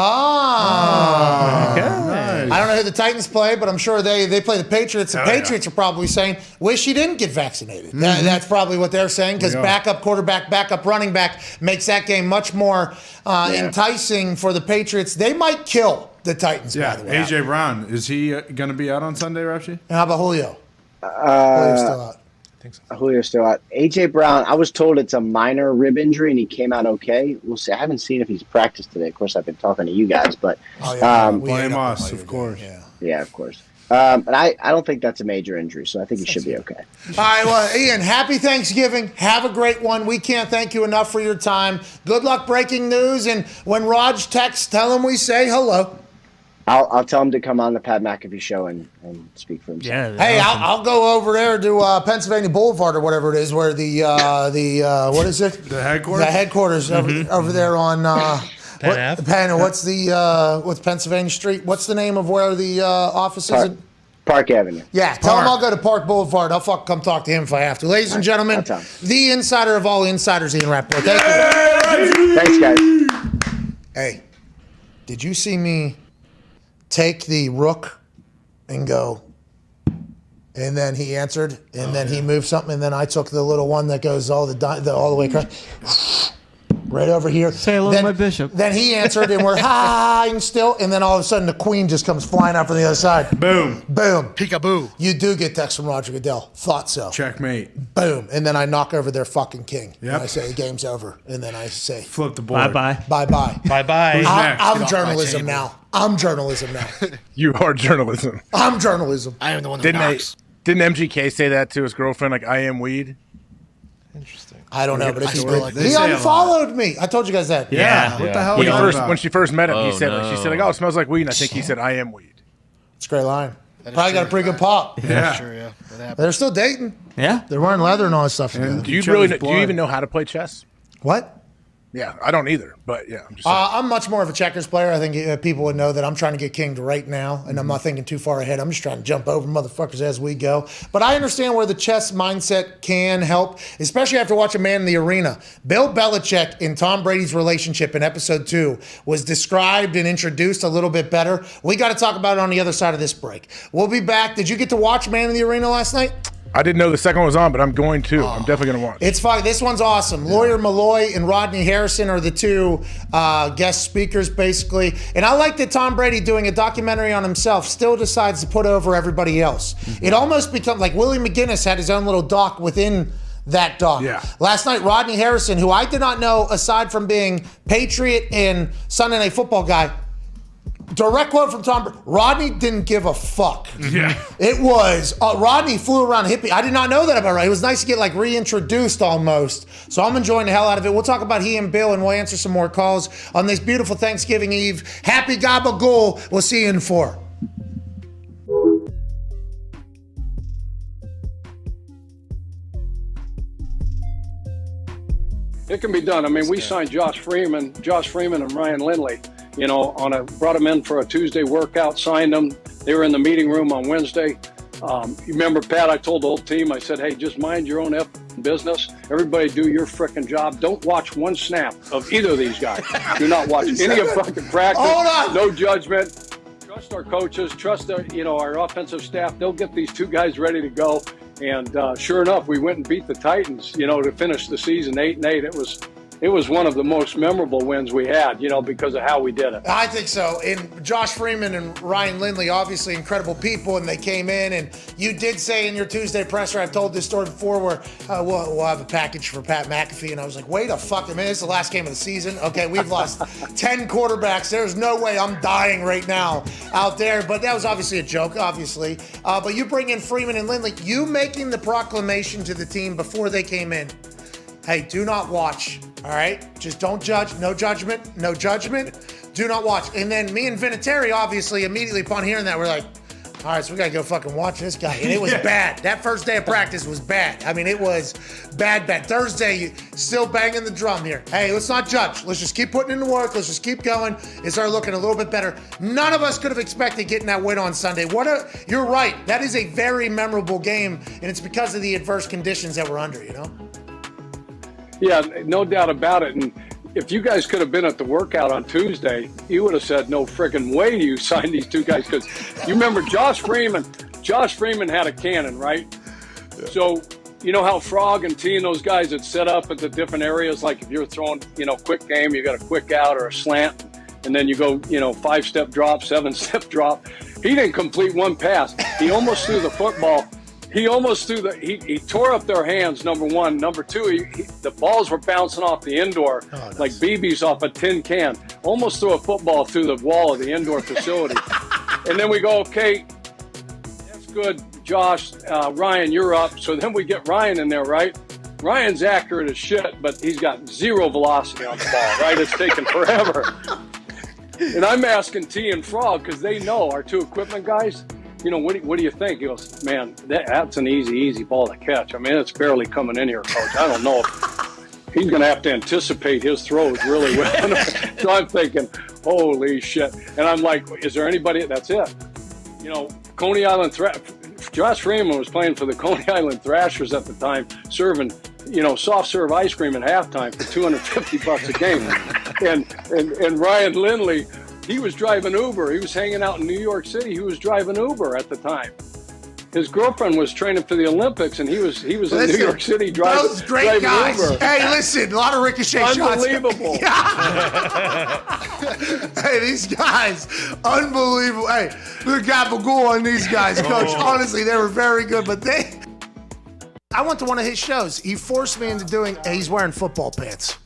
I don't know who the Titans play, but I'm sure they play the Patriots. The Patriots are probably saying, wish he didn't get vaccinated. That's probably what they're saying because backup quarterback, backup running back makes that game much more enticing for the Patriots. They might kill the Titans, by the way. A.J. Brown, is he going to be out on Sunday, Rapshi? How about Julio? Julio's still out. Julio's still out. A.J. Brown, I was told it's a minor rib injury, and he came out okay. We'll see. I haven't seen if he's practiced today. Of course, I've been talking to you guys, but Blame us, of course. Yeah, of course. But I don't think that's a major injury, so I think he should be okay. All right, well, Ian, happy Thanksgiving. Have a great one. We can't thank you enough for your time. Good luck breaking news, and when Raj texts, tell him we say hello. I'll tell him to come on the Pat McAfee Show and speak for himself. Yeah. Hey, I'll go over there to Pennsylvania Boulevard or whatever it is, where the what is it? The headquarters. The headquarters over there on what's Pennsylvania Street? What's the name of where the office is? Park Avenue. Yeah, tell him I'll go to Park Boulevard. I'll come talk to him if I have to. Ladies and gentlemen, the insider of all insiders, Ian Rappaport. Thank you. Thanks, guys. Hey, did you see me take the rook and go? And then he answered, and then he moved something, and then I took the little one that goes all the way across. Right over here. Say hello to my bishop. Then he answered, and we're hiding still, and then all of a sudden the queen just comes flying out from the other side. Boom. Boom. Peekaboo. You do get text from Roger Goodell. Thought so. Checkmate. Boom. And then I knock over their fucking king. Yep. And I say, the game's over. And then I say, Flip the board. Bye-bye. bye-bye. Bye-bye. Who's next? I'm journalism now. I'm journalism now. You are journalism. I'm journalism. I am the one that knocks. Didn't MGK say that to his girlfriend, like, I am weed? Interesting. I don't know, but if They he say a unfollowed me. I told you guys that. Yeah. What the hell are you on about? When she first met him, Oh, she said, oh, it smells like weed, and I think he said, I am weed. It's a great line. Probably got a pretty good pop. Yeah. Sure, yeah. That happened. They're still dating. Yeah. They're wearing leather and all that stuff. together. Do you Each other's do you blood. even know how to play chess? What? Yeah, I don't either, but yeah, I'm just saying. I'm much more of a checkers player. I think people would know that I'm trying to get kinged right now, and I'm not thinking too far ahead. I'm just trying to jump over motherfuckers as we go. But I understand where the chess mindset can help, especially after watching Man in the Arena. Bill Belichick and Tom Brady's relationship in episode 2 was described and introduced a little bit better. We got to talk about it on the other side of this break. We'll be back. Did you get to watch Man in the Arena last night? I didn't know the second one was on, but I'm going to. I'm definitely going to watch. It's fun. This one's awesome. Lawyer Malloy and Rodney Harrison are the two guest speakers, basically. And I like that Tom Brady, doing a documentary on himself, still decides to put over everybody else. It almost becomes like Willie McGinnis had his own little doc within that doc. Yeah. Last night, Rodney Harrison, who I did not know, aside from being Patriot and Sunday Night Football guy, direct quote from Tom Brady, Rodney didn't give a fuck. Yeah. It was, Rodney flew around hippie. I did not know that about Rodney. It was nice to get like reintroduced almost. So I'm enjoying the hell out of it. We'll talk about he and Bill, and we'll answer some more calls on this beautiful Thanksgiving Eve. Happy Gabagool. We'll see you in 4. It can be done. I mean, we signed Josh Freeman and Ryan Lindley, brought them in for a Tuesday workout, signed them. They were in the meeting room on Wednesday. You remember, Pat, I told the whole team, I said, hey, just mind your own business. Everybody do your frickin' job. Don't watch one snap of either of these guys. Do not watch any of fucking practice. Hold on. No judgment. Trust our coaches. Trust our offensive staff. They'll get these two guys ready to go. And sure enough, we went and beat the Titans, to finish the season 8-8. It was one of the most memorable wins we had, because of how we did it. I think so. And Josh Freeman and Ryan Lindley, obviously incredible people, and they came in. And you did say in your Tuesday presser, I've told this story before, where we'll have a package for Pat McAfee. And I was like, wait a fucking minute, it's the last game of the season. Okay, we've lost 10 quarterbacks. There's no way I'm dying right now out there. But that was obviously a joke, obviously. But you bring in Freeman and Lindley, you making the proclamation to the team before they came in. Hey, do not watch, all right? Just don't judge. No judgment. No judgment. Do not watch. And then me and Vinatieri, obviously, immediately upon hearing that, we're like, all right, so we got to go fucking watch this guy. And it was bad. That first day of practice was bad. I mean, it was bad. Thursday, you still banging the drum here. Hey, let's not judge. Let's just keep putting in the work. Let's just keep going. It started looking a little bit better. None of us could have expected getting that win on Sunday. You're right. That is a very memorable game, and it's because of the adverse conditions that we're under, Yeah, no doubt about it. And if you guys could have been at the workout on Tuesday, you would have said, no friggin' way do you sign these two guys. Because you remember Josh Freeman had a cannon, right? Yeah. So you know how Frog and T and those guys had set up at the different areas? Like if you're throwing, quick game, you got a quick out or a slant, and then you go, 5-step drop, 7-step drop. He didn't complete one pass. He almost threw the football. He tore up their hands, number one. Number two, the balls were bouncing off the indoor like BBs off a tin can. Almost threw a football through the wall of the indoor facility. And then we go, okay, that's good, Josh. Ryan, you're up. So then we get Ryan in there, right? Ryan's accurate as shit, but he's got zero velocity on the ball, right? It's taking forever. And I'm asking T and Frog, because they know, our two equipment guys, what do you think? He goes, man, that's an easy ball to catch. I mean, it's barely coming in here, Coach. I don't know if he's going to have to anticipate his throws really well. So I'm thinking, holy shit. And I'm like, is there anybody? That's it. Coney Island Josh Freeman was playing for the Coney Island Thrashers at the time, serving, soft serve ice cream at halftime for $250 a game. And Ryan Lindley, he was driving Uber. He was hanging out in New York City. He was driving Uber at the time. His girlfriend was training for the Olympics, and he was in New York City driving those great guys. Uber. Hey, listen, a lot of ricochet shots. Unbelievable. Hey, these guys, unbelievable. Hey, the gabagool on these guys, Coach. Honestly, they were very good, but I went to one of his shows. He forced me into he's wearing football pants.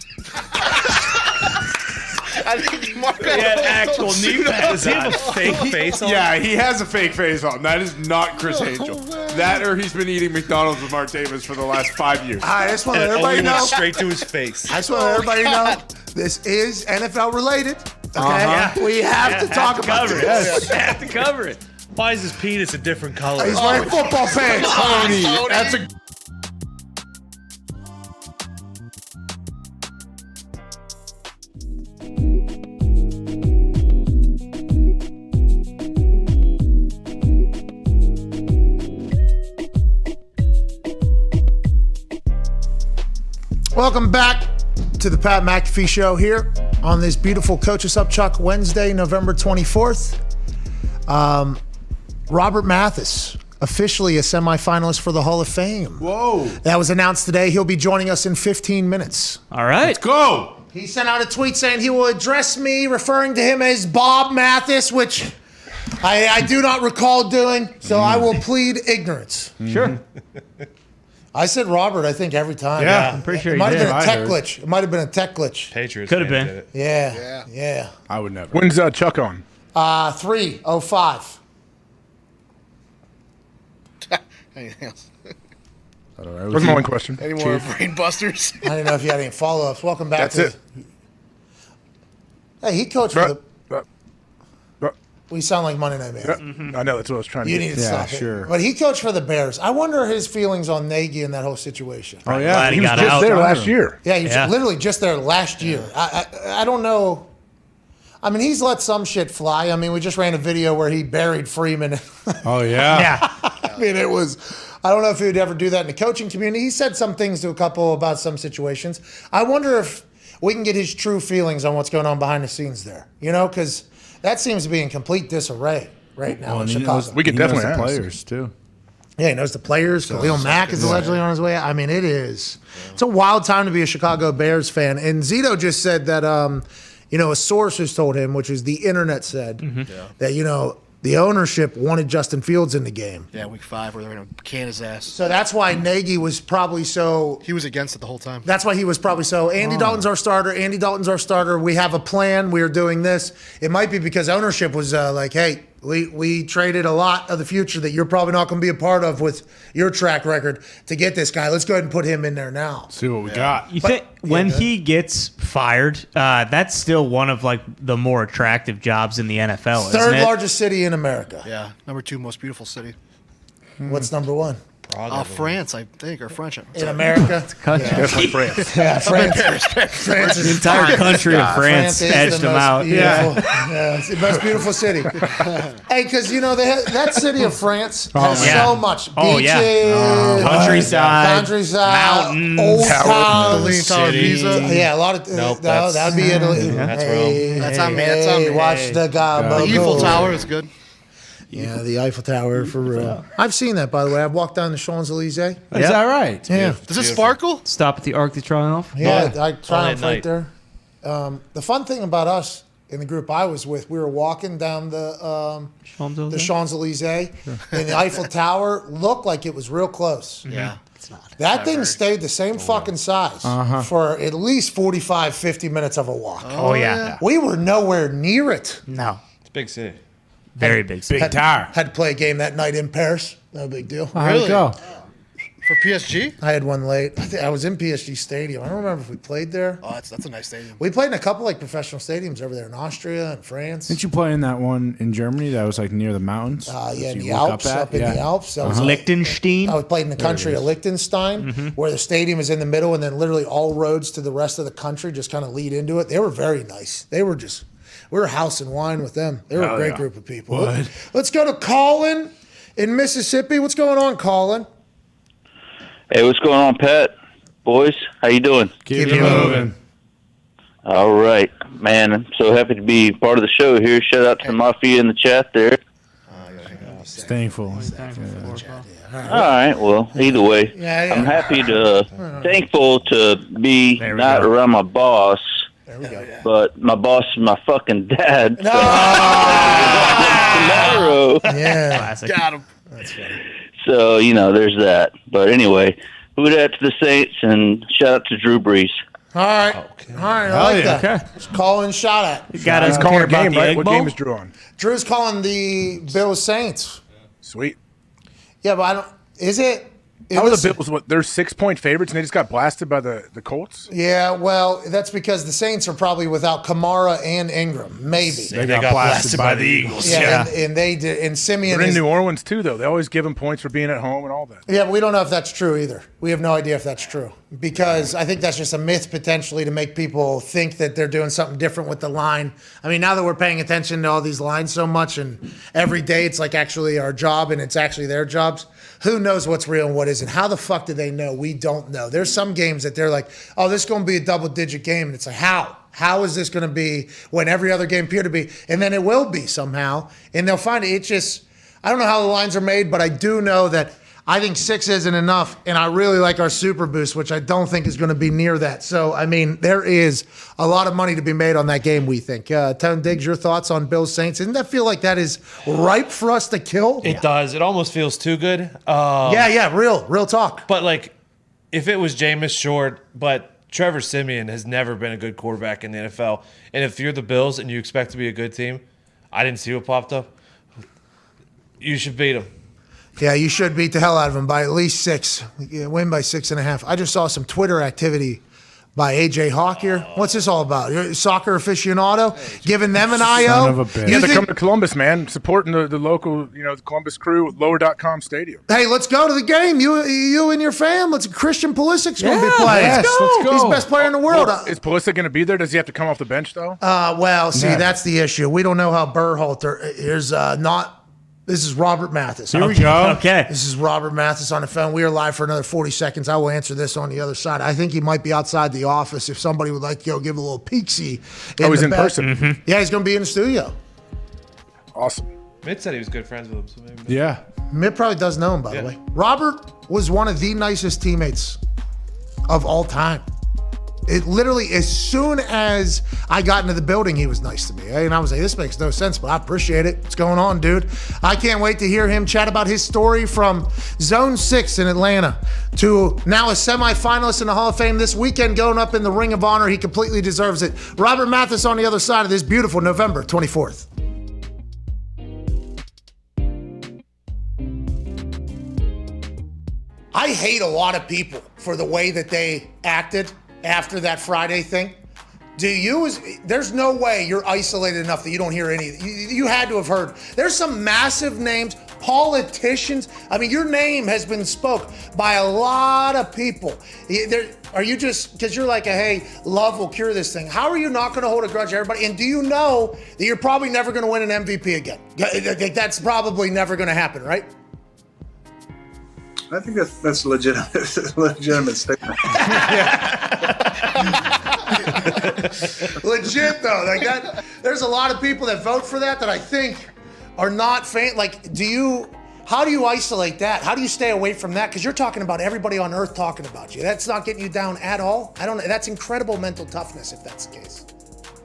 I think Marco had actual knee pads. Does he have a fake face on? Yeah, he has a fake face on. That is not Chris Angel. That or he's been eating McDonald's with Mark Davis for the last 5 years. I just want to let everybody know. Straight to his face. I just want to let everybody know this is NFL related. Okay, we have to talk about this. Yes. We have to cover it. Why is his penis a different color? He's wearing football pants. Tony. That's a. Welcome back to the Pat McAfee Show here on this beautiful Coach Us Up Chuck Wednesday, November 24th. Robert Mathis, officially a semifinalist for the Hall of Fame. Whoa. That was announced today. He'll be joining us in 15 minutes. All right. Let's go. He sent out a tweet saying he will address me, referring to him as Bob Mathis, which I do not recall doing, so I will plead ignorance. Sure. I said Robert, I think, every time. Yeah, I'm pretty sure it you might have did. been a I tech heard. glitch. It might have been a tech glitch. Patriots. Could have fans been. did it. Yeah. I would never. When's Chuck on? 3:05. Anything else? I don't know. What's my one question? Any more Chief? brain busters? I didn't know if you had any follow-ups. Welcome back That's to it. Hey, he coached for the... Bruh. We sound like Monday Night Man. I know, that's what I was trying to You get. need to stop it. But he coached for the Bears. I wonder his feelings on Nagy and that whole situation. Oh, yeah. Glad he was just there last year. Yeah, he was literally just there last year. I don't know. I mean, he's let some shit fly. I mean, we just ran a video where he buried Freeman. Oh, yeah. I mean, it was... I don't know if he would ever do that in the coaching community. He said some things to a couple about some situations. I wonder if we can get his true feelings on what's going on behind the scenes there. You know, because that seems to be in complete disarray right now in Chicago. We could definitely the ask. players too. Yeah, he knows the players. Khalil Mack is allegedly on his way out. I mean, it's a wild time to be a Chicago Bears fan. And Zito just said that, a source has told him, which is the internet said, that, the ownership wanted Justin Fields in the game. Yeah, week 5 where they're going to can his ass. So that's why Nagy was probably so... He was against it the whole time. That's why he was probably so, Andy Dalton's our starter. Andy Dalton's our starter. We have a plan. We are doing this. It might be because ownership was like, hey, we traded a lot of the future that you're probably not going to be a part of with your track record to get this guy. Let's go ahead and put him in there now. See what we got. You think when he gets fired, that's still one of like the more attractive jobs in the NFL, isn't Third it? largest city in America. Yeah, number 2 most beautiful city. What's number 1? France, I think, or French. In America? Country. Yeah. Definitely France. Yeah, France. France The is entire fine. country of France is edged the them most out. beautiful- it's the most beautiful city. Hey, because that city of France has yeah. so much beaches, Oh, yeah. Countryside, mountains, mountains, old towns, Leaning Tower of Pisa. Yeah, a lot of Nope, that would be Italy. That's hey, Rome. That's on me. That's on me. Watch the The Eiffel Tower is good. Yeah, the Eiffel Tower for real. I've seen that, by the way. I've walked down the Champs-Elysees. Is that right? Yeah. Does it sparkle? Stop at the Arc de Triomphe. Yeah, I triumph Only right at there. The fun thing about us in the group I was with, we were walking down the Champs-Elysees, and the Eiffel Tower looked like it was real close. Yeah. That thing stayed the same fucking size for at least 45, 50 minutes of a walk. Oh, yeah. We were nowhere near it. No. It's a big city. Very big. Big tower. Had to play a game that night in Paris. No big deal. How'd it go? For PSG? I had one late. I was in PSG Stadium. I don't remember if we played there. Oh, that's a nice stadium. We played in a couple like professional stadiums over there in Austria and France. Didn't you play in that one in Germany that was like near the mountains? Yeah, in You the look Alps, at? up in the Alps. That was Liechtenstein. I was played in the country of Liechtenstein, where the stadium is in the middle, and then literally all roads to the rest of the country just kind of lead into it. They were very nice. We were house and wine with them. They were a great group of people. Let's go to Colin in Mississippi. What's going on, Colin? Hey, what's going on, Pat? Boys, how you doing? Keep it moving. All right, man. I'm so happy to be part of the show here. Shout out to Mafia in the chat there. Thankful. All right. Well, either way, I'm happy to, thankful to be not around my boss, but my boss is my fucking dad. So tomorrow. Yeah. Classic. Got him. That's funny. So, there's that. But anyway, who that to the Saints and shout out to Drew Brees. All right. All right. I like that. Okay. Just calling shot at. You got He's us calling a about game, the right? Egg What Bowl? game is Drew on? Drew's calling the Bills Saints. Sweet. Yeah, but I don't. Is it? How are the Bills? What, they're 6-point favorites, and they just got blasted by the Colts? Yeah, well, that's because the Saints are probably without Kamara and Ingram. Maybe. They got blasted by the Eagles. Yeah, and they did. And Simeon They're in is. New Orleans, too, though. They always give them points for being at home and all that. Yeah, but we don't know if that's true either. We have no idea if that's true because I think that's just a myth potentially to make people think that they're doing something different with the line. I mean, now that we're paying attention to all these lines so much and every day it's like actually our job and it's actually their jobs, who knows what's real and what isn't? How the fuck do they know? We don't know. There's some games that they're like, oh, this is going to be a double-digit game. And it's like, how? How is this going to be when every other game appeared to be? And then it will be somehow. And they'll find it. It's just, I don't know how the lines are made, but I do know that I think 6 isn't enough, and I really like our Super Boost, which I don't think is going to be near that. So, I mean, there is a lot of money to be made on that game, we think. Town Diggs, your thoughts on Bills Saints? Doesn't that feel like that is ripe for us to kill? It does. It almost feels too good. Real talk. But, like, if it was Jameis Short, but Trevor Siemian has never been a good quarterback in the NFL. And if you're the Bills and you expect to be a good team, I didn't see what popped up. You should beat them. Yeah, you should beat the hell out of them by at least 6. Win by 6.5. I just saw some Twitter activity by AJ Hawk here. What's this all about? You're a soccer aficionado? Giving them an IO? Son of a bitch. Yeah, they're coming to Columbus, man. Supporting the local, the Columbus Crew, lower.com stadium. Hey, let's go to the game. You and your fam. Christian Pulisic's going to be playing. Yes, let's go. He's the best player in the world. Is Pulisic going to be there? Does he have to come off the bench, though? That's the issue. We don't know how Berhalter is not. This is Robert Mathis. Here we go. Okay. This is Robert Mathis on the phone. We are live for another 40 seconds. I will answer this on the other side. I think he might be outside the office if somebody would like to go give a little peek-see. He's in person. Mm-hmm. Yeah, he's going to be in the studio. Awesome. Mitt said he was good friends with him. So maybe Yeah. Mitt probably does know him, by the way. Robert was one of the nicest teammates of all time. It literally, as soon as I got into the building, he was nice to me. And I was like, this makes no sense, but I appreciate it. What's going on, dude? I can't wait to hear him chat about his story from Zone 6 in Atlanta to now a semifinalist in the Hall of Fame this weekend, going up in the Ring of Honor. He completely deserves it. Robert Mathis on the other side of this beautiful November 24th. I hate a lot of people for the way that they acted after that Friday thing. There's no way you're isolated enough that you don't hear any. You had to have heard. There's some massive names, politicians. I mean, your name has been spoke by a lot of people. Are you just, because you're like, hey, love will cure this thing. How are you not going to hold a grudge to everybody? And do you know that you're probably never going to win an MVP again? That's probably never going to happen, right? I think that's legitimate statement. Legit though, like that. There's a lot of people that vote for that I think are not fan. Like, how do you isolate that? How do you stay away from that? Because you're talking about everybody on earth talking about you. That's not getting you down at all. I don't know. That's incredible mental toughness if that's the case.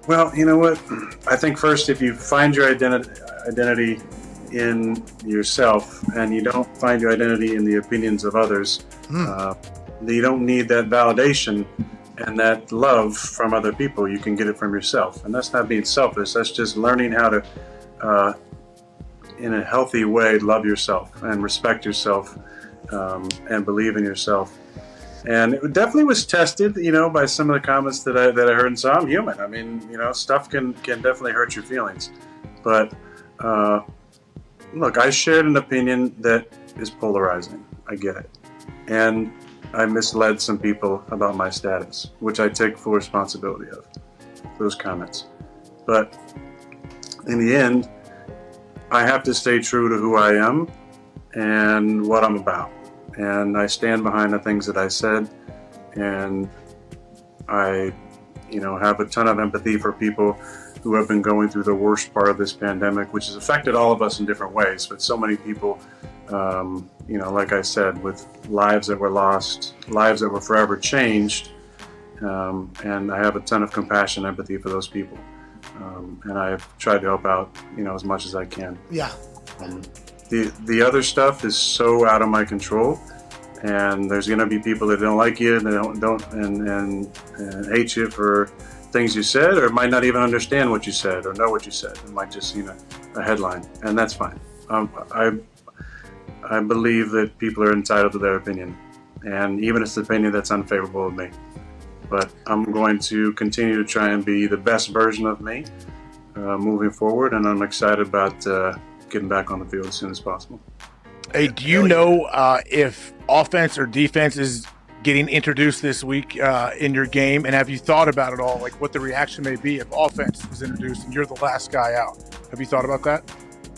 Well, you know what? I think first, if you find your identity in yourself and you don't find your identity in the opinions of others, you don't need that validation and that love from other people. You can get it from yourself, and that's not being selfish. That's just learning how to in a healthy way love yourself and respect yourself, and believe in yourself. And it definitely was tested, by some of the comments that I heard. And so I'm human. I mean, stuff can definitely hurt your feelings, but look, I shared an opinion that is polarizing. I get it. And I misled some people about my status, which I take full responsibility of, those comments. But in the end, I have to stay true to who I am and what I'm about. And I stand behind the things that I said. And I, have a ton of empathy for people who have been going through the worst part of this pandemic, which has affected all of us in different ways. But so many people, like I said, with lives that were lost, lives that were forever changed. And I have a ton of compassion and empathy for those people. And I've tried to help out, as much as I can. Yeah. The other stuff is so out of my control. And there's going to be people that don't like you, and hate you for things you said, or might not even understand what you said or know what you said. It might just see a headline, and that's fine. I believe that people are entitled to their opinion, and even if it's an opinion that's unfavorable of me. But I'm going to continue to try and be the best version of me moving forward, and I'm excited about getting back on the field as soon as possible. Hey, do you know if offense or defense is getting introduced this week in your game? And have you thought about it all, like what the reaction may be if offense is introduced and you're the last guy out? Have you thought about that?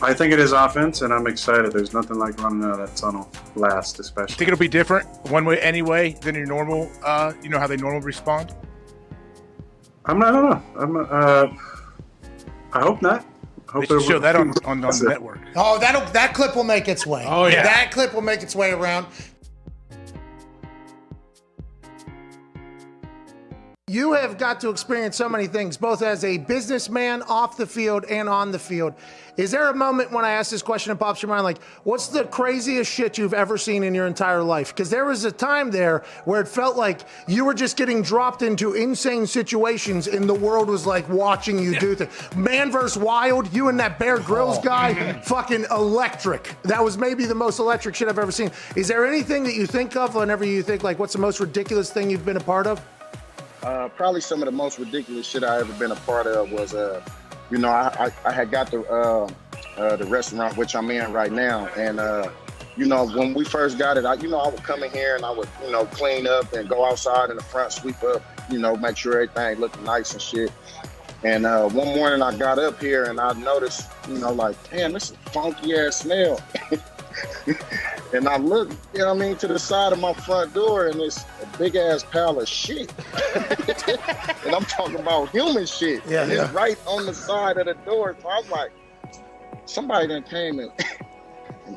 I think it is offense, and I'm excited. There's nothing like running out of that tunnel last, especially. Think it'll be different one way anyway than your normal, how they normally respond? I don't know. I hope not. hope They should show that on the That's it. network. Oh, that clip will make its way. Oh, yeah. That clip will make its way around. You have got to experience so many things, both as a businessman off the field and on the field. Is there a moment when I ask this question and pops your mind, like, what's the craziest shit you've ever seen in your entire life? Because there was a time there where it felt like you were just getting dropped into insane situations and the world was like watching you do things. Man vs. Wild, you and that Bear Grylls guy, fucking electric. That was maybe the most electric shit I've ever seen. Is there anything that you think of whenever you think, like, what's the most ridiculous thing you've been a part of? Probably some of the most ridiculous shit I ever been a part of was, you know, I had got the restaurant which I'm in right now, and you know, when we first got it, I would come in here and I would, you know, clean up and go outside in the front, sweep up, you know, make sure everything looked nice and shit. And one morning I got up here and I noticed, you know, like, damn, this is a funky ass smell. And I looked, you know what I mean, to the side of my front door, and it's a big ass pile of shit. And I'm talking about human shit. Yeah, and it's right on the side of the door. So I was like, somebody done came and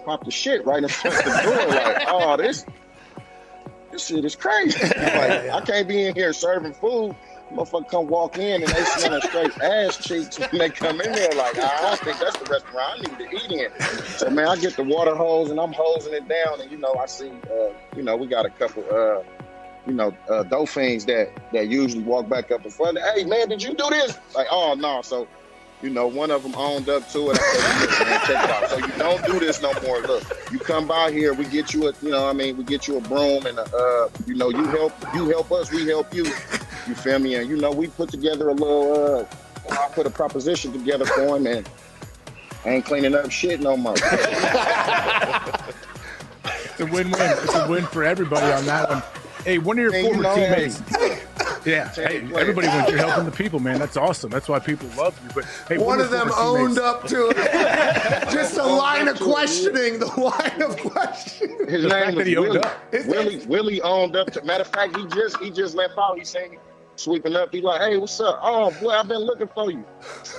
popped the shit right in front of the door. Like, oh, this shit is crazy. Like, I can't be in here serving food. Motherfucker come walk in and they smelling straight ass cheeks when they come in there. Like, I don't think that's the restaurant I need to eat in. So, man, I get the water hose and I'm hosing it down. And, you know, I see, you know, we got a couple, you know, dolphins that usually walk back up in front. Hey, man, did you do this? Like, oh, no. So, you know, one of them owned up to it. I said, man, check it out. So you don't do this no more. Look, you come by here, we get you a, you know what I mean, we get you a broom and, you know, you help us, we help you. You feel me? And, you know, we put together a little, I put a proposition together for him, and I ain't cleaning up shit no more. It's a win-win. It's a win for everybody on that one. Hey, one of your former teammates. Yeah, hey, everybody wins. You're helping the people, man. That's awesome. That's why people love you. But hey, one of them owned up to it. Just a line of questioning. The line of questioning. His name was Willie. Willie owned up to. Matter of fact, he just left out. He saying sweeping up. He like, hey, what's up? Oh boy, I've been looking for you.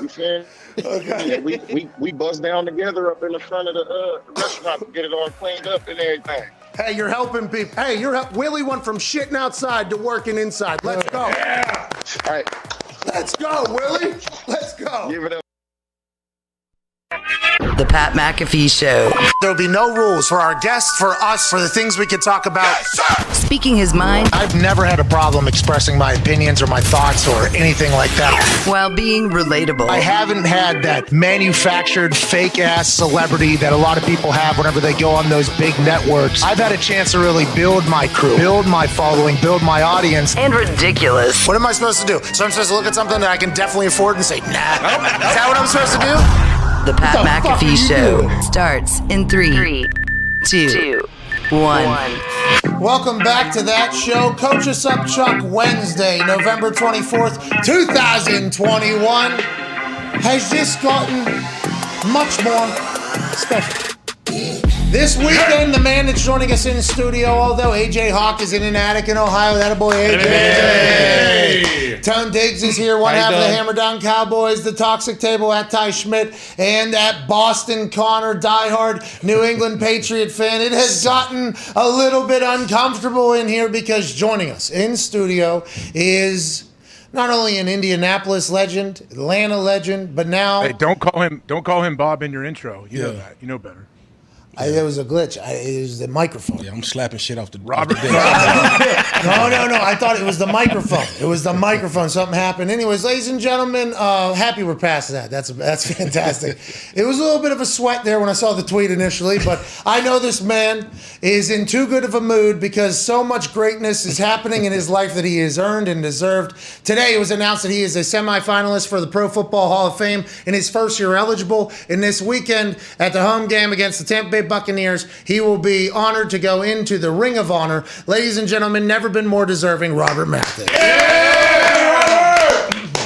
You feel? Okay. We bust down together up in the front of the restaurant to get it all cleaned up and everything. Hey, you're helping people. Hey, Willie went from shitting outside to working inside. Let's go. Yeah. All right. Let's go, Willie. Let's go. Give it up. The Pat McAfee Show. There'll be no rules for our guests, for us, for the things we can talk about. Yes, speaking his mind. I've never had a problem expressing my opinions or my thoughts or anything like that. While being relatable. I haven't had that manufactured fake-ass celebrity that a lot of people have whenever they go on those big networks. I've had a chance to really build my crew, build my following, build my audience. And ridiculous. What am I supposed to do? So I'm supposed to look at something that I can definitely afford and say, nah. Is that what I'm supposed to do? The Pat McAfee Show starts in 3, 2, 1. Welcome back to that show. Coach Us Up Chuck, Wednesday, November 24th, 2021, has just gotten much more special. This weekend, the man that's joining us in the studio, although AJ Hawk is in an attic in Ohio, that a boy AJ. Hey. Tone Diggs is here, one half of the Hammer Down Cowboys, the Toxic Table at Ty Schmidt, and at Boston Connor, diehard New England Patriot fan. It has gotten a little bit uncomfortable in here because joining us in studio is not only an Indianapolis legend, Atlanta legend, but now. Hey, don't call him Bob in your intro. You know that. You know better. There was a glitch. It was the microphone. Yeah, I'm slapping shit off the Robert. No. I thought it was the microphone. It was the microphone. Something happened. Anyways, ladies and gentlemen, happy we're past that. That's fantastic. It was a little bit of a sweat there when I saw the tweet initially, but I know this man is in too good of a mood because so much greatness is happening in his life that he has earned and deserved. Today it was announced that he is a semifinalist for the Pro Football Hall of Fame in his first year eligible. And this weekend at the home game against the Tampa Bay Buccaneers, he will be honored to go into the Ring of Honor. Ladies and gentlemen, never been more deserving, Robert Mathis.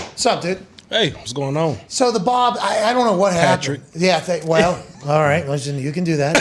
What's up, dude? Hey, what's going on? So the Bob, I don't know what Patrick. happened. Yeah, well, All right, listen, you can do that.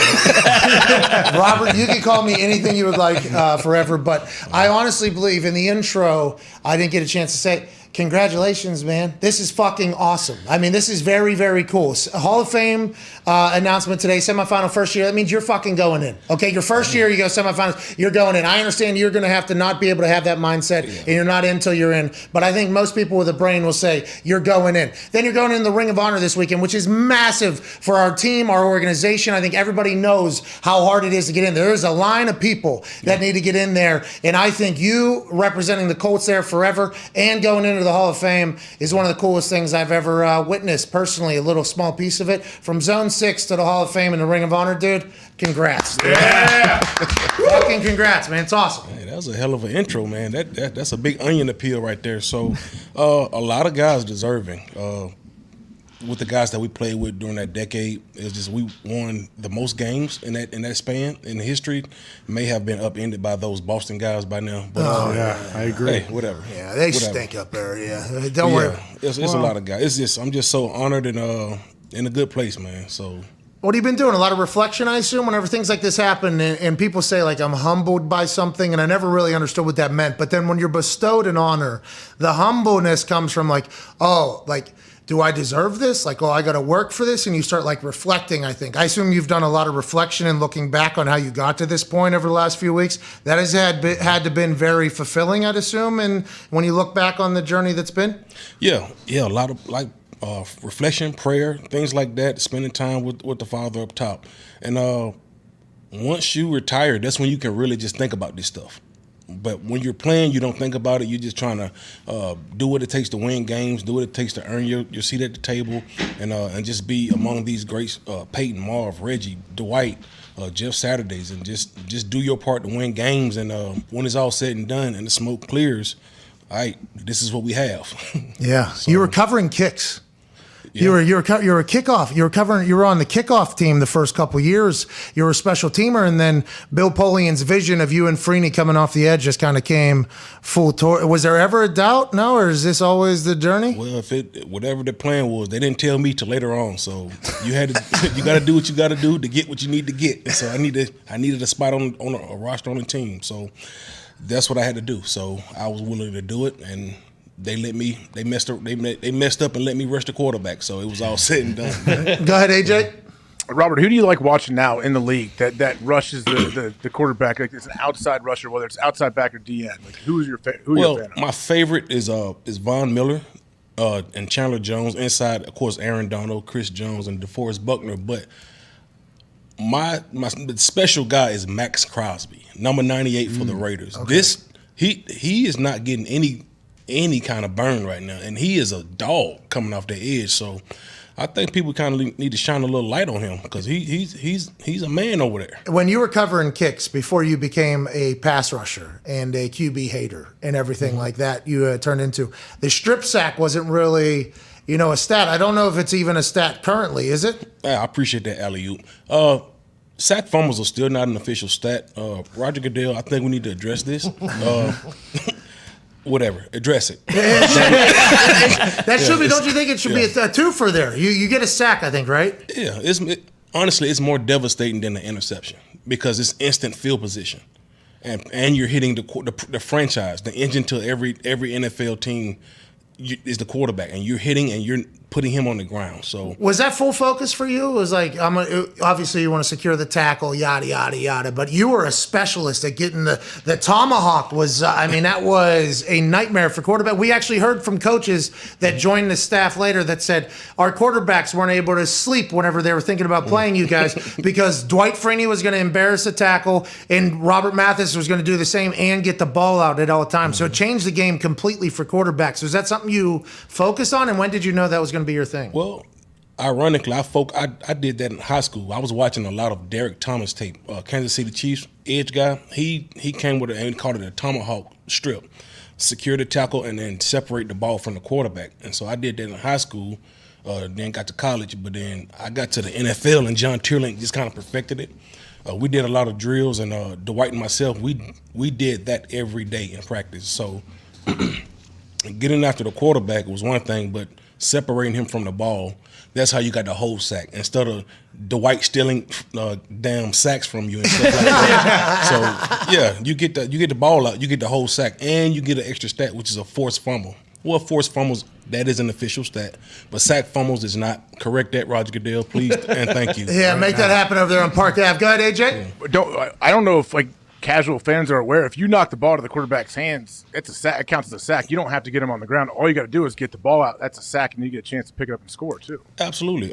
Robert, you can call me anything you would like forever, but I honestly believe in the intro, I didn't get a chance to say, congratulations, man. This is fucking awesome. I mean, this is very, very cool. Hall of Fame announcement today, semifinal first year. That means you're fucking going in. Okay, your first year, you go semifinals, you're going in. I understand you're going to have to not be able to have that mindset, and you're not in until you're in. But I think most people with a brain will say, you're going in. Then you're going in the Ring of Honor this weekend, which is massive for our team, our organization. I think everybody knows how hard it is to get in. There is a line of people that need to get in there, and I think you representing the Colts there forever and going into the Hall of Fame is one of the coolest things I've ever witnessed personally. A little small piece of it from Zone 6 to the Hall of Fame and the Ring of Honor, dude. Congrats. Yeah. Fucking congrats, man. It's awesome. Hey, that was a hell of an intro, man. That's a big onion to peel right there. So a lot of guys deserving. With the guys that we played with during that decade, it's just we won the most games in that span in history. May have been upended by those Boston guys by now. But, I agree. Hey, whatever. Yeah, they stink up there. Yeah, don't worry. It's a lot of guys. I'm just so honored and in a good place, man. So. What have you been doing? A lot of reflection, I assume, whenever things like this happen, and people say, like, I'm humbled by something, and I never really understood what that meant. But then when you're bestowed an honor, the humbleness comes from, like, oh, like, do I deserve this? Like, oh, I got to work for this? And you start, like, reflecting, I think. I assume you've done a lot of reflection and looking back on how you got to this point over the last few weeks. That has had to been very fulfilling, I'd assume, and when you look back on the journey that's been? Yeah, a lot of, like, reflection, prayer, things like that, spending time with the Father up top. And once you retire, that's when you can really just think about this stuff. But when you're playing, you don't think about it. You're just trying to do what it takes to win games, do what it takes to earn your seat at the table, and just be among these greats, Peyton, Marv, Reggie, Dwight, Jeff Saturdays, and just do your part to win games. And when it's all said and done and the smoke clears, all right, this is what we have. Yeah, So, you were covering kicks. Yeah. You were a kickoff. You were on the kickoff team the first couple years. You were a special teamer, and then Bill Polian's vision of you and Freeney coming off the edge just kind of came full tour. Was there ever a doubt? No, or is this always the journey? Well, whatever the plan was, they didn't tell me till later on. So you got to do what you got to do to get what you need to get. And so I needed a spot on a roster on the team. So that's what I had to do. So I was willing to do it, and they messed up and let me rush the quarterback. So it was all said and done. Go ahead, AJ. Robert, who do you like watching now in the league that rushes the quarterback? Like it's an outside rusher, whether it's outside back or DN. Like who's your fan of? My favorite is Von Miller and Chandler Jones. Inside, of course, Aaron Donald, Chris Jones, and Deforest Buckner. But my special guy is Max Crosby, number 98 for the Raiders. Okay. He is not getting any kind of burn right now, and he is a dog coming off the edge. So I think people kind of need to shine a little light on him because he's a man over there. When you were covering kicks before you became a pass rusher and a QB hater and everything like that, you turned into the strip sack wasn't really a stat. I don't know if it's even a stat currently. Is it? I appreciate that, alley-oop. Sack fumbles are still not an official stat. Roger Goodell, I think we need to address this. Whatever, address it. That should be. Don't you think it should be a twofer there? You get a sack, I think, right? Yeah. Honestly, it's more devastating than the interception because it's instant field position, and you're hitting the franchise, the engine to every NFL team is the quarterback, and you're hitting and you're putting him on the ground. So was that full focus for you? It was like obviously you want to secure the tackle, yada yada yada, but you were a specialist at getting the tomahawk. That was a nightmare for quarterback. We actually heard from coaches that joined the staff later that said our quarterbacks weren't able to sleep whenever they were thinking about playing you guys because Dwight Freeney was going to embarrass the tackle and Robert Mathis was going to do the same and get the ball out at all times. So it changed the game completely for quarterbacks. Was that something you focused on, and when did you know that was going to be your thing? Well, ironically, I did that in high school. I was watching a lot of Derek Thomas tape, Kansas City Chiefs edge guy. He came with and called it a tomahawk strip, secure the tackle and then separate the ball from the quarterback. And so I did that in high school, then got to college, but then I got to the NFL and John Tierlink just kind of perfected it. We did a lot of drills, and Dwight and myself, we did that every day in practice. So getting after the quarterback was one thing, but separating him from the ball. That's how you got the whole sack instead of Dwight stealing damn sacks from you and stuff like that. So yeah, you get the ball out, you get the whole sack, and you get an extra stat, which is a forced fumble. Well, forced fumbles, that is an official stat, but sack fumbles is not. Correct that, Roger Goodell, please, and thank you. Yeah, make that happen over there on Park Ave. Go ahead, AJ. I don't know if casual fans are aware. If you knock the ball to the quarterback's hands, it's a sack. It counts as a sack. You don't have to get him on the ground. All you got to do is get the ball out. That's a sack, and you get a chance to pick it up and score too. Absolutely.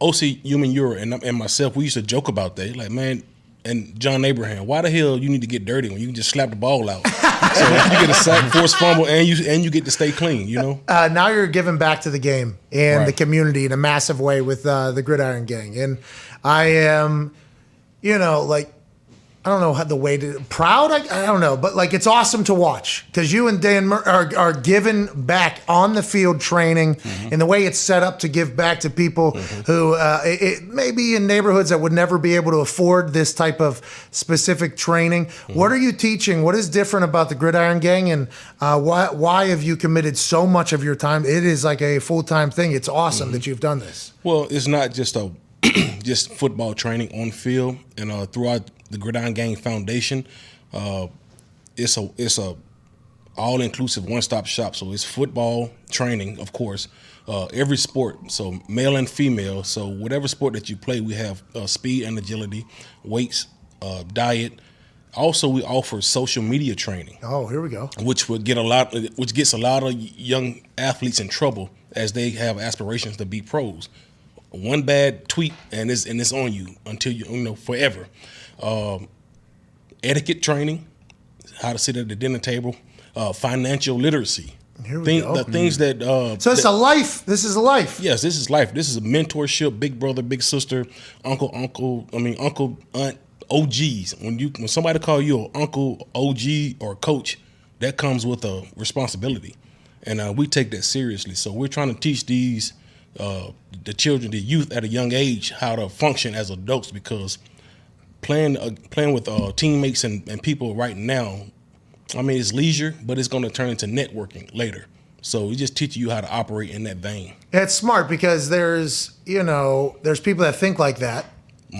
O.C. Human and myself, we used to joke about that. Like, man, and John Abraham, why the hell you need to get dirty when you can just slap the ball out? So you get a sack, forced fumble, and you get to stay clean. Now you're giving back to the game and the community in a massive way with the Gridiron Gang, and I am, I don't know how the way to proud. I don't know, but it's awesome to watch because you and Dan are giving back on the field training and the way it's set up to give back to people who it may be in neighborhoods that would never be able to afford this type of specific training. What are you teaching? What is different about the Gridiron Gang, and why have you committed so much of your time? It is like a full-time thing. It's awesome that you've done this. Well, it's not just just football training on field and throughout the Gridiron Gang Foundation. It's a all-inclusive one-stop shop. So it's football training, of course, every sport, so male and female. So whatever sport that you play, we have speed and agility, weights, diet. Also, we offer social media training. Oh, here we go. Which gets a lot of young athletes in trouble as they have aspirations to be pros. One bad tweet and it's on you until you forever. Etiquette training, how to sit at the dinner table, financial literacy. Here we go. The things that so it's a life. This is a life. Yes, this is life. This is a mentorship, big brother, big sister, uncle, aunt, OGs. When somebody call you an uncle, OG, or coach, that comes with a responsibility, and we take that seriously. So we're trying to teach these the children, the youth at a young age, how to function as adults, because playing with teammates and people right now, I mean, it's leisure, but it's going to turn into networking later. So we just teach you how to operate in that vein. It's smart because there's people that think like that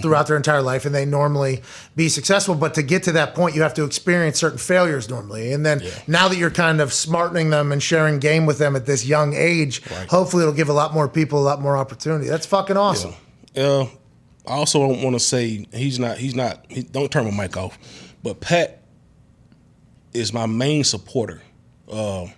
throughout their entire life and they normally be successful. But to get to that point, you have to experience certain failures normally. And then now that you're kind of smartening them and sharing game with them at this young age, hopefully it'll give a lot more people a lot more opportunity. That's fucking awesome. Yeah. I also don't want to say don't turn my mic off, but Pat is my main supporter, a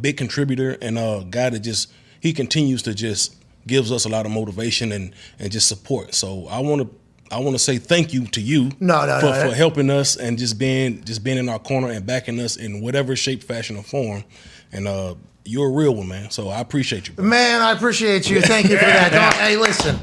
big contributor and a guy that he continues to just gives us a lot of motivation and just support. So I want to say thank you to you for helping us and just being in our corner and backing us in whatever shape, fashion, or form. And you're a real one, man. So I appreciate you, bro. Man, I appreciate you. Thank you for that. Hey, listen.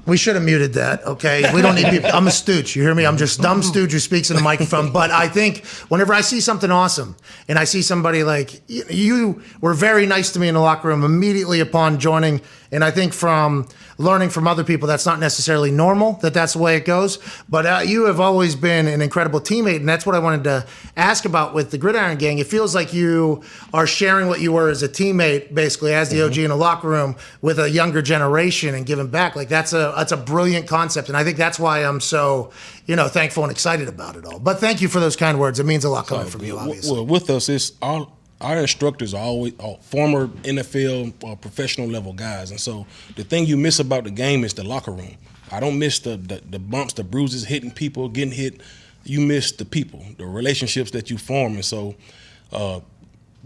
We should have muted that, okay? We don't need people. I'm a stooge, you hear me? I'm just dumb stooge who speaks in the microphone. But I think whenever I see something awesome and I see somebody like you were very nice to me in the locker room immediately upon joining. And I think from learning from other people, that's not necessarily normal, that's the way it goes. But you have always been an incredible teammate, and that's what I wanted to ask about with the Gridiron Gang. It feels like you are sharing what you were as a teammate, basically, as the OG in the locker room with a younger generation and giving back. Like, that's a brilliant concept, and I think that's why I'm so thankful and excited about it all. But thank you for those kind words. It means a lot coming from you, obviously. Well, with us, it's our instructors are always former NFL professional level guys, and so the thing you miss about the game is the locker room. I don't miss the bumps, the bruises, hitting people, getting hit. You miss the people, the relationships that you form, and so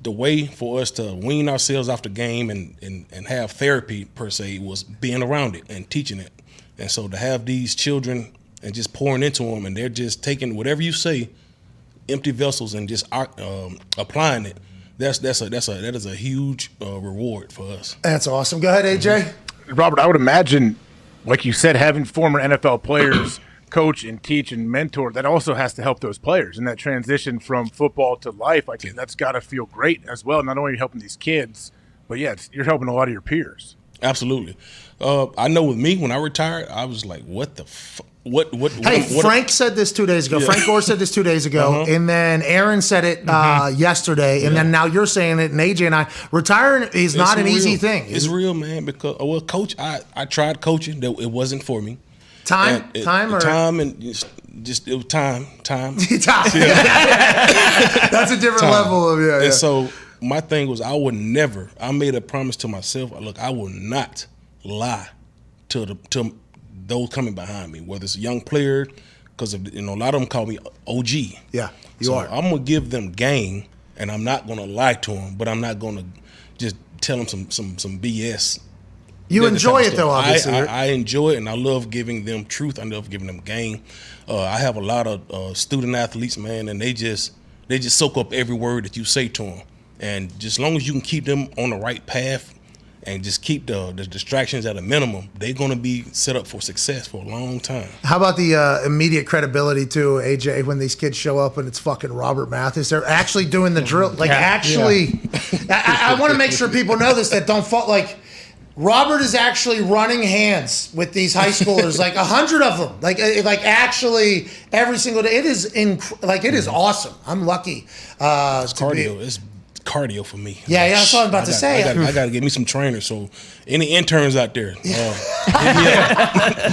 the way for us to wean ourselves off the game and have therapy per se was being around it and teaching it, and so to have these children and just pouring into them, and they're just taking whatever you say, empty vessels, and just applying it. That is a huge reward for us. That's awesome. Go ahead, AJ. Robert, I would imagine, like you said, having former NFL players coach and teach and mentor, that also has to help those players in that transition from football to life. That's got to feel great as well. Not only are you helping these kids, but you're helping a lot of your peers. Absolutely. I know with me, when I retired, I was like, what the fuck? Hey, Frank said this 2 days ago. Yeah. Frank Gore said this 2 days ago, and then Aaron said it yesterday, and then now you're saying it, and AJ and I. Retiring is not an easy thing. It's real, man. Because coach, I tried coaching. It wasn't for me. Time and just it was time. Time. That's a different level of And so my thing was, I made a promise to myself. Look, I will not lie to those coming behind me, whether it's a young player, because a lot of them call me OG. Yeah, you are. I'm gonna give them game, and I'm not gonna lie to them, but I'm not gonna just tell them some BS. You enjoy it though, obviously. I enjoy it, and I love giving them truth. I love giving them game. I have a lot of student athletes, man, and they just soak up every word that you say to them, and just as long as you can keep them on the right path. And just keep the distractions at a minimum, they're going to be set up for success for a long time. How about the immediate credibility, too, AJ, when these kids show up and it's fucking Robert Mathis? They're actually doing the drill. Like, I want to make sure people know this, that don't fall. Like, Robert is actually running hands with these high schoolers, like 100 of them. Like actually every single day. It is it is awesome. I'm lucky. It's cardio. It's cardio for me. Yeah, that's what I'm about to say. I got to get me some trainers. So any interns out there, hit me up.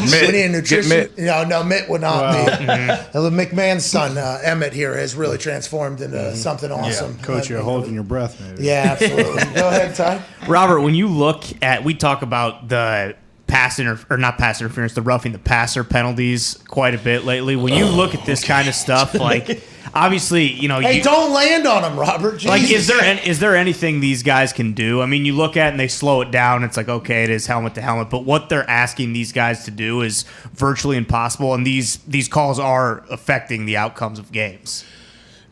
We need a nutrition. No, Mitt would not be. McMahon's son, Emmett, here has really transformed into something awesome. Yeah. Coach, you're holding your breath, maybe. Yeah, absolutely. Go ahead, Ty. Robert, when you look at, we talk about the not pass interference, the roughing the passer penalties quite a bit lately. When you look at this kind of stuff, like obviously, hey, don't land on them, Robert. Jesus. Like, is there anything these guys can do? I mean, you look at it and they slow it down. It's like, okay, it is helmet to helmet, but what they're asking these guys to do is virtually impossible, and these calls are affecting the outcomes of games.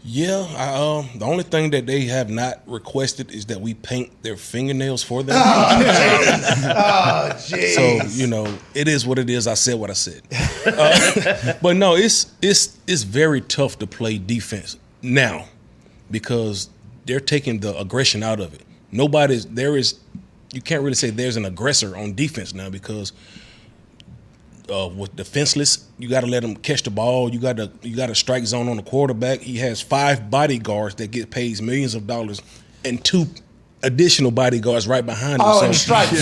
Yeah, the only thing that they have not requested is that we paint their fingernails for them. Oh, jeez. So, it is what it is. I said what I said. But no, it's very tough to play defense now because they're taking the aggression out of it. You can't really say there's an aggressor on defense now because with defenseless, you got to let him catch the ball. You got a strike zone on the quarterback. He has 5 bodyguards that get paid millions of dollars, and 2 additional bodyguards right behind him. Oh, and strikes. So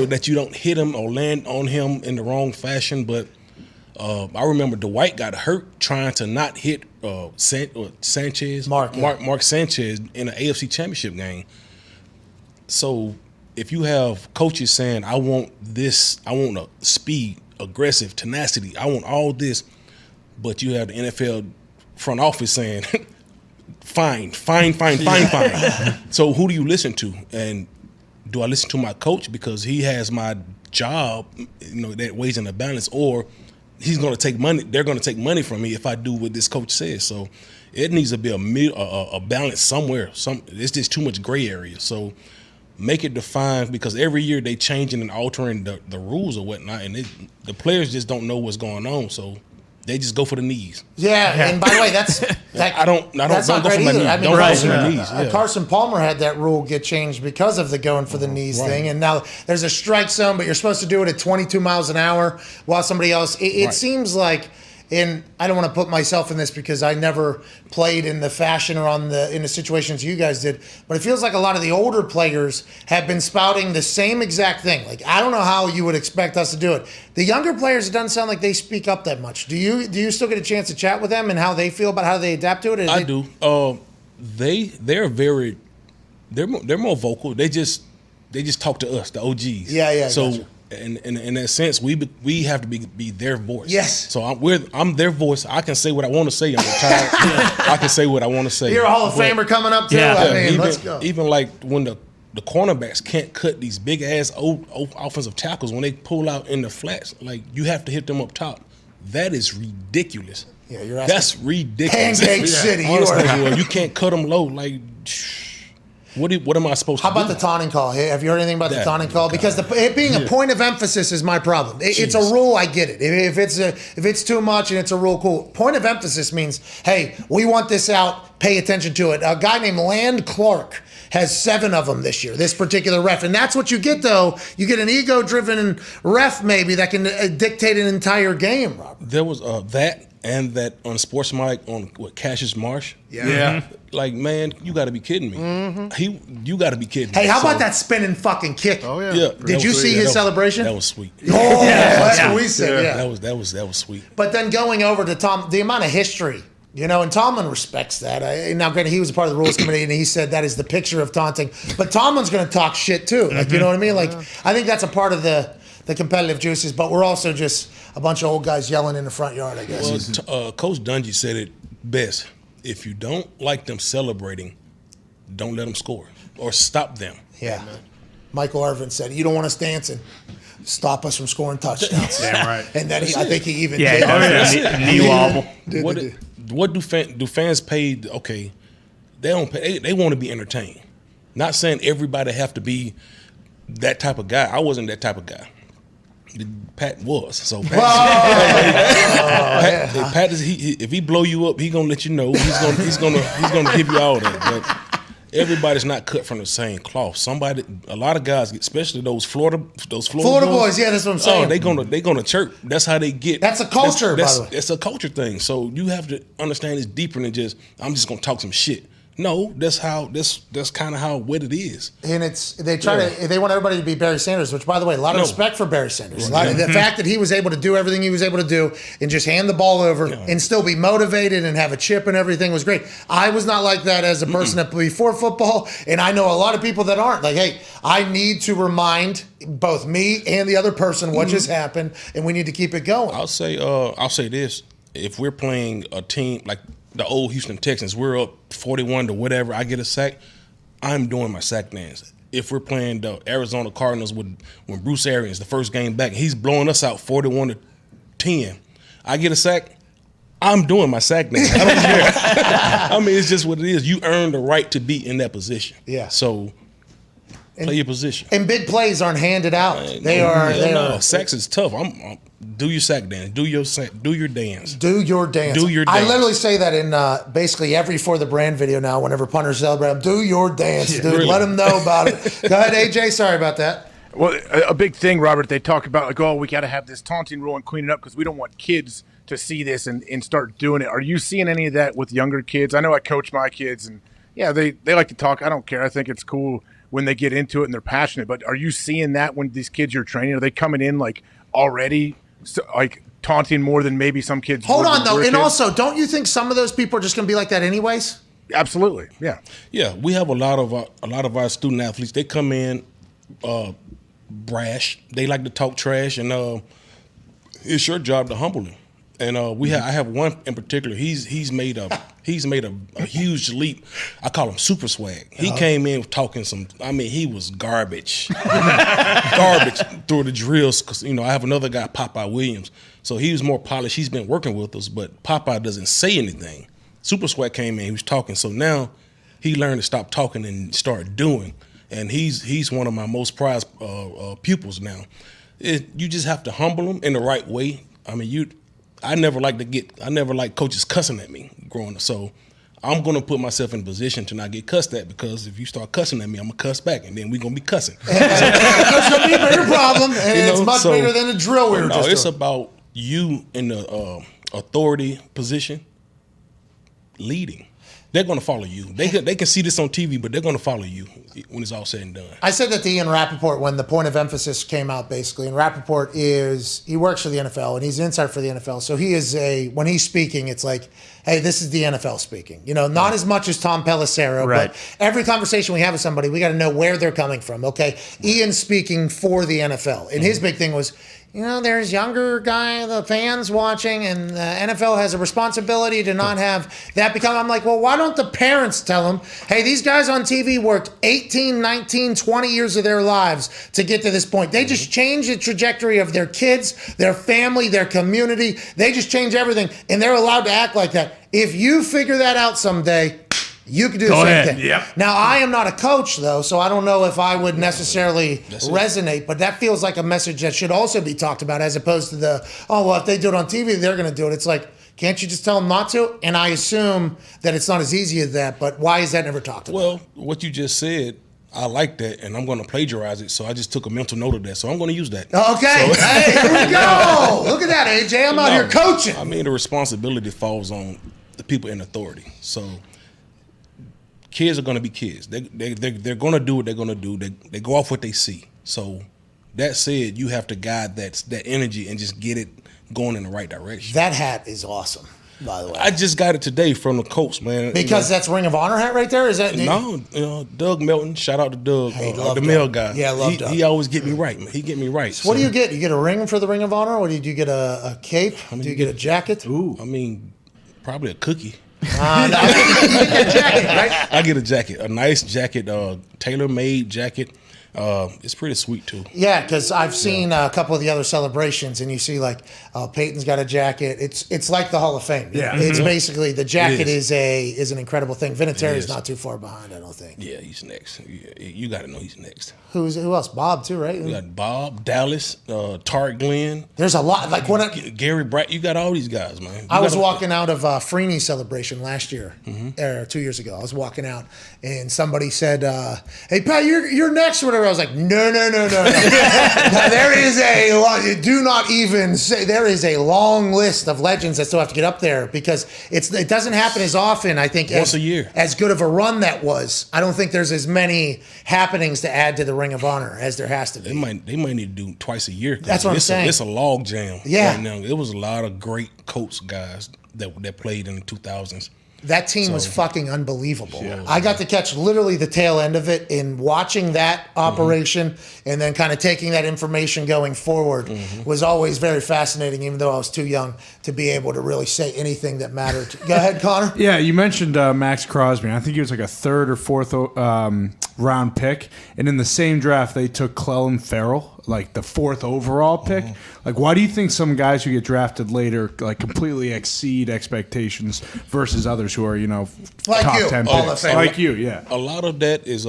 that you don't hit him or land on him in the wrong fashion. But I remember Dwight got hurt trying to not hit Mark Sanchez in an AFC Championship game. So if you have coaches saying, I want a speed, aggressive, tenacity, I want all this, but you have the NFL front office saying, fine. So who do you listen to? And do I listen to my coach because he has my job, that weighs in the balance, or he's going to take money? They're going to take money from me if I do what this coach says. So it needs to be a balance somewhere. It's just too much gray area. So make it defined, because every year they changing and altering the rules or whatnot, and the players just don't know what's going on, so they just go for the knees. Yeah. And by the way, I don't go for my knees. Don't go for the knees. Yeah. Carson Palmer had that rule get changed because of the going for the knees thing, and now there's a strike zone, but you're supposed to do it at 22 miles an hour while somebody else. It seems like. And I don't want to put myself in this because I never played in the fashion or in the situations you guys did, but it feels like a lot of the older players have been spouting the same exact thing. Like, I don't know how you would expect us to do it. The younger players, it doesn't sound like they speak up that much. Do you still get a chance to chat with them and how they feel about how they adapt to it? I do. They're more vocal. They just talk to us, the OGs. Yeah. So. Gotcha. In that sense, we have to be their voice. Yes. So I'm their voice. I can say what I want to say. I'm retired. I can say what I want to say. You're a Hall of Famer coming up too. Yeah. I mean, let's go. Even like when the cornerbacks can't cut these big ass old offensive tackles when they pull out in the flats, like you have to hit them up top. That is ridiculous. Yeah, you're asking. That's ridiculous. Pancake City. Honestly, you can't cut them low. Like. What am I supposed How to do? about the taunting call? Hey, have you heard anything about the taunting call? Because it being a point of emphasis is my problem. It's a rule, I get it. If it's too much and it's a rule, cool. Point of emphasis means, hey, we want this out, pay attention to it. A guy named Land Clark has 7 of them this year, this particular ref. And that's what you get, though. You get an ego-driven ref, maybe, that can dictate an entire game, Robert. There was that and that unsportsmanlike on Cassius Marsh. Yeah. Like, man, you got to be kidding me. Mm-hmm. You got to be kidding me. Hey, how about that spinning fucking kick? Oh yeah. Did you see his celebration? That was sweet. Oh, that's what we said. Yeah. That was sweet. But then going over to Tom, the amount of history, and Tomlin respects that. Now, granted, he was a part of the rules committee, and he said that is the picture of taunting. But Tomlin's going to talk shit too. Like, you know what I mean? Like, I think that's a part of the competitive juices. But we're also just a bunch of old guys yelling in the front yard, I guess. Well, Coach Dungy said it best. If you don't like them celebrating, don't let them score or stop them. Yeah. Michael Irvin said, you don't want us dancing. Stop us from scoring touchdowns. Damn right. And then I think he even did. Knee wobble. What do fans pay? Okay, they don't pay. They want to be entertained. Not saying everybody have to be that type of guy. I wasn't that type of guy. Pat was. So Pat is, if he blow you up, he gonna let you know. He's gonna give you all that. But everybody's not cut from the same cloth. A lot of guys, especially those Florida boys. Yeah, that's what I'm saying. Oh, they gonna chirp. That's how they get. That's a culture, by the way. It's a culture thing. So you have to understand it's deeper than just I'm just gonna talk some shit. No, that's kind of how what it is. And they want everybody to be Barry Sanders, which, by the way, a lot of respect for Barry Sanders. The fact that he was able to do everything he was able to do and just hand the ball over and still be motivated and have a chip and everything was great. I was not like that as a person before football, and I know a lot of people that aren't. Like, hey, I need to remind both me and the other person what just happened, and we need to keep it going. I'll say this: if we're playing a team like the old Houston Texans, we're up 41 to whatever, I get a sack, I'm doing my sack dance. If we're playing the Arizona Cardinals when Bruce Arians, the first game back, he's blowing us out 41 to 10, I get a sack, I'm doing my sack dance. I don't care. I mean, it's just what it is. You earn the right to be in that position. Yeah. So play your position. And big plays aren't handed out. They are. Sacks is tough. Do your sack dance. Do your dance. Do your dance. I literally say that in basically every For the Brand video now. Whenever punters celebrate, do your dance, dude. Really? Let them know about it. Go ahead, AJ. Sorry about that. Well, a big thing, Robert. They talk about like, oh, we got to have this taunting rule and clean it up because we don't want kids to see this and start doing it. Are you seeing any of that with younger kids? I know I coach my kids, and yeah, they like to talk. I don't care. I think it's cool when they get into it and they're passionate. But are you seeing that when these kids you're training? Are they coming in like already like taunting more than maybe some kids? Hold on though, and also, don't you think some of those people are just going to be like that anyways? Absolutely, yeah. Yeah, we have a lot of our student athletes. They come in brash. They like to talk trash, and it's your job to humble them. And I have one in particular. He's made a huge leap. I call him super swag. He came in talking he was garbage, garbage through the drills. Cause I have another guy, Popeye Williams. So he was more polished. He's been working with us, but Popeye doesn't say anything. Super swag came in. He was talking. So now he learned to stop talking and start doing. And he's one of my most prized pupils now. You just have to humble him in the right way. I mean, I never like coaches cussing at me growing up. So I'm going to put myself in a position to not get cussed at, because if you start cussing at me, I'm going to cuss back, and then we're going to be cussing. There's going to be a bigger problem, and it's much bigger than the drill we were just doing. It's about you in the authority position leading. They're going to follow you. They can see this on TV, but they're going to follow you when it's all said and done. I said that to Ian Rappaport when the point of emphasis came out, basically. And Rappaport he works for the NFL, and he's an insider for the NFL. So when he's speaking, it's like, hey, this is the NFL speaking. Not as much as Tom Pelissero, but every conversation we have with somebody, we got to know where they're coming from, okay? Ian's speaking for the NFL. And his big thing was, there's younger the fans watching, and the NFL has a responsibility to not have that become. I'm like, well, why don't the parents tell them, hey, these guys on TV worked 18, 19, 20 years of their lives to get to this point. They just changed the trajectory of their kids, their family, their community. They just changed everything, and they're allowed to act like that. If you figure that out someday, You could do the Go same ahead. thing. Yep. Now, I am not a coach, though, so I don't know if I would necessarily resonate, but that feels like a message that should also be talked about as opposed to if they do it on TV, they're going to do it. It's like, can't you just tell them not to? And I assume that it's not as easy as that, but why is that never talked about? Well, what you just said, I like that, and I'm going to plagiarize it, so I just took a mental note of that, so I'm going to use that. Okay, hey, here we go. Look at that, AJ. I'm out here coaching. I mean, the responsibility falls on the people in authority. So kids are going to be kids. They're going to do what they're going to do. They go off what they see. So that said, you have to guide that energy and just get it going in the right direction. That hat is awesome, by the way. I just got it today from the Colts, man. Because that's Ring of Honor hat right there? Is that No, Doug Melton. Shout out to Doug, the mail guy. Yeah, I love Doug. He always get me right, man. He get me right. So what do you get? You get a ring for the Ring of Honor, or do you get a cape? Do you get a jacket? Ooh, I mean, probably a cookie. You get a jacket, right? I get a jacket, a nice jacket, tailor-made jacket. It's pretty sweet too. Yeah, because I've seen a couple of the other celebrations, and you see like Peyton's got a jacket. It's like the Hall of Fame. Yeah, it's basically the jacket is an incredible thing. Vinatieri's not too far behind, I don't think. Yeah, he's next. You got to know he's next. Who else? Bob too, right? You got Bob, Dallas, Tart Glenn. There's a lot. Like when Gary Bratt. You got all these guys, man. I was walking out of Freeney's celebration last year, or 2 years ago. I was walking out, and somebody said, "Hey Pat, you're next," or whatever. I was like, "No." Now, there is do not even say. There is a long list of legends that still have to get up there because it doesn't happen as often. I think once a year. As good of a run that was, I don't think there's as many happenings to add to the Ring of Honor as there has to be. They might need to do twice a year. That's what I'm saying. It's a log jam. Yeah. Right now. There was a lot of great Colts guys that played in the 2000s. That team was fucking unbelievable. Yeah. I got to catch literally the tail end of it in watching that operation and then kind of taking that information going forward was always very fascinating, even though I was too young to be able to really say anything that mattered. Go ahead, Connor. Yeah, you mentioned Max Crosby. I think he was like a third or fourth round pick. And in the same draft, they took Clellan Ferrell, like the fourth overall pick. Like, why do you think some guys who get drafted later like completely exceed expectations versus others who are, like top you, 10 Hall of picks? Fame. Like you, yeah. A lot of that is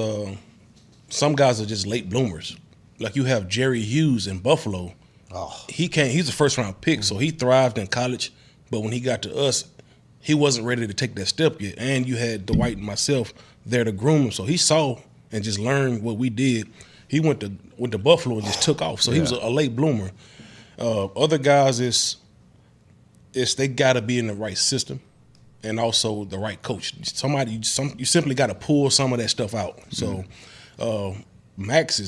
some guys are just late bloomers. Like you have Jerry Hughes in Buffalo. Oh. He's a first round pick, so he thrived in college. But when he got to us, he wasn't ready to take that step yet. And you had Dwight and myself there to groom him. So he saw and just learned what we did. He went to Buffalo and just took off. So he was a late bloomer. Other guys they got to be in the right system and also the right coach. You simply got to pull some of that stuff out. So Max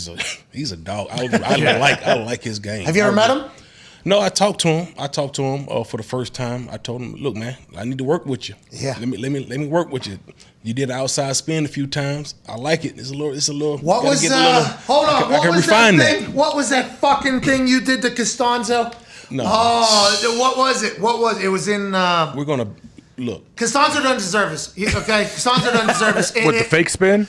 he's a dog. I like his game. Have you ever met him? No, I talked to him for the first time. I told him, "Look, man, I need to work with you. Yeah, let me work with you. You did an outside spin a few times. I like it. It's a little. What was hold on? What was that thing? What was that fucking thing you did to Costanzo? No. Oh, what was it? It was in. We're gonna look. Costanzo doesn't deserve this. Okay, Costanzo doesn't deserve this. With the fake spin?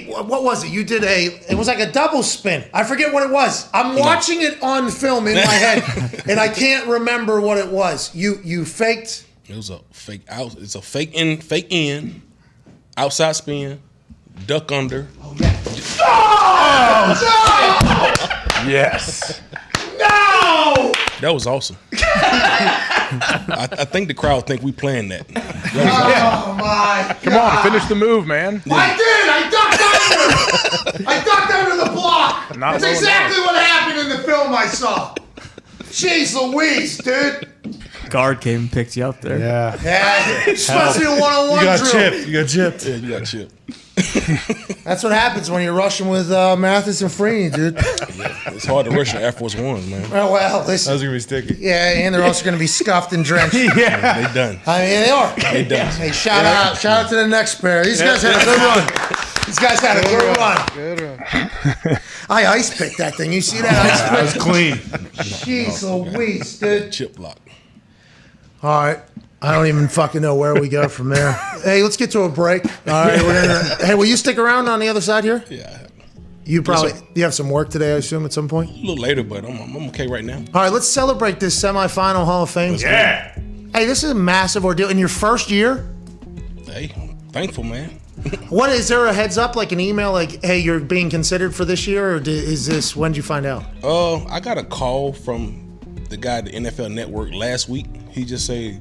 What was it? You did it was like a double spin. I forget what it was. I'm watching it on film in my head, and I can't remember what it was. You faked. It was a fake out. It's a fake in, outside spin, duck under. Oh yeah. No! Yes. No! That was awesome. I think the crowd think we playing that. Oh my! Come on, finish the move, man. I did. I ducked under. I ducked under the block. That's exactly what happened in the film I saw. Jeez Louise, dude. Guard came and picked you up there. Yeah. Yeah. It's supposed to be a one-on-one drill. You got chipped. Yeah, you got chipped. That's what happens when you're rushing with Mathis and Freeney, dude. Yeah, it's hard to rush in Air Force Ones, man. Oh, well, listen. That was gonna be sticky. Yeah, and they're also going to be scuffed and drenched. Yeah, they done. I mean, they are. They done. Hey, shout out to the next pair. These guys had a good run. These guys had a good run. Good run. I ice picked that thing. You see that ice pick? That was clean. Jeez Louise, dude. Chip block. All right. I don't even fucking know where we go from there. Hey, let's get to a break. All right. Hey, will you stick around on the other side here? Yeah. You have some work today, I assume, at some point? A little later, but I'm okay right now. All right, let's celebrate this semifinal Hall of Fame. Yeah. Hey, this is a massive ordeal. In your first year? Hey, thankful, man. What is there a heads up, like an email, like, hey, you're being considered for this year, or is this, when did you find out? I got a call from the guy at the NFL Network last week. He just said,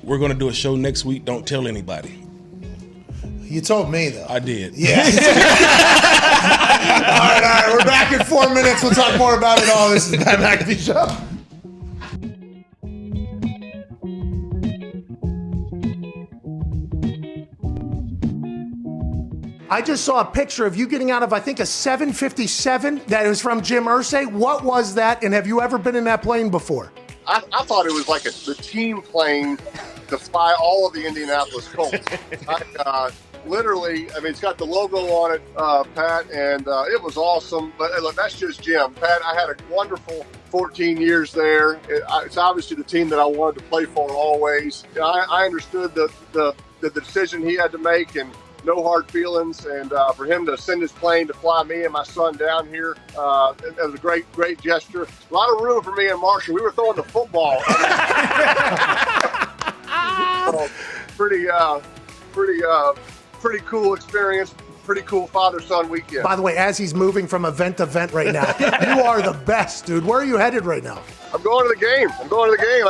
we're going to do a show next week. Don't tell anybody. You told me, though. I did. Yeah. All right. We're back in 4 minutes. We'll talk more about it all. This is the Pat McAfee Show. I just saw a picture of you getting out of, I think, a 757 that was from Jim Irsay. What was that, and have you ever been in that plane before? I thought it was like the team plane to fly all of the Indianapolis Colts. Literally, I mean, it's got the logo on it, Pat, and it was awesome. But look, that's just Jim. Pat, I had a wonderful 14 years there. It's obviously the team that I wanted to play for always. I understood the decision he had to make, and no hard feelings, and for him to send his plane to fly me and my son down here, it was a great gesture. A lot of room for me and Marshall. We were throwing the football. Pretty cool experience. Pretty cool father-son weekend. By the way, as he's moving from event to event right now, you are the best, dude. Where are you headed right now? I'm going to the game. I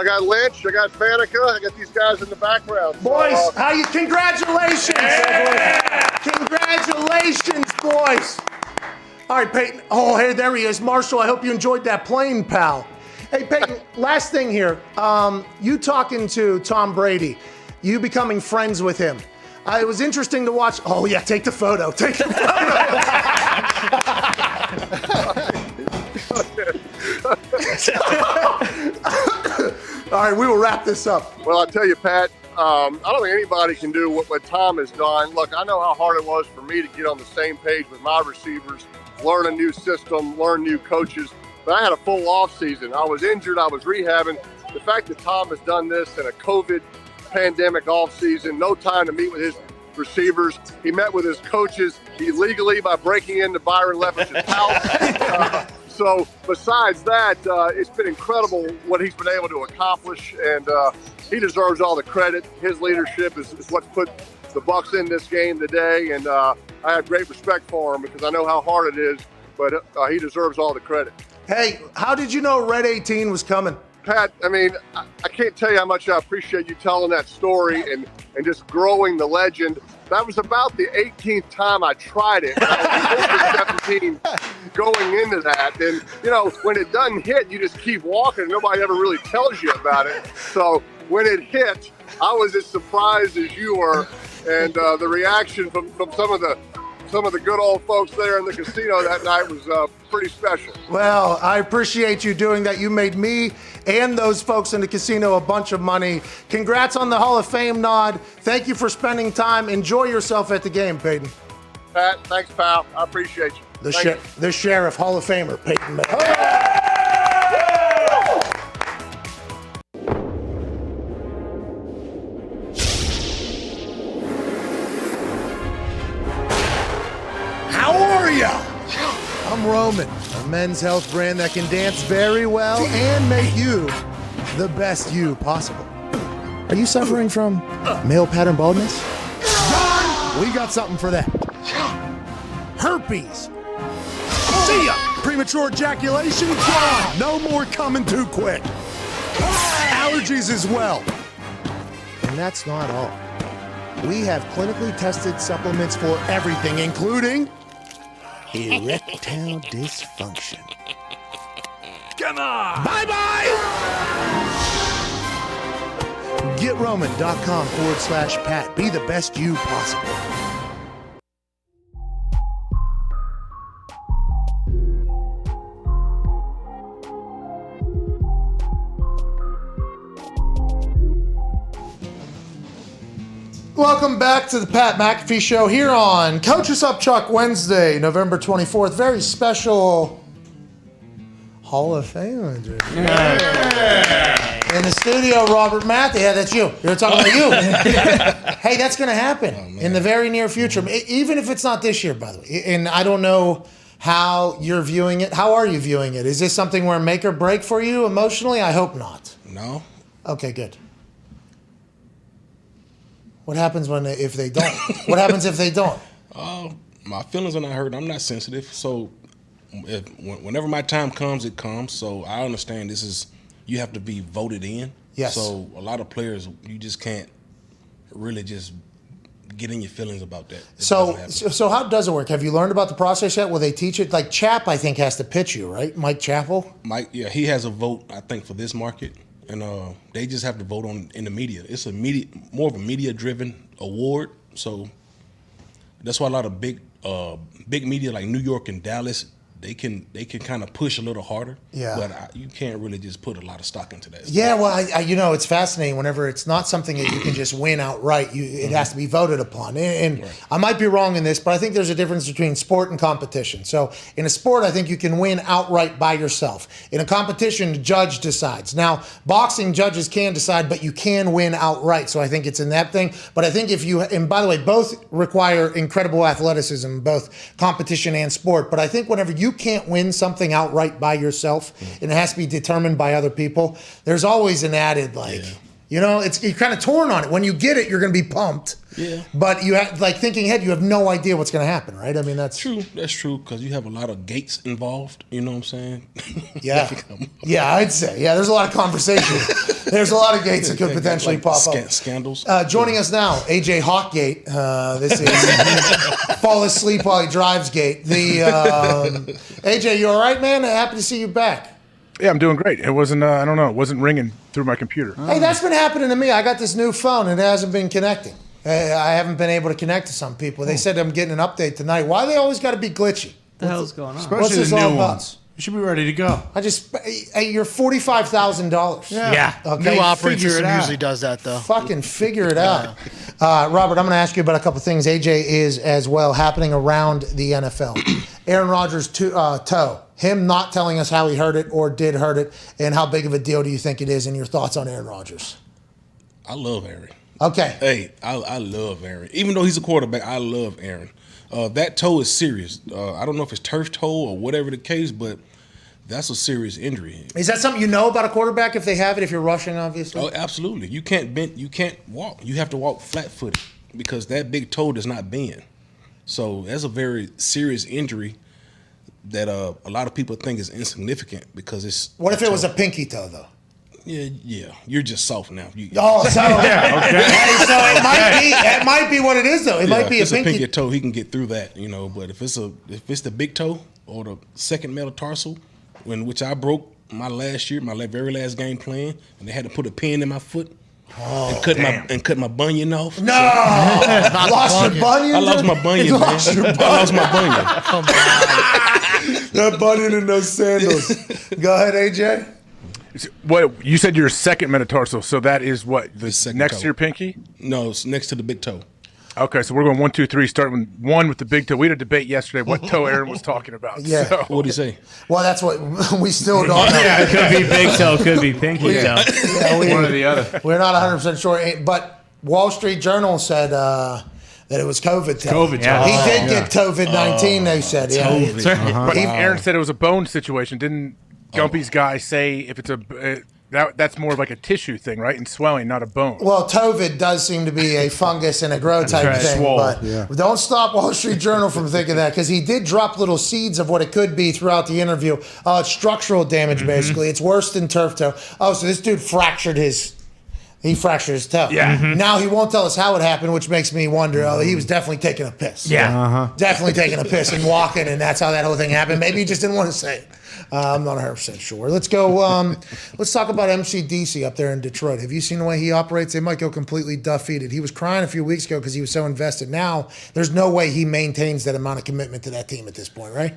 got Lynch. I got Faneca. I got these guys in the background. Boys, how you? Congratulations. Yeah. Congratulations, boys. All right, Peyton. Oh, hey, there he is. Marshall, I hope you enjoyed that plane, pal. Hey, Peyton, last thing here. You talking to Tom Brady, you becoming friends with him. It was interesting to watch. Oh, yeah, take the photo. Take the photo. All right, we will wrap this up. Well, I'll tell you, Pat, I don't think anybody can do what Tom has done. Look, I know how hard it was for me to get on the same page with my receivers, learn a new system, learn new coaches. But I had a full off season. I was injured. I was rehabbing. The fact that Tom has done this in a COVID pandemic off season, no time to meet with his receivers. He met with his coaches illegally by breaking into Byron Leftwich's house. So besides that, it's been incredible what he's been able to accomplish, and he deserves all the credit. His leadership is what's put the Bucs in this game today, and I have great respect for him because I know how hard it is, but he deserves all the credit. Hey, how did you know Red 18 was coming? Pat, I mean, I can't tell you how much I appreciate you telling that story and just growing the legend. That was about the 18th time I tried it. I was 17 going into that. And, you know, when it doesn't hit, you just keep walking. Nobody ever really tells you about it. So when it hit, I was as surprised as you were. And the reaction from some of the good old folks there in the casino that night was pretty special. Well, I appreciate you doing that. You made me and those folks in the casino a bunch of money. Congrats on the Hall of Fame nod. Thank you for spending time. Enjoy yourself at the game, Peyton. Pat, thanks, pal. I appreciate you. The Sheriff, Hall of Famer, Peyton Manning. How are ya? I'm Roman, a men's health brand that can dance very well and make you the best you possible. Are you suffering from male pattern baldness? Dahn, we got something for that. Herpes. See ya. Premature ejaculation? Gone. No more coming too quick. Allergies as well. And that's not all. We have clinically tested supplements for everything, including erectile dysfunction. Come on! Bye-bye! GetRoman.com/Pat. Be the best you possible. Welcome back to the Pat McAfee Show here on Coach Us Up Chuck Wednesday, November 24th. Very special Hall of Fame edition. Yeah. In the studio, Robert Matthew. Yeah, that's you. You're talking about you. Hey, that's going to happen in the very near future, even if it's not this year, by the way. And I don't know how you're viewing it. How are you viewing it? Is this something where make or break for you emotionally? I hope not. No. Okay, good. What happens if they don't? What happens if they don't? My feelings are not hurt. I'm not sensitive. So whenever my time comes, it comes. So I understand you have to be voted in. Yes. So a lot of players, you just can't really just get in your feelings about that. So how does it work? Have you learned about the process yet? Will they teach it? Like Chap, I think, has to pitch you, right? Mike Chappell? Mike, yeah, he has a vote, I think, for this market. And they just have to vote in the media. It's more of a media-driven award. So that's why a lot of big media like New York and Dallas, they can kind of push a little harder. Yeah. But you can't really just put a lot of stock into that. Yeah, well, it's fascinating whenever it's not something that you can just win outright. It has to be voted upon. And I might be wrong in this, but I think there's a difference between sport and competition. So in a sport, I think you can win outright by yourself. In a competition, the judge decides. Now, boxing judges can decide, but you can win outright. So I think it's in that thing. But I think and by the way, both require incredible athleticism, both competition and sport. But I think whenever you can't win something outright by yourself, and it has to be determined by other people, there's always an added you're kind of torn on it. When you get it, you're going to be pumped. Yeah. But you have, thinking ahead, you have no idea what's going to happen, right? I mean, that's true. That's true because you have a lot of gates involved. You know what I'm saying? Yeah. Yeah, I'd say. Yeah, there's a lot of conversation. There's a lot of gates that could potentially pop up. Scandals. Joining us now, AJ Hawkgate. This is fall asleep while he drives gate. AJ, you all right, man? Happy to see you back. Yeah, I'm doing great. It wasn't, I don't know, it wasn't ringing through my computer. Hey, that's been happening to me. I got this new phone and it hasn't been connecting. I haven't been able to connect to some people. They said I'm getting an update tonight. Why do they always got to be glitchy? What the hell's going on? Especially what's this all about? You should be ready to go. You're $45,000. Yeah. Okay. New operating Figure it system out. usually does that, though. Fucking figure it out. Robert, I'm going to ask you about a couple things. AJ is as well happening around the NFL. Aaron Rodgers' toe. Him not telling us how he hurt it or did hurt it, and how big of a deal do you think it is, and your thoughts on Aaron Rodgers? I love Aaron. Okay. Hey, I love Aaron. Even though he's a quarterback, I love Aaron. That toe is serious. I don't know if it's turf toe or whatever the case, but that's a serious injury. Is that something you know about a quarterback if they have it, if you're rushing, obviously? Oh, absolutely. You can't bend, you can't walk. You have to walk flat-footed because that big toe does not bend. So that's a very serious injury that a lot of people think is insignificant because it's. What if it was a pinky toe, though? Yeah. You're just soft now. So it might be what it is, though. It might be if it's a pinky toe. He can get through that, But if it's the big toe or the second metatarsal, which I broke my very last game playing, and they had to put a pin in my foot. And cut my bunion off. No, lost your bunion. I lost my bunion, man. I lost my bunion. Come on. That bunion and those sandals. Go ahead, AJ. What you said? Your second metatarsal. So that is what the next toe. To your pinky? No, it's next to the big toe. Okay, so we're going 1, 2, 3. Starting with one with the big toe. We had a debate yesterday what toe Aaron was talking about. Yeah. So. What did he say? Well, that's what we still don't know. Yeah, it could be big toe, could be pinky toe. One or the other. We're not 100% sure. But Wall Street Journal said that it was COVID toe. COVID toe. He did get COVID-19, they said. Yeah. But Aaron said it was a bone situation. Didn't Gumpy's guy say if it's that's more of like a tissue thing, right? And swelling, not a bone. Well, COVID does seem to be a fungus and a grow type thing. But don't stop Wall Street Journal from thinking that, because he did drop little seeds of what it could be throughout the interview. It's structural damage, basically. It's worse than turf toe. So this dude fractured his toe. Yeah. Now he won't tell us how it happened, which makes me wonder. He was definitely taking a piss. Yeah. Definitely taking a piss and walking, and that's how that whole thing happened. Maybe he just didn't want to say it. I'm not 100% sure. Let's go. Let's talk about MCDC up there in Detroit. Have you seen the way he operates? They might go completely defeated. He was crying a few weeks ago because he was so invested. Now, there's no way he maintains that amount of commitment to that team at this point, right?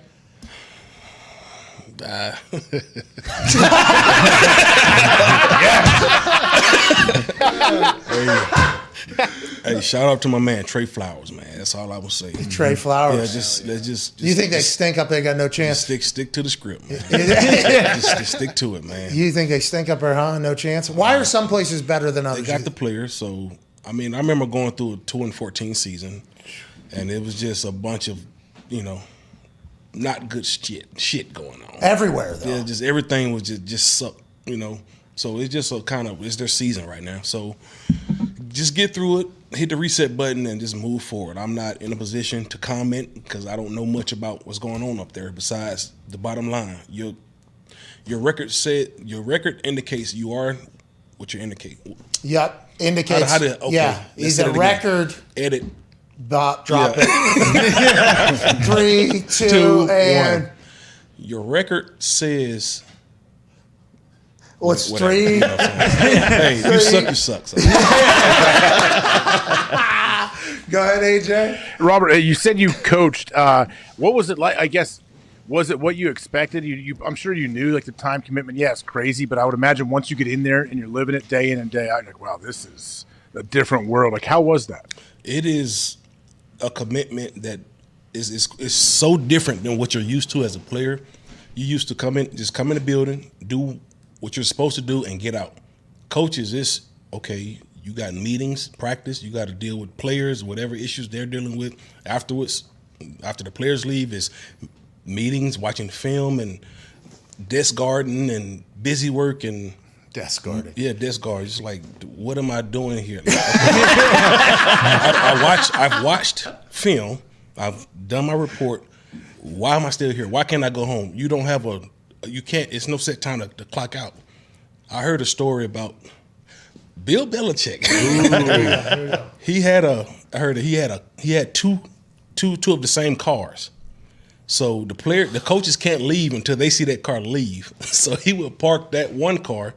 Hey, shout out to my man Trey Flowers, man. That's all I will say. Trey Flowers. Yeah, just. You think they stink up there? Got no chance. Stick to the script, man. just stick to it, man. You think they stink up there, huh? No chance. Why are some places better than others? They got the players, so I remember going through a 2-14 season, and it was just a bunch of, not good shit going on everywhere. Though. Yeah, just everything was just suck, So it's just it's their season right now. So just get through it. hit the reset button and just move forward. I'm not in a position to comment because I don't know much about what's going on up there besides the bottom line. Your record indicates you are what you indicate. Yep, indicates. Yeah, he's a record. Edit. Drop it. 3, 2, and 1. Your record says. Well, it's 3. Hey, you suck. So. Go ahead, AJ. Robert, you said you coached. What was it like? I guess, was it what you expected? I'm sure you knew, like, the time commitment. Yeah, it's crazy, but I would imagine once you get in there and you're living it day in and day out, you're like, wow, this is a different world. Like, how was that? It is a commitment that is so different than what you're used to as a player. You used to come in the building, do what you're supposed to do, and get out. Coaches, it's okay. You got meetings, practice. You got to deal with players, whatever issues they're dealing with. Afterwards, after the players leave, is meetings, watching film, and desk guarding, and busy work, and desk guarding. Yeah, desk guard. It's like, what am I doing here? I've watched film. I've done my report. Why am I still here? Why can't I go home? You don't have you can't. It's no set time to clock out. I heard a story about Bill Belichick. He had two of the same cars. So the coaches can't leave until they see that car leave. So he would park that one car,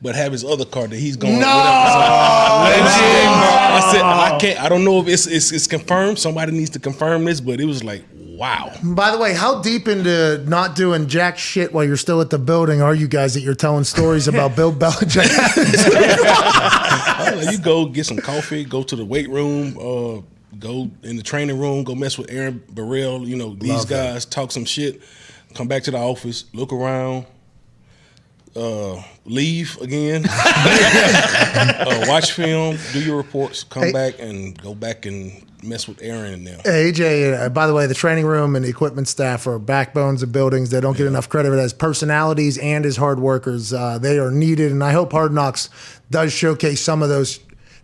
but have his other car that he's going. No, I said I can't. I don't know if it's confirmed. Somebody needs to confirm this, but it was like, wow. By the way, how deep into not doing jack shit while you're still at the building are you guys that you're telling stories about Bill Belichick? You go get some coffee, go to the weight room, go in the training room, go mess with Aaron Burrell. These guys talk some shit. Come back to the office, look around. Leave again, watch film, do your reports, come back and go back and mess with Aaron and them. Hey, AJ, by the way, the training room and the equipment staff are backbones of buildings. They don't get enough credit as personalities and as hard workers. They are needed, and I hope Hard Knocks does showcase some of those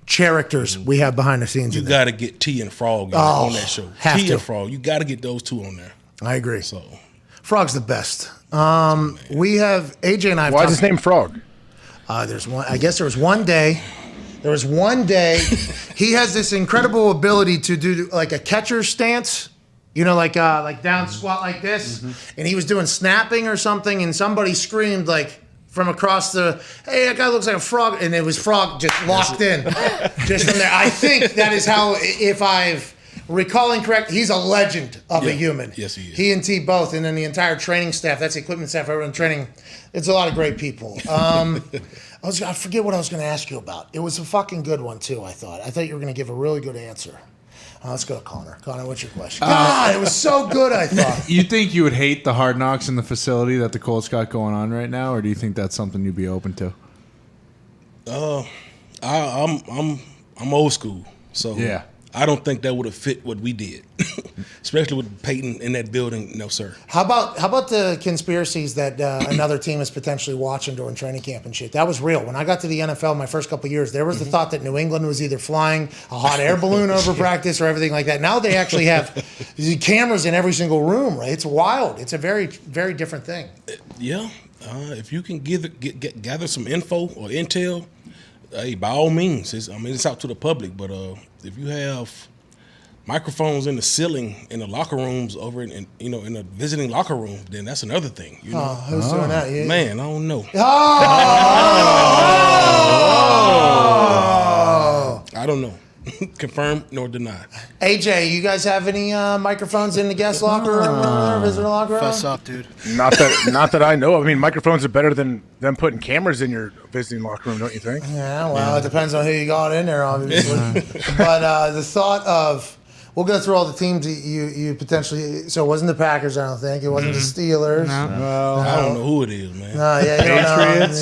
characters we have behind the scenes. You got to get T and Frog on that show. T and Frog, you got to get those two on there. I agree. So, Frog's the best. We have AJ and I. Why is his name Frog? There's one. I guess there was one day. He has this incredible ability to do like a catcher stance. Like down squat like this, and he was doing snapping or something, and somebody screamed like from across the, "Hey, that guy looks like a frog," and it was Frog just locked in, just from there. I think that is how, if I've recalling correct, he's a legend of a human. Yes, he is. He and T both, and then the entire training staff. That's the equipment staff. Everyone training. It's a lot of great people. I forget what I was going to ask you about. It was a fucking good one too. I thought you were going to give a really good answer. Let's go to Connor. Connor, what's your question? God, it was so good. I thought. You think you would hate the Hard Knocks in the facility that the Colts got going on right now, or do you think that's something you'd be open to? I'm old school, so yeah. I don't think that would have fit what we did, especially with Peyton in that building. No, sir. How about the conspiracies that another team is potentially watching during training camp and shit? That was real. When I got to the NFL my first couple of years, there was the thought that New England was either flying a hot air balloon over practice or everything like that. Now they actually have cameras in every single room, right? It's wild. It's a very, very different thing. Yeah. If you can gather some info or intel, hey, by all means. It's out to the public, but if you have microphones in the ceiling in the locker rooms over in a visiting locker room, then that's another thing. Who's doing that? Yeah. Man, I don't know. I don't know. Confirm nor deny. AJ, you guys have any microphones in the guest locker room or visitor locker room? Fess up, dude. Not that I know of. I mean, microphones are better than them putting cameras in your visiting locker room, don't you think? Yeah, well, it depends on who you got in there, obviously. But the thought of, we'll go through all the teams you potentially. So it wasn't the Packers, I don't think. It wasn't the Steelers. No. I don't know who it is, man. No, yeah, Patriots.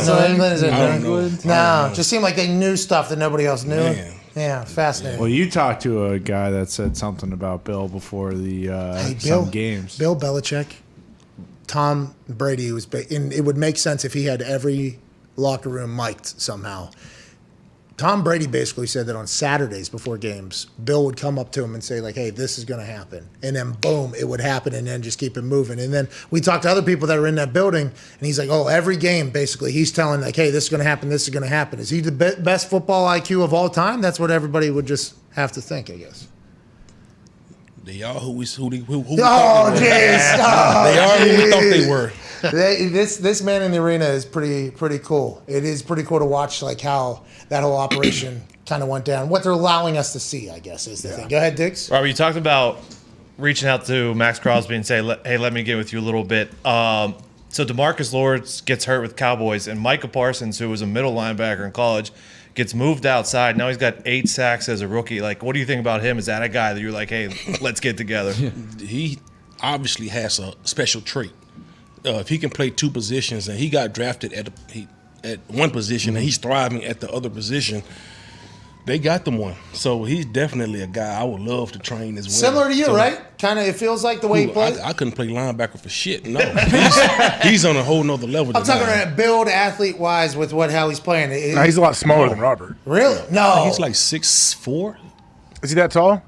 New England, is it? I don't know. No, just seemed like they knew stuff that nobody else knew. Man. Yeah, fascinating. Well, you talked to a guy that said something about Bill before the some games. Bill Belichick, Tom Brady, and it would make sense if he had every locker room mic'd somehow. Tom Brady basically said that on Saturdays before games, Bill would come up to him and say, like, hey, this is going to happen. And then, boom, it would happen, and then just keep it moving. And then we talked to other people that are in that building, and he's like, oh, every game, basically, he's telling, like, hey, this is going to happen, this is going to happen. Is he the best football IQ of all time? That's what everybody would just have to think, I guess. They are who we Oh, thought they were. jeez. They are who we thought they were. This man in the arena is pretty cool. It is pretty cool to watch, like, how that whole operation kind of went down. What they're allowing us to see, I guess, is the thing. Go ahead, Diggs. Robert, you talked about reaching out to Max Crosby and say, hey, let me get with you a little bit. So DeMarcus Lawrence gets hurt with Cowboys, and Micah Parsons, who was a middle linebacker in college, gets moved outside. Now he's got 8 sacks as a rookie. Like, what do you think about him? Is that a guy that you're like, hey, let's get together? He obviously has a special trait. If he can play 2 positions, and he got drafted at one position, and he's thriving at the other position, they got them one. So he's definitely a guy I would love to train as well. Similar to you, right? Kind of, it feels like the way he plays. I couldn't play linebacker for shit. No, he's on a whole nother level. I'm talking about build athlete-wise with how he's playing. No, he's a lot smaller than Robert. Really? No. He's like 6'4". Is he that tall?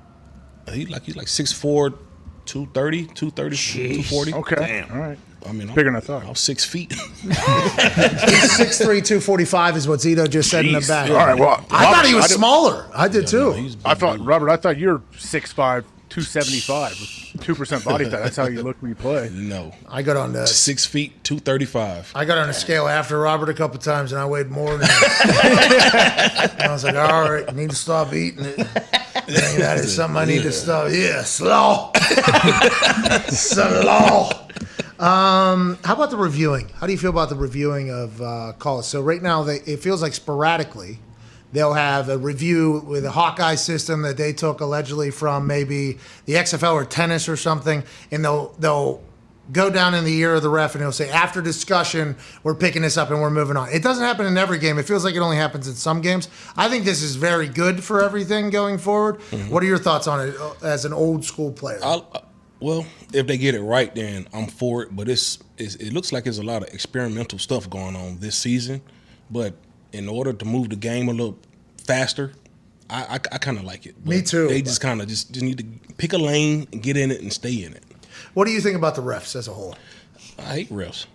He's like 6'4", 230, 240. Okay. Damn. All right. I mean, bigger than I thought. I was 6 feet. He's 6'3", 245 is what Zito just said in the back. All right, well, I thought he was smaller. I did too. I thought, Robert, I thought you're 6'5", 275 with 2% body fat. That's how you look when you play. No. I got on the 6 feet, 235. I got on a scale after Robert a couple times, and I weighed more than him. I was like, all right, you need to stop eating it. That is something I need to stop. Yeah, slaw. Slaw. How about the reviewing? How do you feel about the reviewing of calls? So right now, it feels like sporadically they'll have a review with a Hawkeye system that they took allegedly from maybe the XFL or tennis or something, and they'll go down in the ear of the ref and he'll say, after discussion, we're picking this up and we're moving on. It doesn't happen in every game. It feels like it only happens in some games. I think this is very good for everything going forward. Mm-hmm. What are your thoughts on it as an old school player? Well, if they get it right, then I'm for it. But it looks like there's a lot of experimental stuff going on this season. But in order to move the game a little faster, I kind of like it. But me too. They just kind of just need to pick a lane and get in it and stay in it. What do you think about the refs as a whole? I hate refs.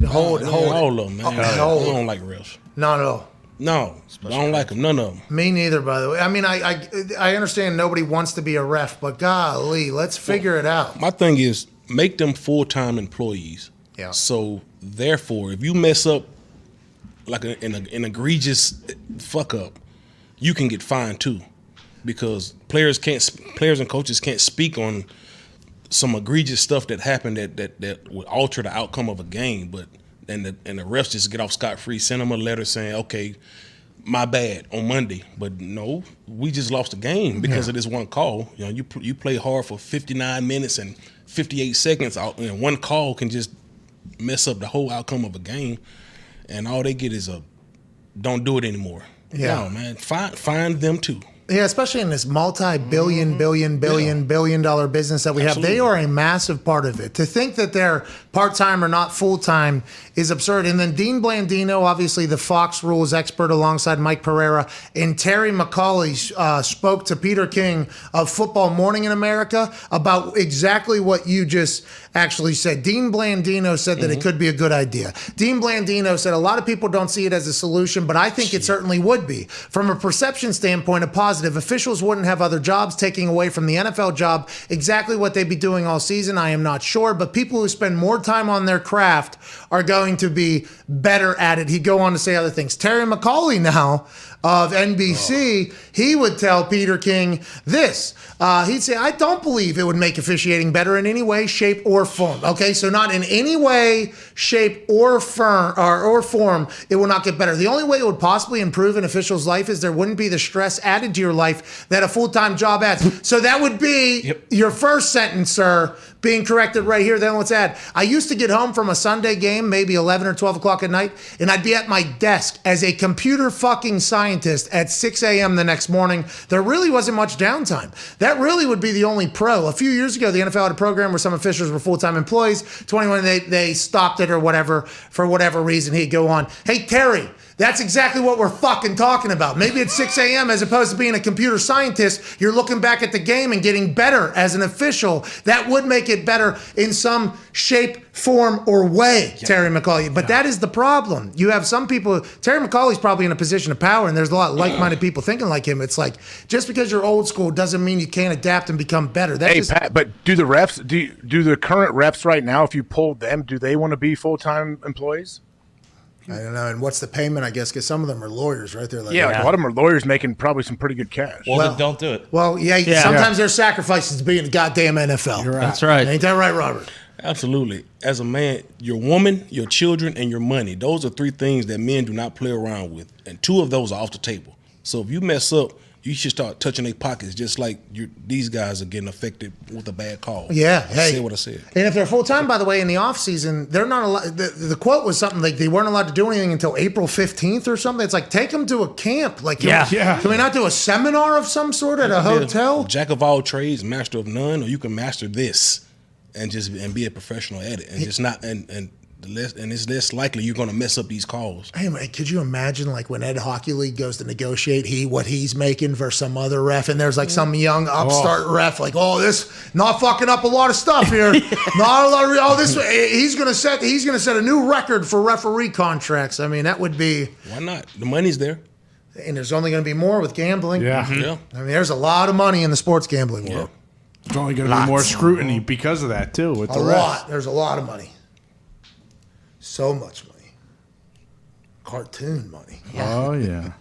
Hold all of them, man. I don't like refs. Not at all. No, I don't like them. None of them. Me neither, by the way. I mean, I understand nobody wants to be a ref, but golly, let's figure it out. My thing is make them full-time employees. Yeah. So therefore, if you mess up like an egregious fuck up, you can get fined too, because players and coaches can't speak on some egregious stuff that happened that would alter the outcome of a game, but and the refs just get off scot-free, send them a letter saying, okay, my bad on Monday. But no, we just lost the game because of this one call. You know, you play hard for 59 minutes and 58 seconds, and one call can just mess up the whole outcome of a game, and all they get is a don't do it anymore. Yeah. No, man, find them too. Yeah, especially in this multi-billion dollar business that we have. They are a massive part of it. To think that they're part-time or not full-time is absurd. And then Dean Blandino, obviously the Fox rules expert alongside Mike Pereira, and Terry McAuley spoke to Peter King of Football Morning in America about exactly what you just actually said. Dean Blandino said that it could be a good idea. Dean Blandino said a lot of people don't see it as a solution, but I think it certainly would be. From a perception standpoint, a positive. Officials wouldn't have other jobs, taking away from the NFL job exactly what they'd be doing all season. I am not sure, but people who spend more time on their craft are going to be better at it. He'd go on to say other things. Terry McAuley now of NBC, he would tell Peter King this. He'd say, I don't believe it would make officiating better in any way, shape, or form. Okay, so not in any way, shape, or form, it will not get better. The only way it would possibly improve an official's life is there wouldn't be the stress added to your life that a full-time job adds. So that would be your first sentence, sir, being corrected right here. Then let's add, I used to get home from a Sunday game, maybe 11 or 12 o'clock at night, and I'd be at my desk as a computer fucking scientist at 6 a.m. the next morning. There really wasn't much downtime. That really would be the only pro. A few years ago, the NFL had a program where some officials were full-time employees. 21, they stopped it or whatever, for whatever reason. He'd go on, hey, Terry, That's exactly what we're fucking talking about. Maybe it's 6 a.m. as opposed to being a computer scientist. You're looking back at the game and getting better as an official. That would make it better in some shape, form, or way, Terry McAuliffe. But that is the problem. You have some people, Terry McAuliffe's probably in a position of power, and there's a lot of like-minded people thinking like him. It's like, just because you're old school doesn't mean you can't adapt and become better. Pat, but do the refs, do the current refs right now, if you polled them, do they want to be full-time employees? I don't know. And what's the payment, I guess, because some of them are lawyers, right? They're like, like a lot of them are lawyers making probably some pretty good cash. Well, then don't do it. Well, sometimes there's sacrifices to be in the goddamn NFL. You're right. That's right. Ain't that right, Robert? Absolutely. As a man, your woman, your children, and your money, those are 3 things that men do not play around with. And 2 of those are off the table. So if you mess up, you should start touching their pockets, just like these guys are getting affected with a bad call. Yeah. I said what I said. And if they're full-time, by the way, in the offseason, they're not allowed. The quote was something like they weren't allowed to do anything until April 15th or something. It's like, take them to a camp. Like, can we not do a seminar of some sort at a hotel? Jack of all trades, master of none, or you can master this and be a professional at it. And just not, and it's less likely you're going to mess up these calls. Hey, man, could you imagine, like, when Ed Hockey League goes to negotiate what he's making versus some other ref, and there's, like, some young upstart ref, like, this not fucking up a lot of stuff here. Not a lot of this. He's going to set a new record for referee contracts. I mean, that would be. Why not? The money's there. And there's only going to be more with gambling. Yeah. I mean, there's a lot of money in the sports gambling world. There's only going to be more scrutiny because of that, too, with the refs. There's a lot of money. So much money. Cartoon money. Yeah. Oh, yeah.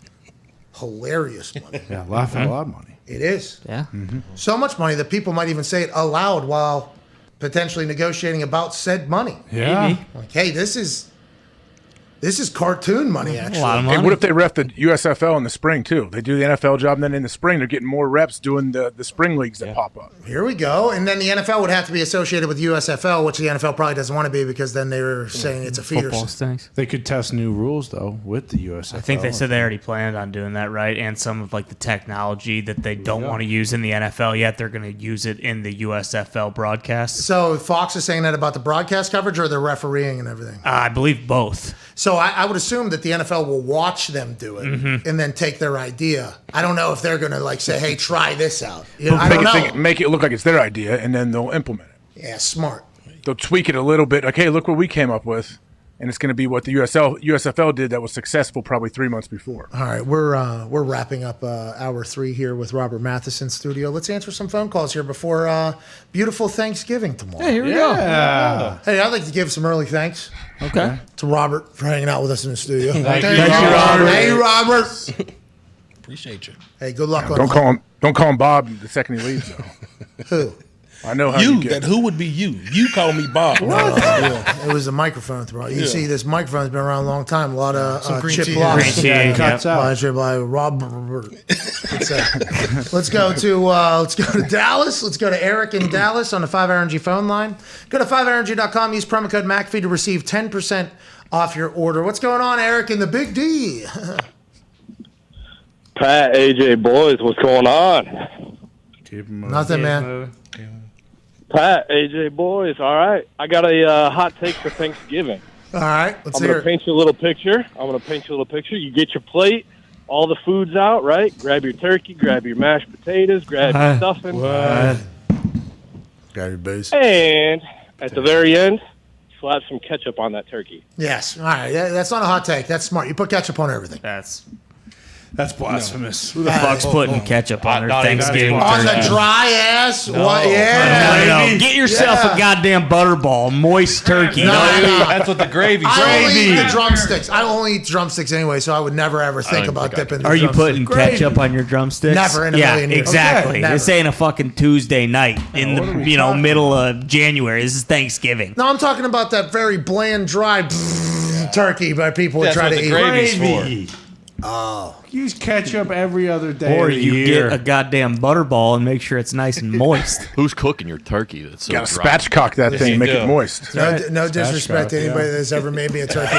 Hilarious money. Yeah, laughing a lot of money. It is. Yeah. Mm-hmm. So much money that people might even say it aloud while potentially negotiating about said money. Yeah. Maybe. Like, hey, this is cartoon money, actually. A lot of money. Hey, what if they ref the USFL in the spring, too? They do the NFL job, and then in the spring, they're getting more reps doing the spring leagues that pop up. Here we go. And then the NFL would have to be associated with USFL, which the NFL probably doesn't want to be because then they're saying it's a feeder system. They could test new rules, though, with the USFL. I think they said they already planned on doing that, right? And some of like the technology that they don't want to use in the NFL yet, they're going to use it in the USFL broadcast. So Fox is saying that about the broadcast coverage or the refereeing and everything? I believe both. So I would assume that the NFL will watch them do it and then take their idea. I don't know if they're going to like say, hey, try this out. I don't know. Make it look like it's their idea, and then they'll implement it. Yeah, smart. They'll tweak it a little bit. Like, hey, look what we came up with. And it's going to be what the USFL did that was successful probably 3 months before. All right, we're wrapping up hour 3 here with Robert Matheson studio. Let's answer some phone calls here before beautiful Thanksgiving tomorrow. Hey, here we go. Hey, I'd like to give some early thanks. Okay. To Robert for hanging out with us in the studio. Thank you, Robert. Hey, Robert. Appreciate you. Hey, good luck. Don't call him Bob the second he leaves, though. Who? I know how you get. That who would be you? You call me Bob. It was a microphone throw. You see, this microphone's been around a long time. A lot of chip blocks. Cuts out. By Robert. Let's go to Dallas. Let's go to Eric in Dallas on the 5RNG phone line. Go to 5RNG.com. Use promo code McAfee to receive 10% off your order. What's going on, Eric, in the Big D? Pat, AJ, boys, what's going on? Nothing, man. Pat, AJ, boys, all right. I got a hot take for Thanksgiving. All right, let's I'm hear going it. to paint you a little picture. You get your plate, all the food's out, right? Grab your turkey, grab your mashed potatoes, grab your stuffing. Got your base. And at the very end, slap some ketchup on that turkey. Yes. All right. That's not a hot take. That's smart. You put ketchup on everything. That's blasphemous. Who the fuck's putting ketchup on their Thanksgiving on turkey? the dry ass? No. What? Yeah. No. Get yourself a goddamn butterball, moist turkey. That's what the gravy's I only eat the drumsticks. I only eat drumsticks anyway, so I would never ever think about dipping the Are you drumstick. putting ketchup on your drumsticks? Never in a million years. Exactly. Okay, This ain't a fucking Tuesday night in the middle of January. This is Thanksgiving. No, I'm talking about that very bland, dry turkey that people would try to eat. Gravy. Oh. Use ketchup every other day Or of the you year. get a goddamn butterball and make sure it's nice and moist. Who's cooking your turkey? That's so Got to dry? spatchcock that thing, make it moist. No disrespect to anybody that's ever made me a turkey.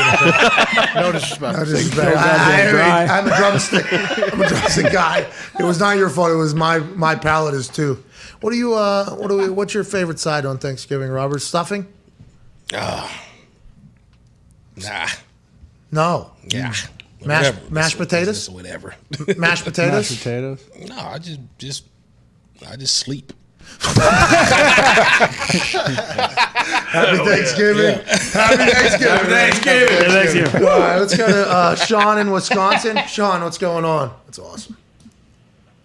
No disrespect. No disrespect. I'm a drumstick. I'm a drumstick guy. It was not your fault. It was my palate is too. What's your favorite side on Thanksgiving, Robert? Stuffing? Nah. No. Yeah. Mashed potatoes? Whatever. Mashed potatoes? Mashed potatoes? No, I just sleep. Happy Thanksgiving. Happy Thanksgiving. All right, let's go to Sean in Wisconsin. Sean, what's going on? That's awesome.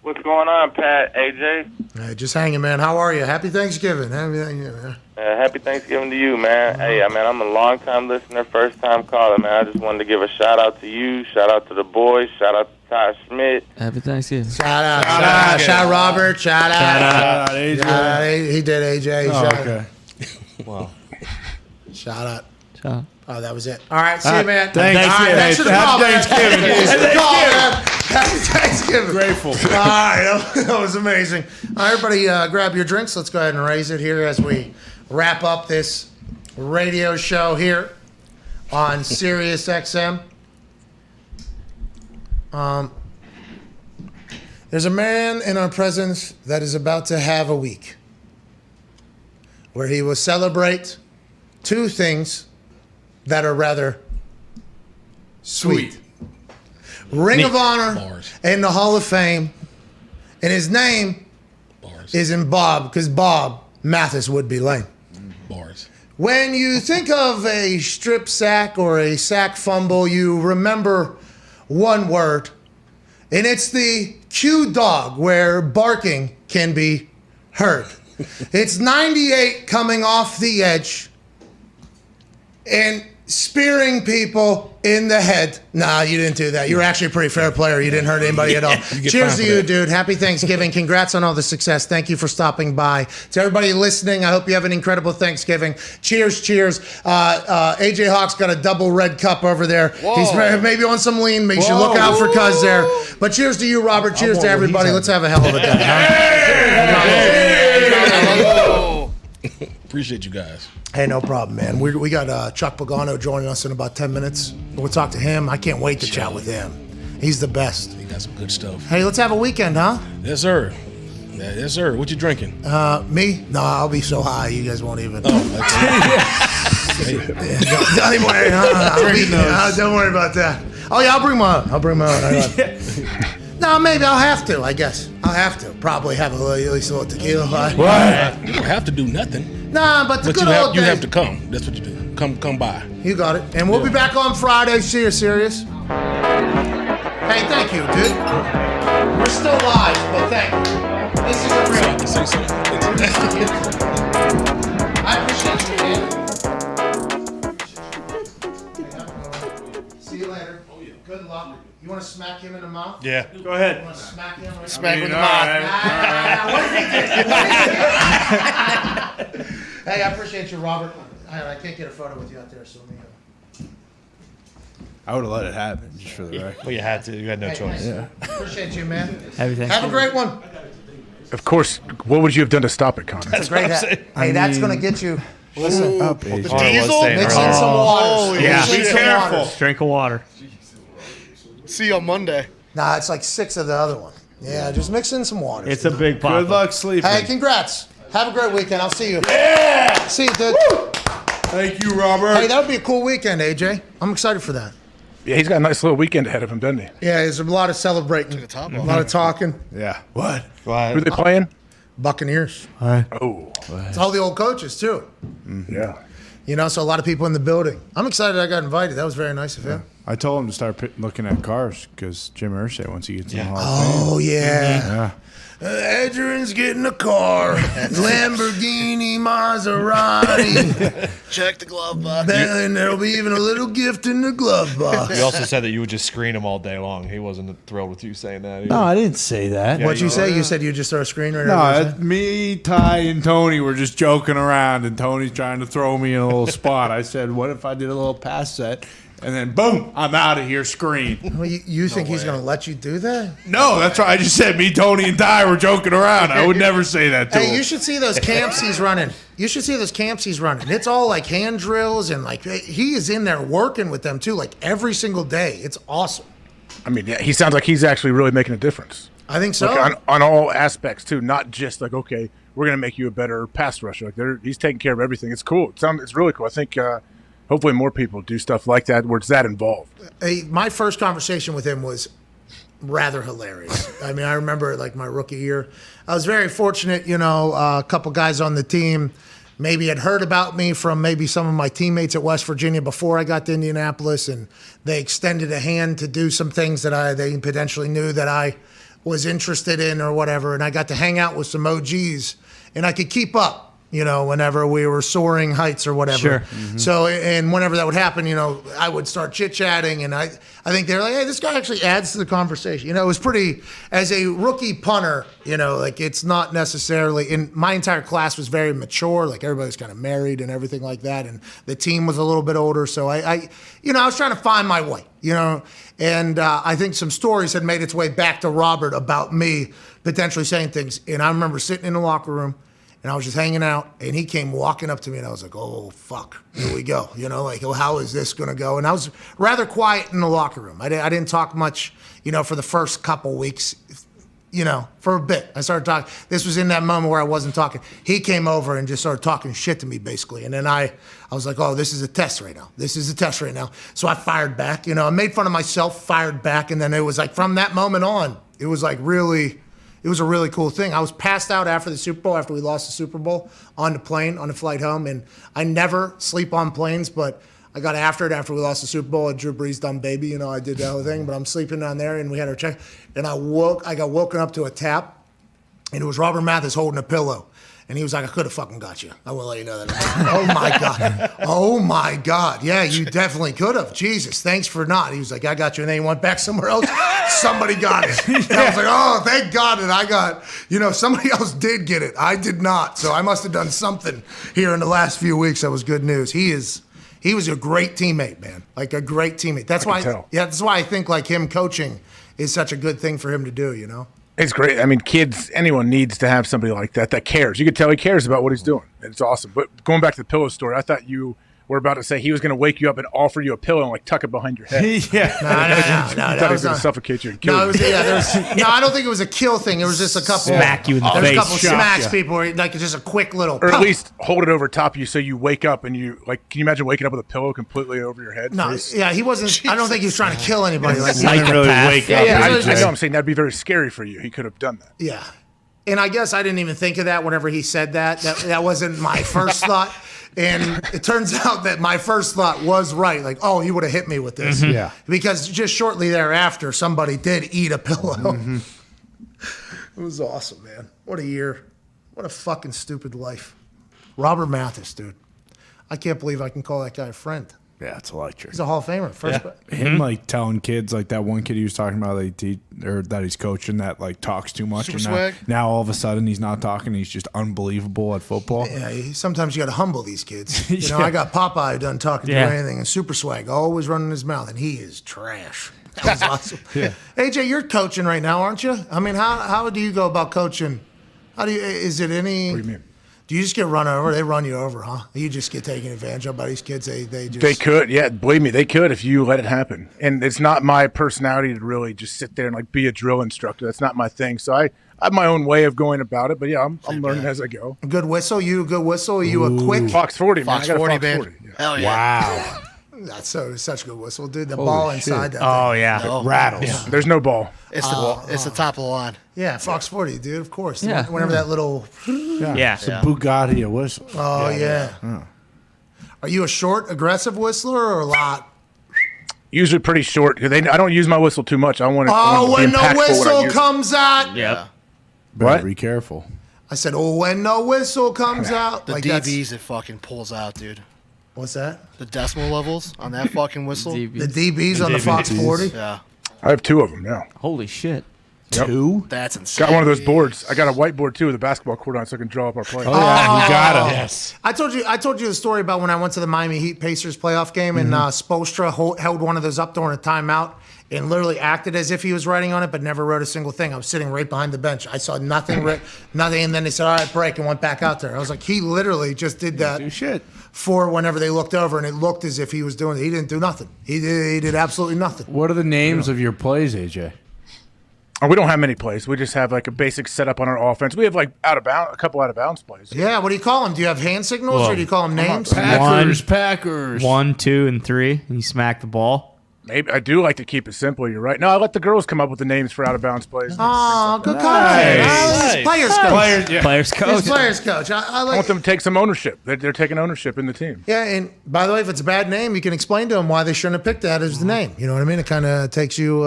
What's going on, Pat? AJ? Hey, just hanging, man. How are you? Happy Thanksgiving. Happy Thanksgiving, man. Happy Thanksgiving to you, man. Hey, man, I'm a long-time listener, first-time caller, man. I just wanted to give a shout-out to you, shout-out to the boys, shout-out to Todd Schmidt. Happy Thanksgiving. Shout out Robert. Shout out AJ. He did AJ. Oh, Shout okay. Wow. Shout out. Ciao. Oh, that was it. All right, see you, man. Thanks. All right, thanks for the call, man. Thanksgiving. Thanks for the call, man. Happy Thanksgiving. Grateful. All right, that was amazing. All right, everybody, grab your drinks. Let's go ahead and raise it here as we wrap up this radio show here on Sirius XM. There's a man in our presence that is about to have a week where he will celebrate two things that are rather sweet. Ring of Honor and the Hall of Fame. And his name isn't Bob, because Bob Mathis would be lame. Bars. When you think of a strip sack or a sack fumble, you remember one word, and it's the Q dog, where barking can be heard. It's 98 coming off the edge and spearing people in the head. Nah, you didn't do that. You were actually a pretty fair player. You didn't hurt anybody at all. Cheers to you, dude. Happy Thanksgiving. Congrats on all the success. Thank you for stopping by. To everybody listening, I hope you have an incredible Thanksgiving. Cheers, cheers. AJ Hawk's got a double red cup over there. Whoa. He's maybe on some lean. You should look out for Cuz there. But cheers to you, Robert. Cheers to everybody. Let's have a hell of a day. Appreciate you guys. Hey, no problem, man. We got Chuck Pagano joining us in about 10 minutes. We'll talk to him. I can't wait to chat with him. He's the best. He got some good stuff. Hey, let's have a weekend, huh? Yes, sir. Yes, sir. What you drinking? Me? No, I'll be so high you guys won't even. Don't worry about that. Oh, yeah, I'll bring my own. No, maybe I'll have to, I guess. I'll have to. Probably have at least a little tequila. What? You don't have to do nothing. Nah, but you have to come. That's what you do. Come by. You got it. And we'll be back on Friday. See you, Sirius. Hey, thank you, dude. We're still live, but thank you. This is a real. Say something. I appreciate you, man. See you later. Good luck. You want to smack him in the mouth? Yeah. Go ahead. You want to smack him? Right Smack him in the mouth. Hey, I appreciate you, Robert. I can't get a photo with you out there, so let me go. I would have let it happen, just for the record. Well, you had to. You had no choice. Yeah. Appreciate you, man. Have a great one. Of course. What would you have done to stop it, Connor? That's a great hat. Hey, that's going to get you. Listen, up, The AJ. diesel? mix in some water. Yeah. Mix in some careful. waters. Drink of water. See you on Monday. Nah, it's like 6 of the other one. Yeah, just mix in some water. It's a big pop. Good luck sleeping. Hey, congrats. Have a great weekend. I'll see you. Yeah! See you, dude. Thank you, Robert. Hey, that would be a cool weekend, AJ. I'm excited for that. Yeah, he's got a nice little weekend ahead of him, doesn't he? Yeah, there's a lot of celebrating, a lot of talking. Yeah. What? Who Why? are they playing? Buccaneers. Oh. It's all the old coaches, too. Yeah. You know, so a lot of people in the building. I'm excited I got invited. That was very nice of him. I told him to start looking at cars because Jim Irsay, once he gets in the Hall of Oh, Fame. yeah. Adrian's getting a car. Lamborghini, Maserati. Check the glove box. And there'll be even a little gift in the glove box. You also said that you would just screen him all day long. He wasn't thrilled with you saying that. No, I didn't say that. What'd you say? You said you just throw a screen right No, me, Ty, and Tony were just joking around, and Tony's trying to throw me in a little spot. I said, what if I did a little pass set? And then, boom, I'm out of here, screen. Well, you think he's going to let you do that? No, that's right. I just said me, Tony, and Ty were joking around. I would never say that to him. Hey, you should see those camps he's running. It's all like hand drills, and like he is in there working with them too, like every single day. It's awesome. I mean, yeah, he sounds like he's actually really making a difference. I think so. Like on all aspects too, not just like, okay, we're gonna make you a better pass rusher. Like he's taking care of everything. It's cool. It's really cool. I think hopefully more people do stuff like that where it's that involved. My first conversation with him was rather hilarious. I mean, I remember like my rookie year. I was very fortunate, a couple guys on the team maybe had heard about me from maybe some of my teammates at West Virginia before I got to Indianapolis, and they extended a hand to do some things that they potentially knew that I was interested in or whatever. And I got to hang out with some OGs, and I could keep up, whenever we were soaring heights or whatever. Sure. Mm-hmm. So, and whenever that would happen, I would start chit-chatting, and I think they were like, hey, this guy actually adds to the conversation. It was pretty, as a rookie punter, like it's not necessarily, and my entire class was very mature, like everybody's kind of married and everything like that, and the team was a little bit older, so I was trying to find my way, and I think some stories had made its way back to Robert about me potentially saying things, and I remember sitting in the locker room, and I was just hanging out, and he came walking up to me, and I was like, oh, fuck, here we go. How is this going to go? And I was rather quiet in the locker room. I didn't talk much, for the first couple weeks, for a bit. I started talking. This was in that moment where I wasn't talking. He came over and just started talking shit to me, basically. And then I was like, oh, this is a test right now. This is a test right now. So I fired back. I made fun of myself, fired back, and then it was like from that moment on, it was like really... It was a really cool thing. I was passed out after the Super Bowl, after we lost the Super Bowl, on the plane, on the flight home. And I never sleep on planes, but I got after it after we lost the Super Bowl at Drew Brees' dumb baby. I did that whole thing. But I'm sleeping down there, and we had our check. And I got woken up to a tap, and it was Robert Mathis holding a pillow. And he was like, I could have fucking got you. I will let you know that. Oh, my God. Oh, my God. Yeah, you definitely could have. Jesus, thanks for not. He was like, I got you. And then he went back somewhere else. Somebody got it. And I was like, oh, thank God that I got, somebody else did get it. I did not. So I must have done something here in the last few weeks that was good news. He was a great teammate, man. Like a great teammate. That's why I think like him coaching is such a good thing for him to do, It's great. I mean, kids, anyone needs to have somebody like that cares. You could tell he cares about what he's doing. It's awesome. But going back to the pillow story, I thought you were about to say he was going to wake you up and offer you a pillow and like tuck it behind your head. Yeah. No, I thought he was going to suffocate you and kill you. No, I don't think it was a kill thing. It was just a couple. Smack you in the face. There's a couple smacks people, where, like just a quick little. Or at least hold it over top of you so you wake up and you, like, can you imagine waking up with a pillow completely over your head? No, he wasn't. Jesus. I don't think he was trying to kill anybody. Like, he didn't really wake up. Yeah, I know. I'm saying that'd be very scary for you. He could have done that. Yeah. And I guess I didn't even think of that whenever he said that. That wasn't my first thought. And it turns out that my first thought was right. Like, oh, he would have hit me with this. Mm-hmm. Yeah. Because just shortly thereafter, somebody did eat a pillow. Mm-hmm. It was awesome, man. What a year. What a fucking stupid life. Robert Mathis, dude. I can't believe I can call that guy a friend. Yeah, it's electric. He's a Hall of Famer. Him like telling kids like that one kid he was talking about that he's coaching that like talks too much. Super and swag. Now all of a sudden he's not talking. He's just unbelievable at football. Yeah, sometimes you got to humble these kids. I got Popeye done talking to anything, and Super Swag always running his mouth, and he is trash. That was awesome. Yeah. AJ, you're coaching right now, aren't you? I mean, how do you go about coaching? Is it any? What do you mean? Do you just get run over? They run you over, huh? You just get taken advantage of by these kids. They could, yeah. Believe me, they could if you let it happen. And it's not my personality to really just sit there and like be a drill instructor. That's not my thing. So I have my own way of going about it. But yeah, I'm learning as I go. A good whistle? You a good whistle? Are you a quick? Fox 40, man. Fox 40, man. 40. Yeah. Hell yeah. Wow. That's such a good whistle, dude. The Holy ball shit. inside that Oh, thing. yeah. No. It rattles. Yeah. There's no ball. It's the top of the line. Yeah, Fox 40, dude, of course. Yeah. Whenever that little... Yeah. It's a Bugatti, a whistle. Oh, yeah. Are you a short, aggressive whistler or a lot? Usually pretty short. I don't use my whistle too much. I want to when be the impactful when I whistle use it. comes out. Yep. Better be careful. I said, when the whistle comes out. The like DBs it fucking pulls out, dude. What's that? The decimal levels on that fucking whistle. The DBs on the Fox 40? Yeah. I have two of them now. Holy shit. Yep. Two? That's insane. Got one of those boards. I got a whiteboard too with a basketball court on so I can draw up our play. Oh, yeah, you got him. Yes. I told you the story about when I went to the Miami Heat Pacers playoff game and Spoelstra held one of those up during a timeout and literally acted as if he was writing on it, but never wrote a single thing. I was sitting right behind the bench. I saw nothing, nothing, and then they said, all right, break, and went back out there. I was like, he literally just did that for whenever they looked over, and it looked as if he was doing it. He didn't do nothing. He did absolutely nothing. What are the names of your plays, AJ? Oh, we don't have many plays. We just have like a basic setup on our offense. We have like a couple out of bounds plays. Yeah, what do you call them? Do you have hand signals or do you call them names? Packers. 1, 2, and 3. And you smack the ball. Maybe I do like to keep it simple. You're right. No, I let the girls come up with the names for out of bounds plays. Oh, good coach. Nice. Players coach. Players coach. He's players coach. I I like. want them to take some ownership. They're taking ownership in the team. Yeah, and by the way, if it's a bad name, you can explain to them why they shouldn't have picked that as the name. You know what I mean? It kind of takes you.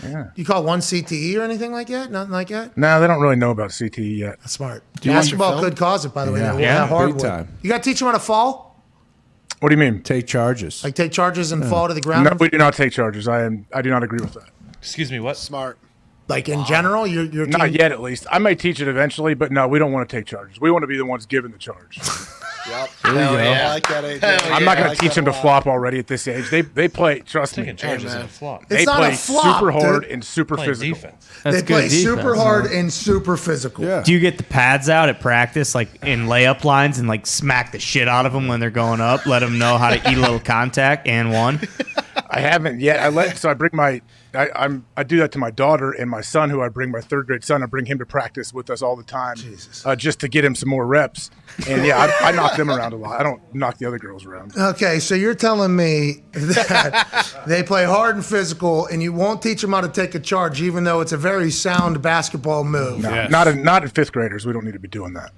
Yeah. You call one CTE or anything like that? Nothing like that? No, they don't really know about CTE yet. That's smart. Do you want Basketball your could cause it, by the way. Yeah. That Yeah, hardwood. big time. You got to teach them how to fall? What do you mean? Take charges. Like take charges and fall to the ground? No, we do not take charges. I do not agree with that. Excuse me, what? Smart. Like in general, your team? Not yet, at least. I may teach it eventually, but no, we don't want to take charges. We want to be the ones giving the charge. Yep. There you Hell go. yeah. I like that, AJ. I'm not going to like teach that them a to lot. flop already at this age. They play. Trust me. Taking charges in a flop. They It's not play a flop, super hard dude. and super Playing physical. defense. They play super hard and super physical. Yeah. Do you get the pads out at practice, like in layup lines, and like smack the shit out of them when they're going up? Let them know how to eat a little contact and one. I haven't yet. I bring my. I do that to my daughter and my son, who I bring my 3rd grade son. I bring him to practice with us all the time, just to get him some more reps. And yeah, I knock them around a lot. I don't knock the other girls around. Okay, so you're telling me that they play hard and physical, and you won't teach them how to take a charge, even though it's a very sound basketball move. No, not in 5th graders. We don't need to be doing that.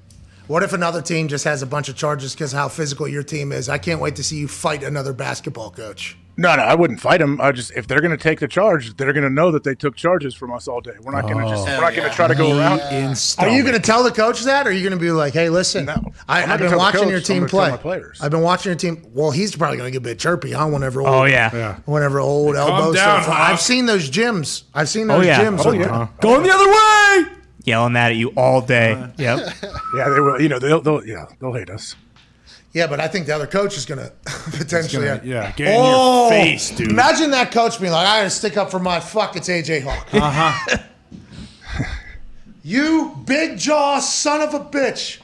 What if another team just has a bunch of charges because how physical your team is? I can't wait to see you fight another basketball coach. No, I wouldn't fight them. If they're going to take the charge, they're going to know that they took charges from us all day. We're not going to we're not going to try to go around. Are you going to tell the coach that, or are you going to be like, "Hey, listen, I've been watching your team play. I've been watching your team. Well, he's probably going to get a bit chirpy, huh? Whenever old elbows. down, stuff. I've seen those gyms. gyms. Going the other way. Yelling that at you all day. Yep. Yeah, they will. They'll hate us. Yeah, but I think the other coach is going to potentially. Get in your face, dude. Imagine that coach being like, "I got to stick up for my fuck. It's AJ Hawk." You big jaw son of a bitch.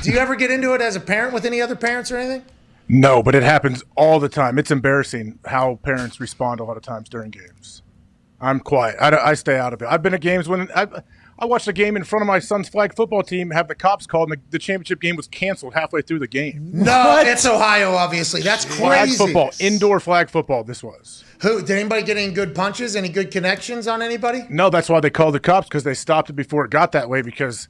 Do you ever get into it as a parent with any other parents or anything? No, but it happens all the time. It's embarrassing how parents respond a lot of times during games. I'm quiet. I stay out of it. I've been at games when I watched a game in front of my son's flag football team, have the cops called, and the championship game was canceled halfway through the game. No, it's Ohio, obviously. That's crazy. Flag football, indoor flag football, this was. Did anybody get any good punches, any good connections on anybody? No, that's why they called the cops, because they stopped it before it got that way, because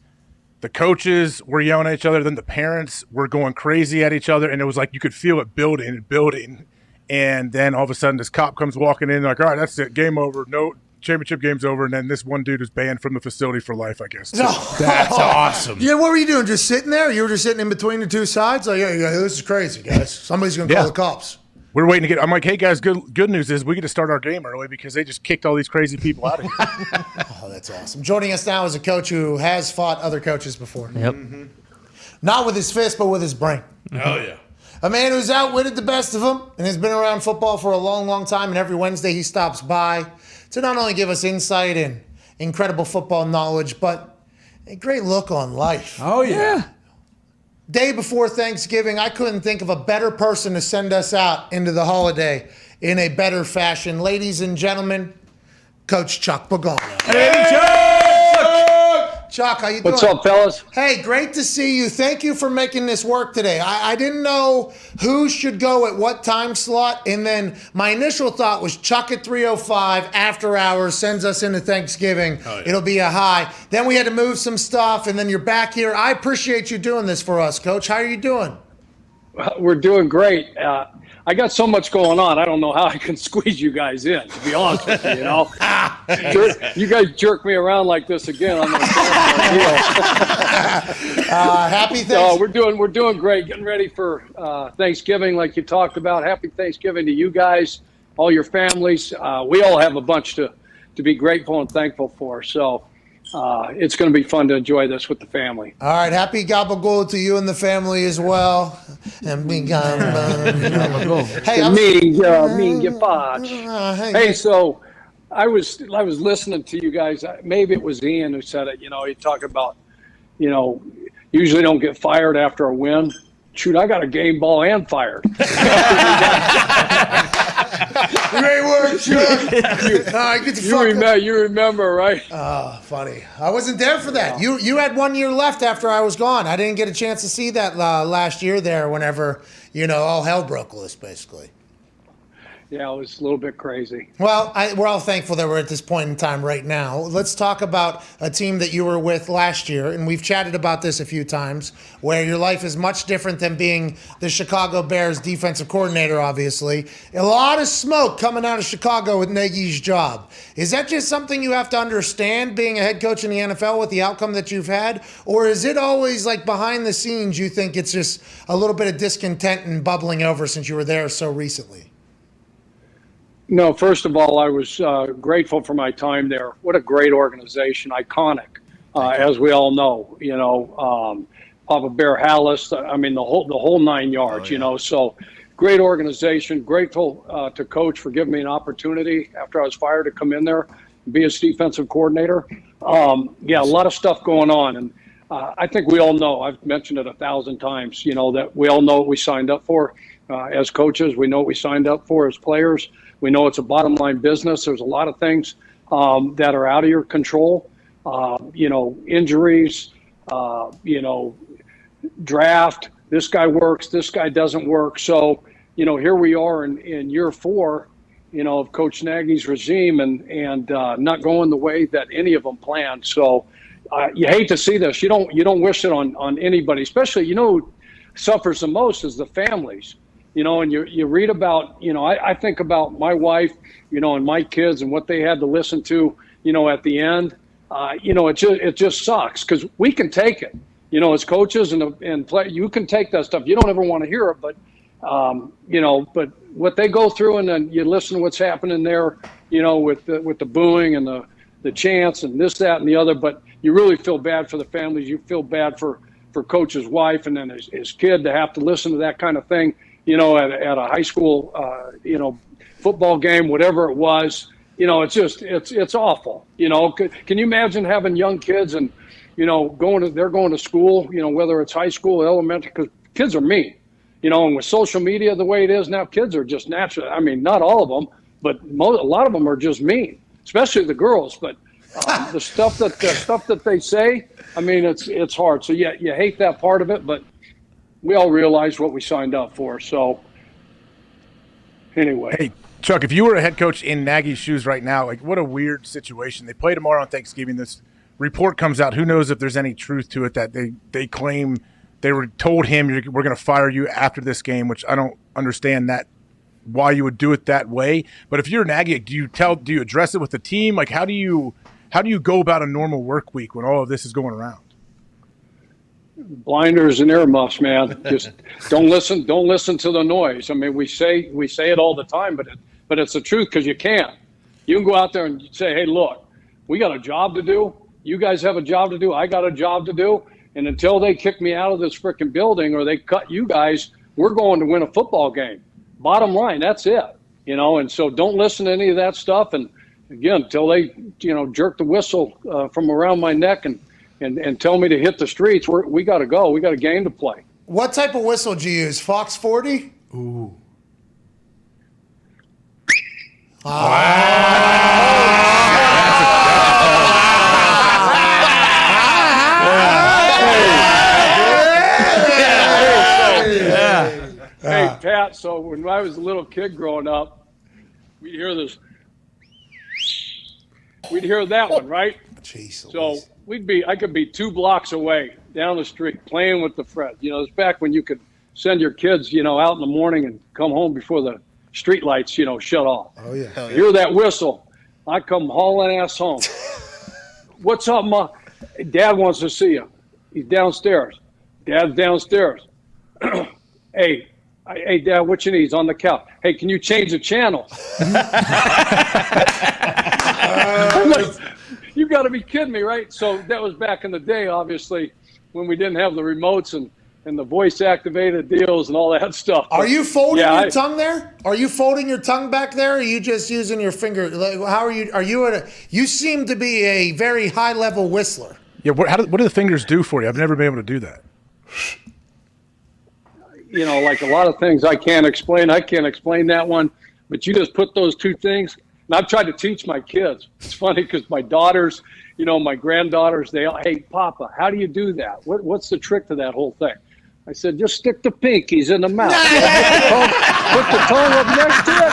the coaches were yelling at each other, then the parents were going crazy at each other, and it was like you could feel it building and building. And then all of a sudden this cop comes walking in like, all right, that's it, game over. No, championship game's over, and then this one dude is banned from the facility for life, I guess. That's awesome. Yeah, what were you doing? Just sitting there? You were just sitting in between the two sides? Like, yeah, this is crazy, guys. Somebody's going to call the cops. We're waiting to get – I'm like, hey, guys, good news is we get to start our game early because they just kicked all these crazy people out of here. Oh, that's awesome. Joining us now is a coach who has fought other coaches before. Yep. Mm-hmm. Not with his fist, but with his brain. Oh, yeah. A man who's outwitted the best of them and has been around football for a long, long time, and every Wednesday he stops by to not only give us insight and incredible football knowledge, but a great look on life. Oh, yeah. Day before Thanksgiving, I couldn't think of a better person to send us out into the holiday in a better fashion. Ladies and gentlemen, Coach Chuck Pagano. Hey, Chuck! Chuck, how you doing? What's up, fellas? Hey, great to see you. Thank you for making this work today. I didn't know who should go at what time slot, and then my initial thought was Chuck at 3:05 after hours sends us into Thanksgiving. Oh, yeah. It'll be a high. Then we had to move some stuff, and then you're back here. I appreciate you doing this for us, Coach. How are you doing? We're doing great. I got so much going on, I don't know how I can squeeze you guys in, to be honest with you, you know. You guys jerk me around like this again, I'm going to happy Thanksgiving. We're doing great, getting ready for Thanksgiving like you talked about. Happy Thanksgiving to you guys, all your families. We all have a bunch to be grateful and thankful for, so it's going to be fun to enjoy this with the family. All right, happy Gabagool to you and the family as well. And hey, Hey, so I was listening to you guys. Maybe it was Ian who said it. You know, he talked about, you know, usually don't get fired after a win. shoot, I got a game ball and fired. Great work, Chuck. You remember, right? Oh, funny. I wasn't there for that. You had 1 year left after I was gone. I didn't get a chance to see that last year there whenever, all hell broke loose, basically. Yeah, it was a little bit crazy. Well, we're all thankful that we're at this point in time right now. Let's talk about a team that you were with last year, and we've chatted about this a few times, where your life is much different than being the Chicago Bears defensive coordinator, obviously. A lot of smoke coming out of Chicago with Nagy's job. Is that just something you have to understand, being a head coach in the NFL with the outcome that you've had? Or is it always like behind the scenes you think it's just a little bit of discontent and bubbling over since you were there so recently? No, first of all, I was grateful for my time there. What a great organization, iconic, as we all know. Papa Bear Hallis, I mean the whole 9 yards. So great organization. Grateful to Coach for giving me an opportunity after I was fired to come in there and be his defensive coordinator. A lot of stuff going on, and I think we all know. I've mentioned it 1,000 times. That we all know what we signed up for as coaches. We know what we signed up for as players. We know it's a bottom line business. There's a lot of things that are out of your control. Injuries, draft. This guy works. This guy doesn't work. So, here we are in year 4, of Coach Nagy's regime and not going the way that any of them planned. So, you hate to see this. You don't wish it on anybody, especially who suffers the most is the families. And you read about, I think about my wife, and my kids and what they had to listen to, at the end. It just sucks because we can take it, as coaches and play. You can take that stuff. You don't ever want to hear it, but but what they go through, and then you listen to what's happening there, with the booing and the chants and this, that, and the other. But you really feel bad for the families. You feel bad for Coach's wife and then his kid to have to listen to that kind of thing. At a high school, football game, whatever it was, it's awful. Can you imagine having young kids and, they're going to school, whether it's high school, elementary, because kids are mean, and with social media the way it is now, kids are just natural. I mean, not all of them, but a lot of them are just mean, especially the girls. But the stuff that they say, I mean, it's hard. So yeah, you hate that part of it, but we all realize what we signed up for. So anyway. Hey, Chuck, if you were a head coach in Nagy's shoes right now, what a weird situation. They play tomorrow on Thanksgiving. This report comes out. Who knows if there's any truth to it that they claim they were told him we're going to fire you after this game, which I don't understand that why you would do it that way. But if you're Nagy, do you address it with the team? How do you go about a normal work week when all of this is going around? Blinders and earmuffs, man. Just don't listen to the noise. I mean, we say it all the time, but it's the truth because you can't. You can go out there and say, hey, look, we got a job to do. You guys have a job to do. I got a job to do. And until they kick me out of this freaking building or they cut you guys, we're going to win a football game. Bottom line, that's it. And so don't listen to any of that stuff. And again, until they, jerk the whistle from around my neck and tell me to hit the streets, we got to go. We got a game to play. What type of whistle do you use? Fox 40? Ooh. Hey, Pat, so when I was a little kid growing up, we'd hear this. We'd hear that one, right? Jeez. So I could be 2 blocks away down the street playing with the friends. It's back when you could send your kids, out in the morning and come home before the street lights, shut off. Oh, yeah. Hear that whistle. I come hauling ass home. What's up, Ma? Dad wants to see you. He's downstairs. Dad's downstairs. Hey, Dad, what you need? He's on the couch. Hey, can you change the channel? I'm like, you got to be kidding me, right? So that was back in the day, obviously, when we didn't have the remotes and the voice-activated deals and all that stuff. Are you folding your tongue there? Are you folding your tongue back there? Or are you just using your finger? How are you? You seem to be a very high-level whistler. Yeah, what do the fingers do for you? I've never been able to do that. like a lot of things I can't explain. I can't explain that one, but you just put those two things. And I've tried to teach my kids. It's funny because my daughters, my granddaughters, they all, hey, Papa, how do you do that? What's the trick to that whole thing? I said, just stick the pinkies in the mouth. Put the tongue up next to it.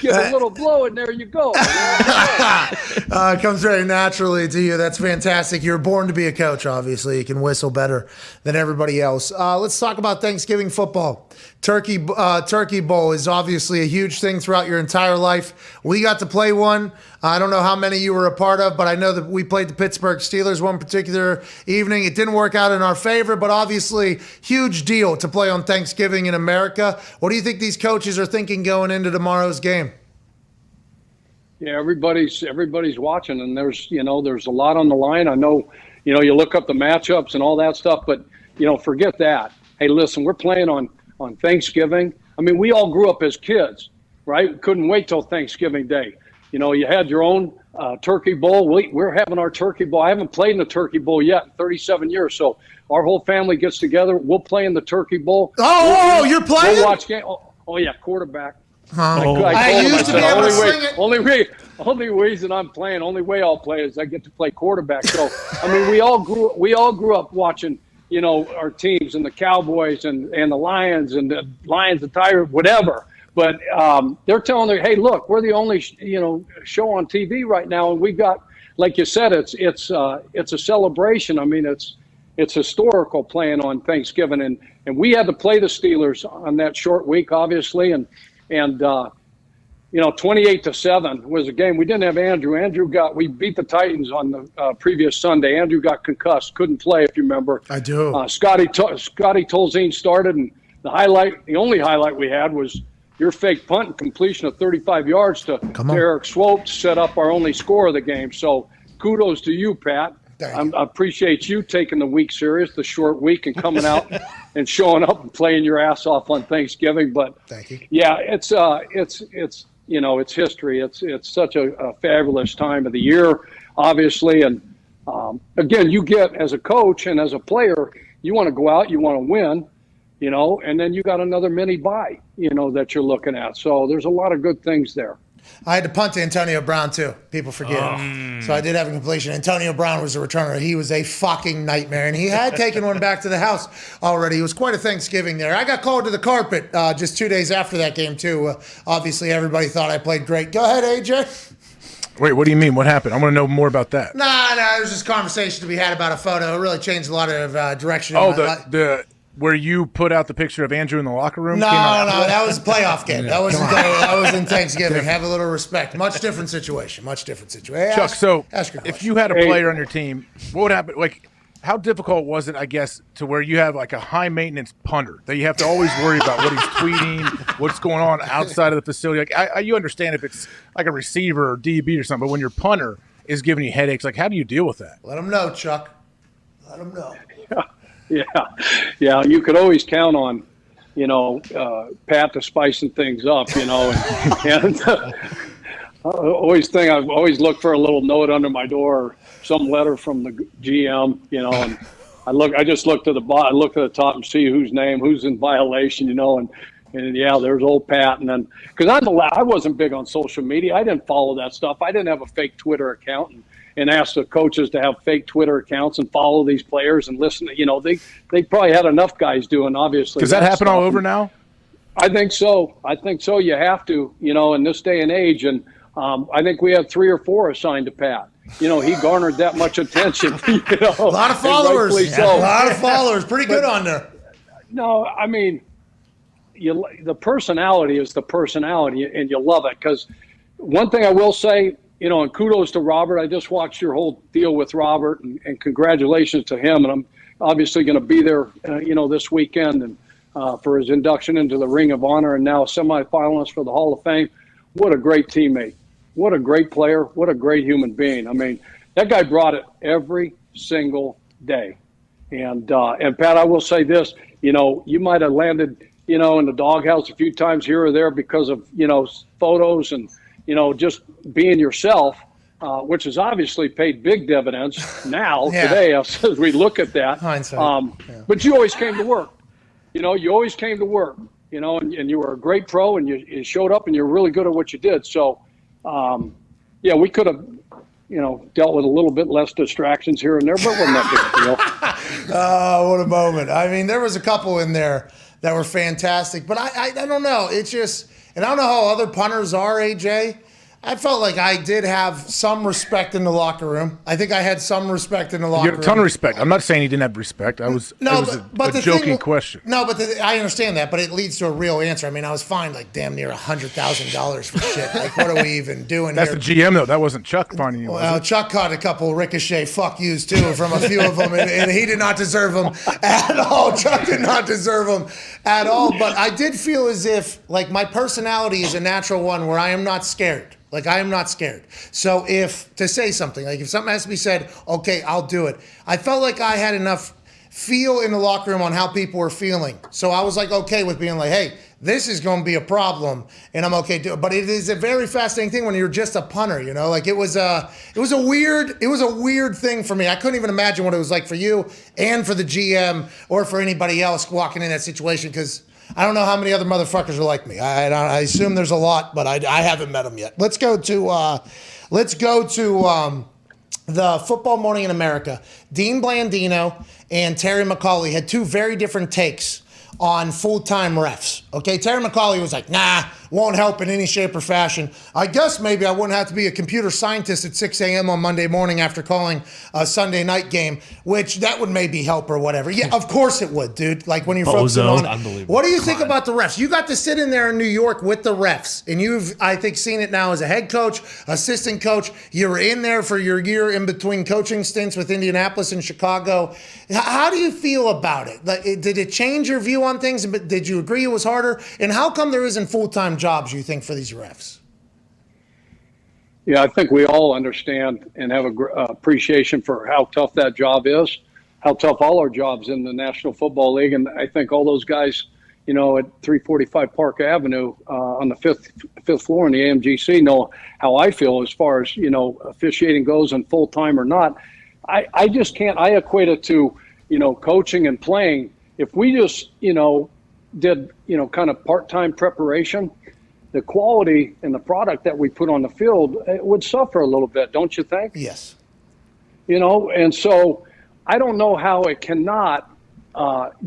Give a little blow, and there you go. It comes very naturally to you. That's fantastic. You're born to be a coach, obviously. You can whistle better than everybody else. Let's talk about Thanksgiving football. Turkey Bowl is obviously a huge thing throughout your entire life. We got to play one. I don't know how many you were a part of, but I know that we played the Pittsburgh Steelers one particular evening. It didn't work out in our favor, but obviously huge deal to play on Thanksgiving in America. What do you think these coaches are thinking going into tomorrow's game? Yeah, everybody's watching, and there's a lot on the line. I know, you look up the matchups and all that stuff, but forget that. Hey, listen, we're playing on Thanksgiving. I mean, we all grew up as kids, right? We couldn't wait till Thanksgiving Day. You had your own Turkey Bowl. We're having our Turkey Bowl. I haven't played in the Turkey Bowl yet in 37 years. So our whole family gets together. We'll play in the Turkey Bowl. You're playing? We'll watch game. Oh yeah, quarterback. I used to be able to sling it. Only reason I'm playing, only way I'll play is I get to play quarterback. So I mean, we all grew up watching, our teams and the Cowboys and the Lions and the Lions, the Tigers, whatever. But they're telling them, hey, look, we're the only show on TV right now, and we got, like you said, it's a celebration. I mean, it's historical playing on Thanksgiving, and we had to play the Steelers on that short week, obviously, and 28-7 was a game. We didn't have Andrew. We beat the Titans on the previous Sunday. Andrew got concussed, couldn't play, if you remember. I do. Scotty Tolzien started, and the only highlight we had was your fake punt and completion of 35 yards to Derek Swope to set up our only score of the game. So kudos to you, Pat. I appreciate you taking the week serious, the short week, and coming out and showing up and playing your ass off on Thanksgiving. But thank you. Yeah, it's history. It's such a fabulous time of the year, obviously. And again, you get, as a coach and as a player, you want to go out, you want to win, and then you got another mini bye, that you're looking at. So there's a lot of good things there. I had to punt to Antonio Brown, too. People forget. So I did have a completion. Antonio Brown was the returner. He was a fucking nightmare, and he had taken one back to the house already. It was quite a Thanksgiving there. I got called to the carpet just 2 days after that game, too. Obviously, everybody thought I played great. Go ahead, AJ. Wait, what do you mean? What happened? I want to know more about that. Nah, there's just conversation to be had about a photo. It really changed a lot of direction. The where you put out the picture of Andrew in the locker room? No, that was a playoff game. That was in Thanksgiving. Have a little respect. Much different situation. Hey, Chuck, if you had a player on your team, what would happen? Like, how difficult was it, I guess, to where you have like a high-maintenance punter that you have to always worry about what he's tweeting, what's going on outside of the facility? Like, you understand if it's like a receiver or DB or something, but when your punter is giving you headaches, like, how do you deal with that? Let him know, Chuck. Let him know. Yeah. You could always count on, Pat to spicing things up, and I've always looked for a little note under my door, or some letter from the GM, and I just look to the bottom, I look at the top and see who's in violation, and there's old Pat. And then, because I wasn't big on social media. I didn't follow that stuff. I didn't have a fake Twitter account and ask the coaches to have fake Twitter accounts and follow these players and listen to, they probably had enough guys doing, obviously. Does that happen all over now? I think so. You have to, in this day and age. And I think we had 3 or 4 assigned to Pat. He garnered that much attention. A lot of followers. A lot of followers. Pretty good on there. No, I mean, the personality is the personality, and you love it. Because one thing I will say, and kudos to Robert. I just watched your whole deal with Robert, and congratulations to him. And I'm obviously going to be there, this weekend, and for his induction into the Ring of Honor, and now semifinalist for the Hall of Fame. What a great teammate. What a great player. What a great human being. I mean, that guy brought it every single day. And Pat, I will say this, you might have landed, in the doghouse a few times here or there because of, photos and, just being yourself, which has obviously paid big dividends now, today, as we look at that. Hindsight. But you always came to work. you always came to work, and you were a great pro, and you showed up, and you're really good at what you did. So, we could have, dealt with a little bit less distractions here and there, but wasn't that big a deal. Oh, what a moment. I mean, there was a couple in there that were fantastic, but I don't know. It's just, and I don't know how other punters are, AJ. I felt like I did have some respect in the locker room. I think I had some respect in the locker room. You had a ton of respect. I'm not saying you didn't have respect. It was a joking question. No, but I understand that, but it leads to a real answer. I mean, I was fined like damn near $100,000 for shit. Like, what are we even doing That's here? the GM, though. That wasn't Chuck finding you, Well, Chuck caught a couple ricochet fuck yous, too, from a few of them, and he did not deserve them at all. Chuck did not deserve them at all, but I did feel as if, like, my personality is a natural one where I am not scared. Like, I am not scared. So to say something, like if something has to be said, okay, I'll do it. I felt like I had enough feel in the locker room on how people were feeling. So I was like, okay with being like, hey, this is going to be a problem, and I'm okay doing it. But it is a very fascinating thing when you're just a punter, Like it was a weird thing for me. I couldn't even imagine what it was like for you and for the GM or for anybody else walking in that situation, because I don't know how many other motherfuckers are like me. I assume there's a lot, but I haven't met them yet. Let's go to the Football Morning in America. Dean Blandino and Terry McAuley had two very different takes on full-time refs. Okay, Terry McAuley was like, nah, won't help in any shape or fashion. I guess maybe I wouldn't have to be a computer scientist at 6 a.m. on Monday morning after calling a Sunday night game, which that would maybe help or whatever. Yeah, of course it would, dude. Like when you're focusing on it. What do you think about the refs? You got to sit in there in New York with the refs, and you've, I think, seen it now as a head coach, assistant coach. You were in there for your year in between coaching stints with Indianapolis and Chicago. How do you feel about it? Like, did it change your view on things? Did you agree it was harder? And how come there isn't full-time jobs, you think, for these refs? Yeah, I think we all understand and have appreciation for how tough that job is, how tough all our jobs in the National Football League. And I think all those guys, at 345 Park Avenue on the fifth floor in the AMGC know how I feel as far as, officiating goes and full-time or not. I just can't. I equate it to, coaching and playing. If we just, did, kind of part-time preparation, the quality and the product that we put on the field, it would suffer a little bit, don't you think? Yes. And so I don't know how it cannot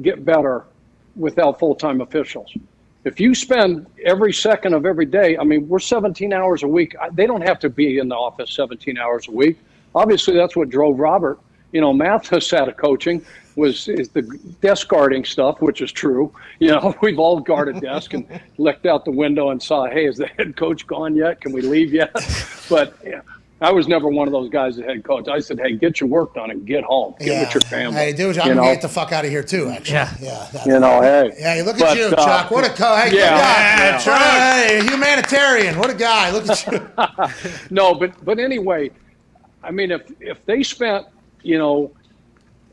get better without full-time officials. If you spend every second of every day, I mean, we're 17 hours a week. They don't have to be in the office 17 hours a week. Obviously, that's what drove Robert. Mathis out of coaching is the desk guarding stuff, which is true. We've all guarded desk and looked out the window and saw, hey, is the head coach gone yet? Can we leave yet? But I was never one of those guys that head coach. I said, hey, get your work done and get home. Get with your family. Hey, dude, I'm going to get the fuck out of here too, actually. Yeah. Hey. Yeah, look at you, Chuck. What a hey, good guy. Chuck. Hey, humanitarian. What a guy. Look at you. No, but anyway, I mean, if they spent,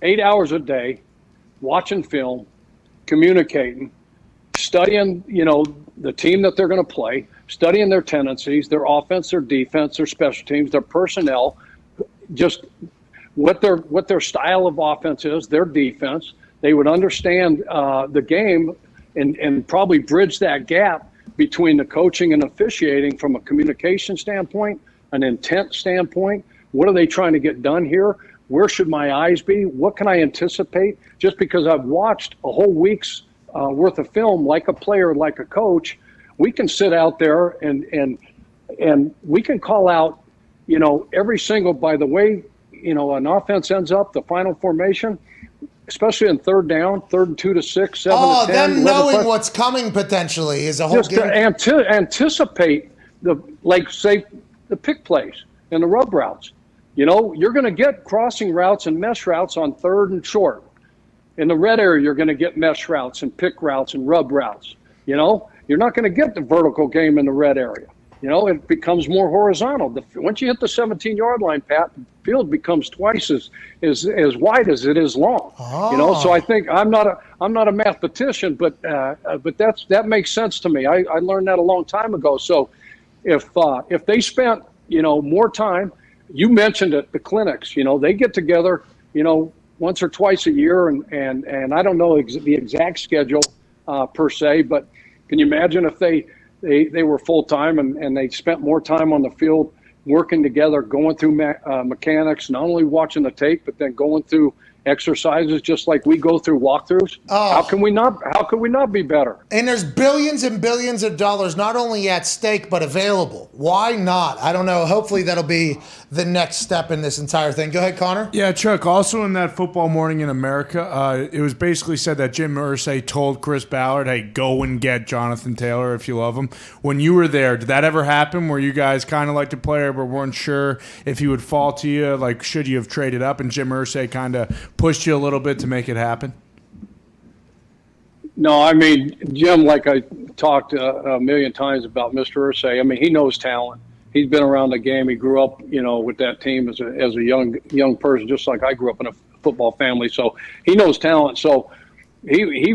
8 hours a day watching film, communicating, studying, the team that they're going to play, studying their tendencies, their offense, their defense, their special teams, their personnel, just what their style of offense is, their defense. They would understand the game and probably bridge that gap between the coaching and officiating from a communication standpoint, an intent standpoint. What are they trying to get done here? Where should my eyes be? What can I anticipate? Just because I've watched a whole week's worth of film, like a player, like a coach, we can sit out there and we can call out, every single, by the way, an offense ends up, the final formation, especially in third down, 3rd and 2 to 6, 7 to 10. Them knowing what's coming potentially is a whole just game. To anticipate say the pick plays and the rub routes. You're going to get crossing routes and mesh routes on 3rd and short. In the red area, you're going to get mesh routes and pick routes and rub routes. You're not going to get the vertical game in the red area. It becomes more horizontal. Once you hit the 17-yard line, Pat, the field becomes twice as wide as it is long. So I think I'm not a mathematician, but that makes sense to me. I learned that a long time ago. So if they spent more time. You mentioned it, the clinics, they get together, once or twice a year, and I don't know the exact schedule per se, but can you imagine if they were full time and they spent more time on the field working together, going through mechanics, not only watching the tape, but then going through exercises just like we go through walkthroughs. How can we not be better? And there's billions and billions of dollars not only at stake but available. Why not? I don't know. Hopefully that'll be the next step in this entire thing. Go ahead, Connor. Yeah, Chuck, also in that Football Morning in America, it was basically said that Jim Irsay told Chris Ballard, hey, go and get Jonathan Taylor if you love him. When you were there, did that ever happen where you guys kind of liked the player but weren't sure if he would fall to you? Like, should you have traded up, and Jim Irsay kind of pushed you a little bit to make it happen? No, I mean, Jim, like I talked a million times about Mr. Irsay, I mean, he knows talent. He's been around the game. He grew up, with that team as a young person, just like I grew up in a football family. So he knows talent. So he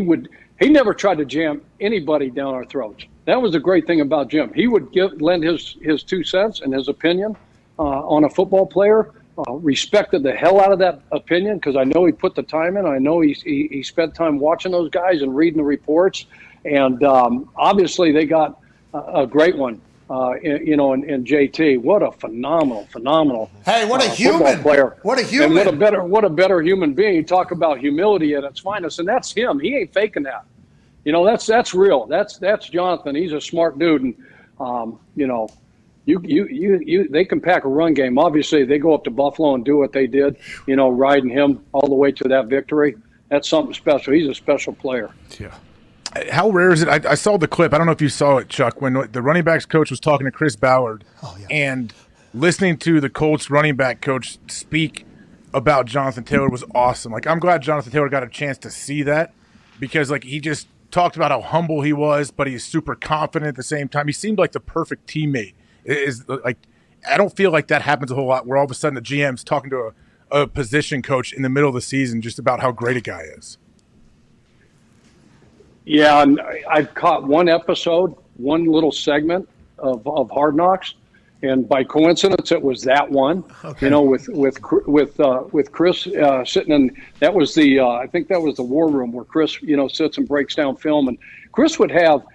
never tried to jam anybody down our throats. That was the great thing about Jim. He would lend his 2 cents and his opinion on a football player. Respected the hell out of that opinion because I know he put the time in. I know he spent time watching those guys and reading the reports. And obviously they got a great one. In JT, what a phenomenal. Hey, what a human player! What a human! And what a better human being. You talk about humility at its finest, and that's him. He ain't faking that. That's real. That's Jonathan. He's a smart dude, and they can pack a run game. Obviously, they go up to Buffalo and do what they did. Riding him all the way to that victory. That's something special. He's a special player. Yeah. How rare is it? I saw the clip. I don't know if you saw it, Chuck, when the running backs coach was talking to Chris Ballard and listening to the Colts running back coach speak about Jonathan Taylor was awesome. Like, I'm glad Jonathan Taylor got a chance to see that because, like, he just talked about how humble he was, but he's super confident at the same time. He seemed like the perfect teammate. I don't feel like that happens a whole lot where all of a sudden the GM's talking to a position coach in the middle of the season just about how great a guy is. Yeah, and I've caught one episode, one little segment of Hard Knocks, and by coincidence, it was that one. Okay. With Chris sitting in. That was I think that was the war room where Chris sits and breaks down film, and Chris would have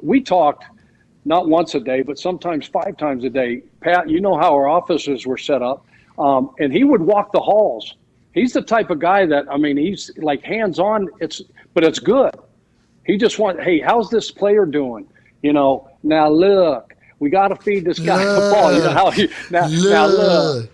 we talked not once a day, but sometimes 5 times a day. Pat, you know how our offices were set up, and he would walk the halls. He's the type of guy that he's like hands on. But it's good. He just wants, hey, how's this player doing? Now look, we got to feed this guy the ball. Now look.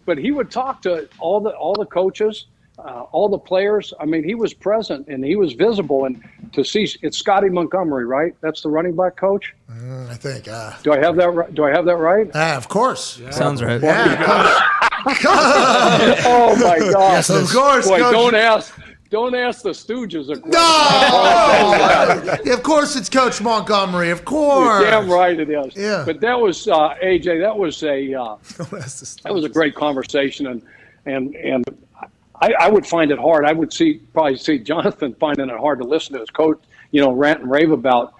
But he would talk to all the coaches, all the players. He was present and he was visible. And to see, it's Scotty Montgomery, right? That's the running back coach. I think. Do I have that right? Of course. Yeah. Sounds right. Yeah. Oh my God! Yes, of course. Boy, don't ask the Stooges. No! Of course it's Coach Montgomery. Of course. You're damn right it is. Yeah. But that was AJ. That was a great conversation, and I would find it hard. I would probably see Jonathan finding it hard to listen to his coach, rant and rave about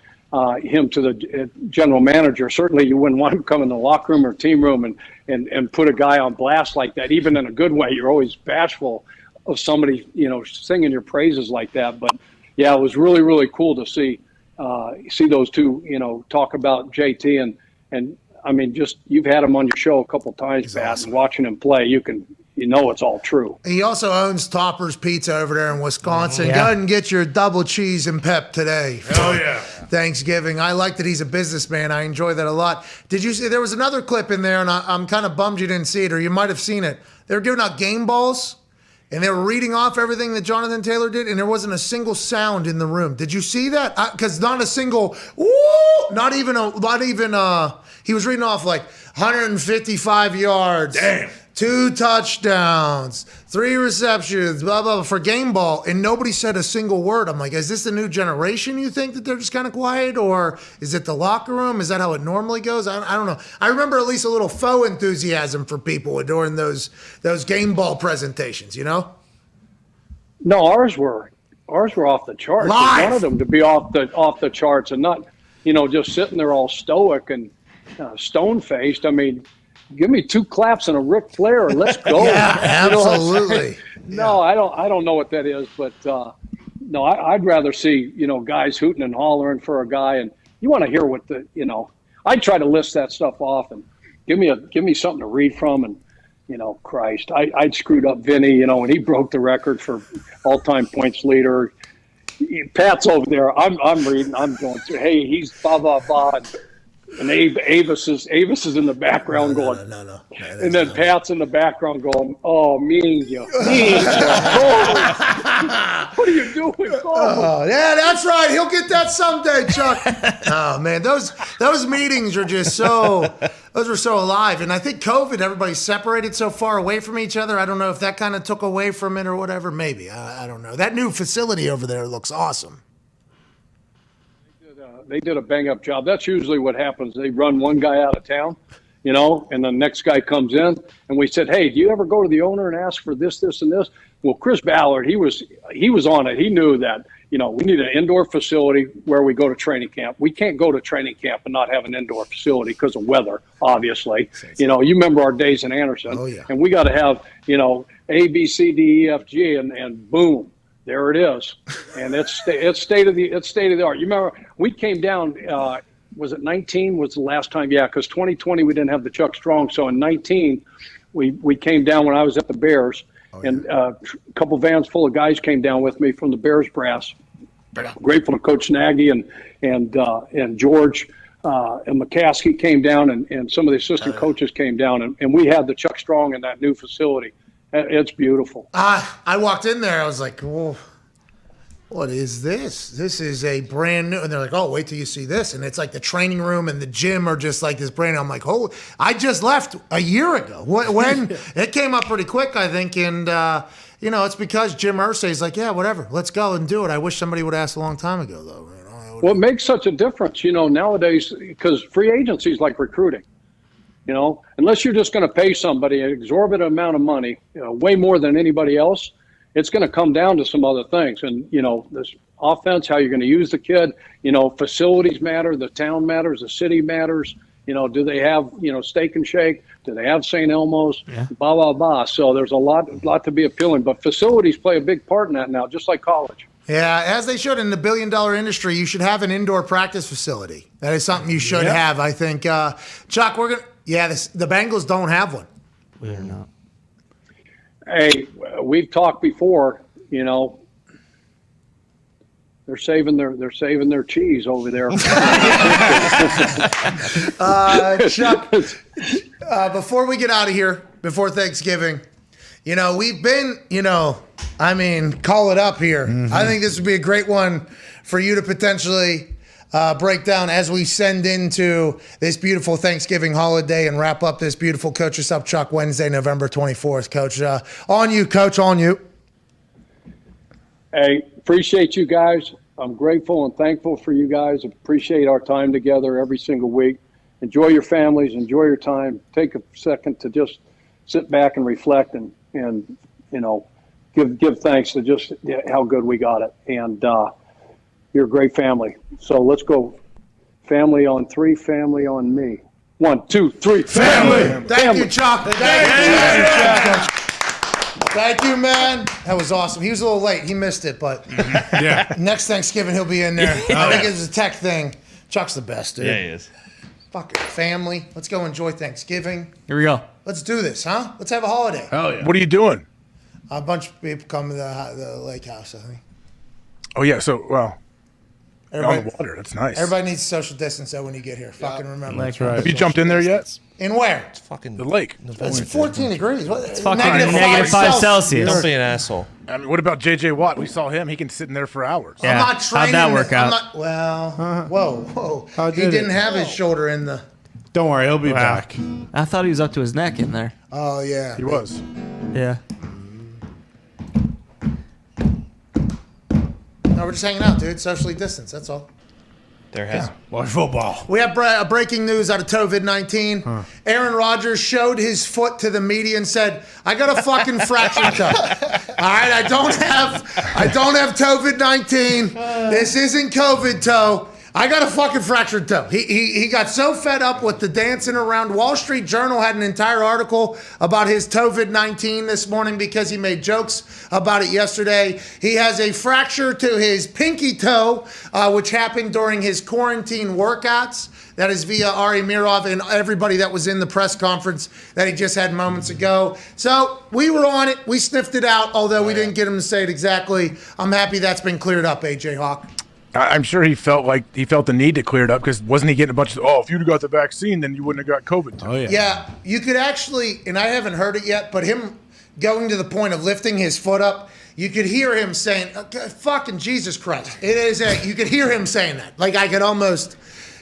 him to the general manager. Certainly, you wouldn't want him coming in the locker room or team room and put a guy on blast like that. Even in a good way, you're always bashful of somebody, singing your praises like that. But yeah, it was really, really cool to see those two, talk about JT and just you've had him on your show a couple times, Pat, awesome. And watching him play, it's all true. He also owns Topper's Pizza over there in Wisconsin. Yeah. Go ahead and get your double cheese and pep today. Hell yeah. Thanksgiving. I like that he's a businessman. I enjoy that a lot. Did you see there was another clip in there, and I'm kind of bummed you didn't see it, or you might have seen it. They were giving out game balls. And they were reading off everything that Jonathan Taylor did, and there wasn't a single sound in the room. Did you see that? Because not a single, he was reading off like 155 yards. Damn. 2 touchdowns, 3 receptions, blah, blah, blah, for game ball, and nobody said a single word. I'm like, is this the new generation you think that they're just kind of quiet, or is it the locker room? Is that how it normally goes? I don't know. I remember at least a little faux enthusiasm for people during those game ball presentations, No, ours were off the charts. Live. We wanted them to be off the charts and not, just sitting there all stoic and stone-faced. give me 2 claps and a Ric Flair. Let's go. Yeah, absolutely. No, I don't know what that is, but no, I'd rather see, guys hooting and hollering for a guy, and you want to hear what I'd try to list that stuff off and give me something to read from, and Christ, I'd screwed up Vinny, when he broke the record for all-time points leader. Pat's over there. I'm reading. I'm going through. Hey, he's blah blah blah. And Avis is in the background going. No. And then Pat's in the background going, "Oh, me and you. What are you doing? Oh, yeah, that's right. He'll get that someday, Chuck." Oh man, those meetings are just so. Those were so alive, and I think COVID, everybody's separated so far away from each other. I don't know if that kind of took away from it or whatever. Maybe I don't know. That new facility over there looks awesome. They did a bang-up job. That's usually what happens. They run one guy out of town, and the next guy comes in. And we said, "Hey, do you ever go to the owner and ask for this, this, and this?" Well, Chris Ballard, he was on it. He knew that, we need an indoor facility where we go to training camp. We can't go to training camp and not have an indoor facility because of weather, obviously. You remember our days in Anderson. Oh, yeah. And we got to have, A, B, C, D, E, F, G, and boom. There it is, and it's state of the art. You remember we came down? Was it 19? Was the last time? Yeah, because 2020 we didn't have the Chuck Strong, so in 19 we came down when I was at the Bears, and a couple vans full of guys came down with me from the Bears brass. Grateful to Coach Nagy and George and McCaskey came down, and some of the assistant coaches came down, and we had the Chuck Strong in that new facility. It's beautiful. I walked in there. I was like, "Whoa, what is this? This is a brand new." And they're like, "Oh, wait till you see this." And it's like the training room and the gym are just like this brand new. I'm like, "Oh, I just left a year ago." When it came up pretty quick, I think. And, it's because Jim Irsay's like, "Yeah, whatever. Let's go and do it." I wish somebody would ask a long time ago, though. Well, it makes such a difference, nowadays, because free agency is like recruiting. Unless you're just going to pay somebody an exorbitant amount of money, way more than anybody else, it's going to come down to some other things. And, this offense, how you're going to use the kid, facilities matter, the town matters, the city matters. Do they have, Steak and Shake? Do they have St. Elmo's? Yeah. Blah, blah, blah. So there's a lot to be appealing. But facilities play a big part in that now, just like college. Yeah, as they should in the billion-dollar industry, you should have an indoor practice facility. That is something you should have, I think. Chuck, we're going to... Yeah, the Bengals don't have one. We're not. Hey, we've talked before. They're saving their cheese over there. Chuck, before we get out of here, before Thanksgiving, we've been, call it up here. Mm-hmm. I think this would be a great one for you to potentially. Break down as we send into this beautiful Thanksgiving holiday and wrap up this beautiful Coach Us Up Chuck Wednesday, November 24th. Coach, on you, Coach, on you. Hey, appreciate you guys. I'm grateful and thankful for you guys. Appreciate our time together every single week. Enjoy your families. Enjoy your time. Take a second to just sit back and reflect and give thanks to just how good we got it. And you're a great family. So let's go. Family on 3, family on me. 1, 2, 3. Family. Thank you, Chuck. Thank you, man. That was awesome. He was a little late. He missed it, but next Thanksgiving he'll be in there. I think it's a tech thing. Chuck's the best, dude. Yeah, he is. Fucking family. Let's go enjoy Thanksgiving. Here we go. Let's do this, huh? Let's have a holiday. Oh, yeah. What are you doing? A bunch of people come to the lake house, I think. Oh, yeah. So, well... Everybody, on the water, that's nice. Everybody needs social distance though when you get here. Fucking remember. That's right. Have you jumped in there yet? In where? It's fucking the lake. It's 14 degrees. It's fucking negative 5 Celsius. Don't be an asshole. I mean, what about J.J. Watt? We saw him. He can sit in there for hours. Yeah. I'm not training. How'd that work out? Whoa. He didn't have his shoulder in the... Don't worry, he'll be back. I thought he was up to his neck in there. Oh, yeah. He was. Yeah. No, we're just hanging out, dude. Socially distanced, that's all. There has. Watch football. We have breaking news out of COVID-19. Aaron Rodgers showed his foot to the media and said, "I got a fucking fractured toe. All right, I don't have COVID-19. This isn't COVID toe. I got a fucking fractured toe. He got so fed up with the dancing around. Wall Street Journal had an entire article about his COVID-19 this morning because he made jokes about it yesterday. He has a fracture to his pinky toe, which happened during his quarantine workouts. That is via Ari Mirov and everybody that was in the press conference that he just had moments ago. So we were on it. We sniffed it out, although we didn't get him to say it exactly. I'm happy that's been cleared up, AJ Hawk. I'm sure he felt the need to clear it up because wasn't he getting a bunch of, if you'd have got the vaccine, then you wouldn't have got COVID. Oh, yeah. Yeah, you could actually, and I haven't heard it yet, but him going to the point of lifting his foot up, you could hear him saying, fucking Jesus Christ. You could hear him saying that. Like I could almost...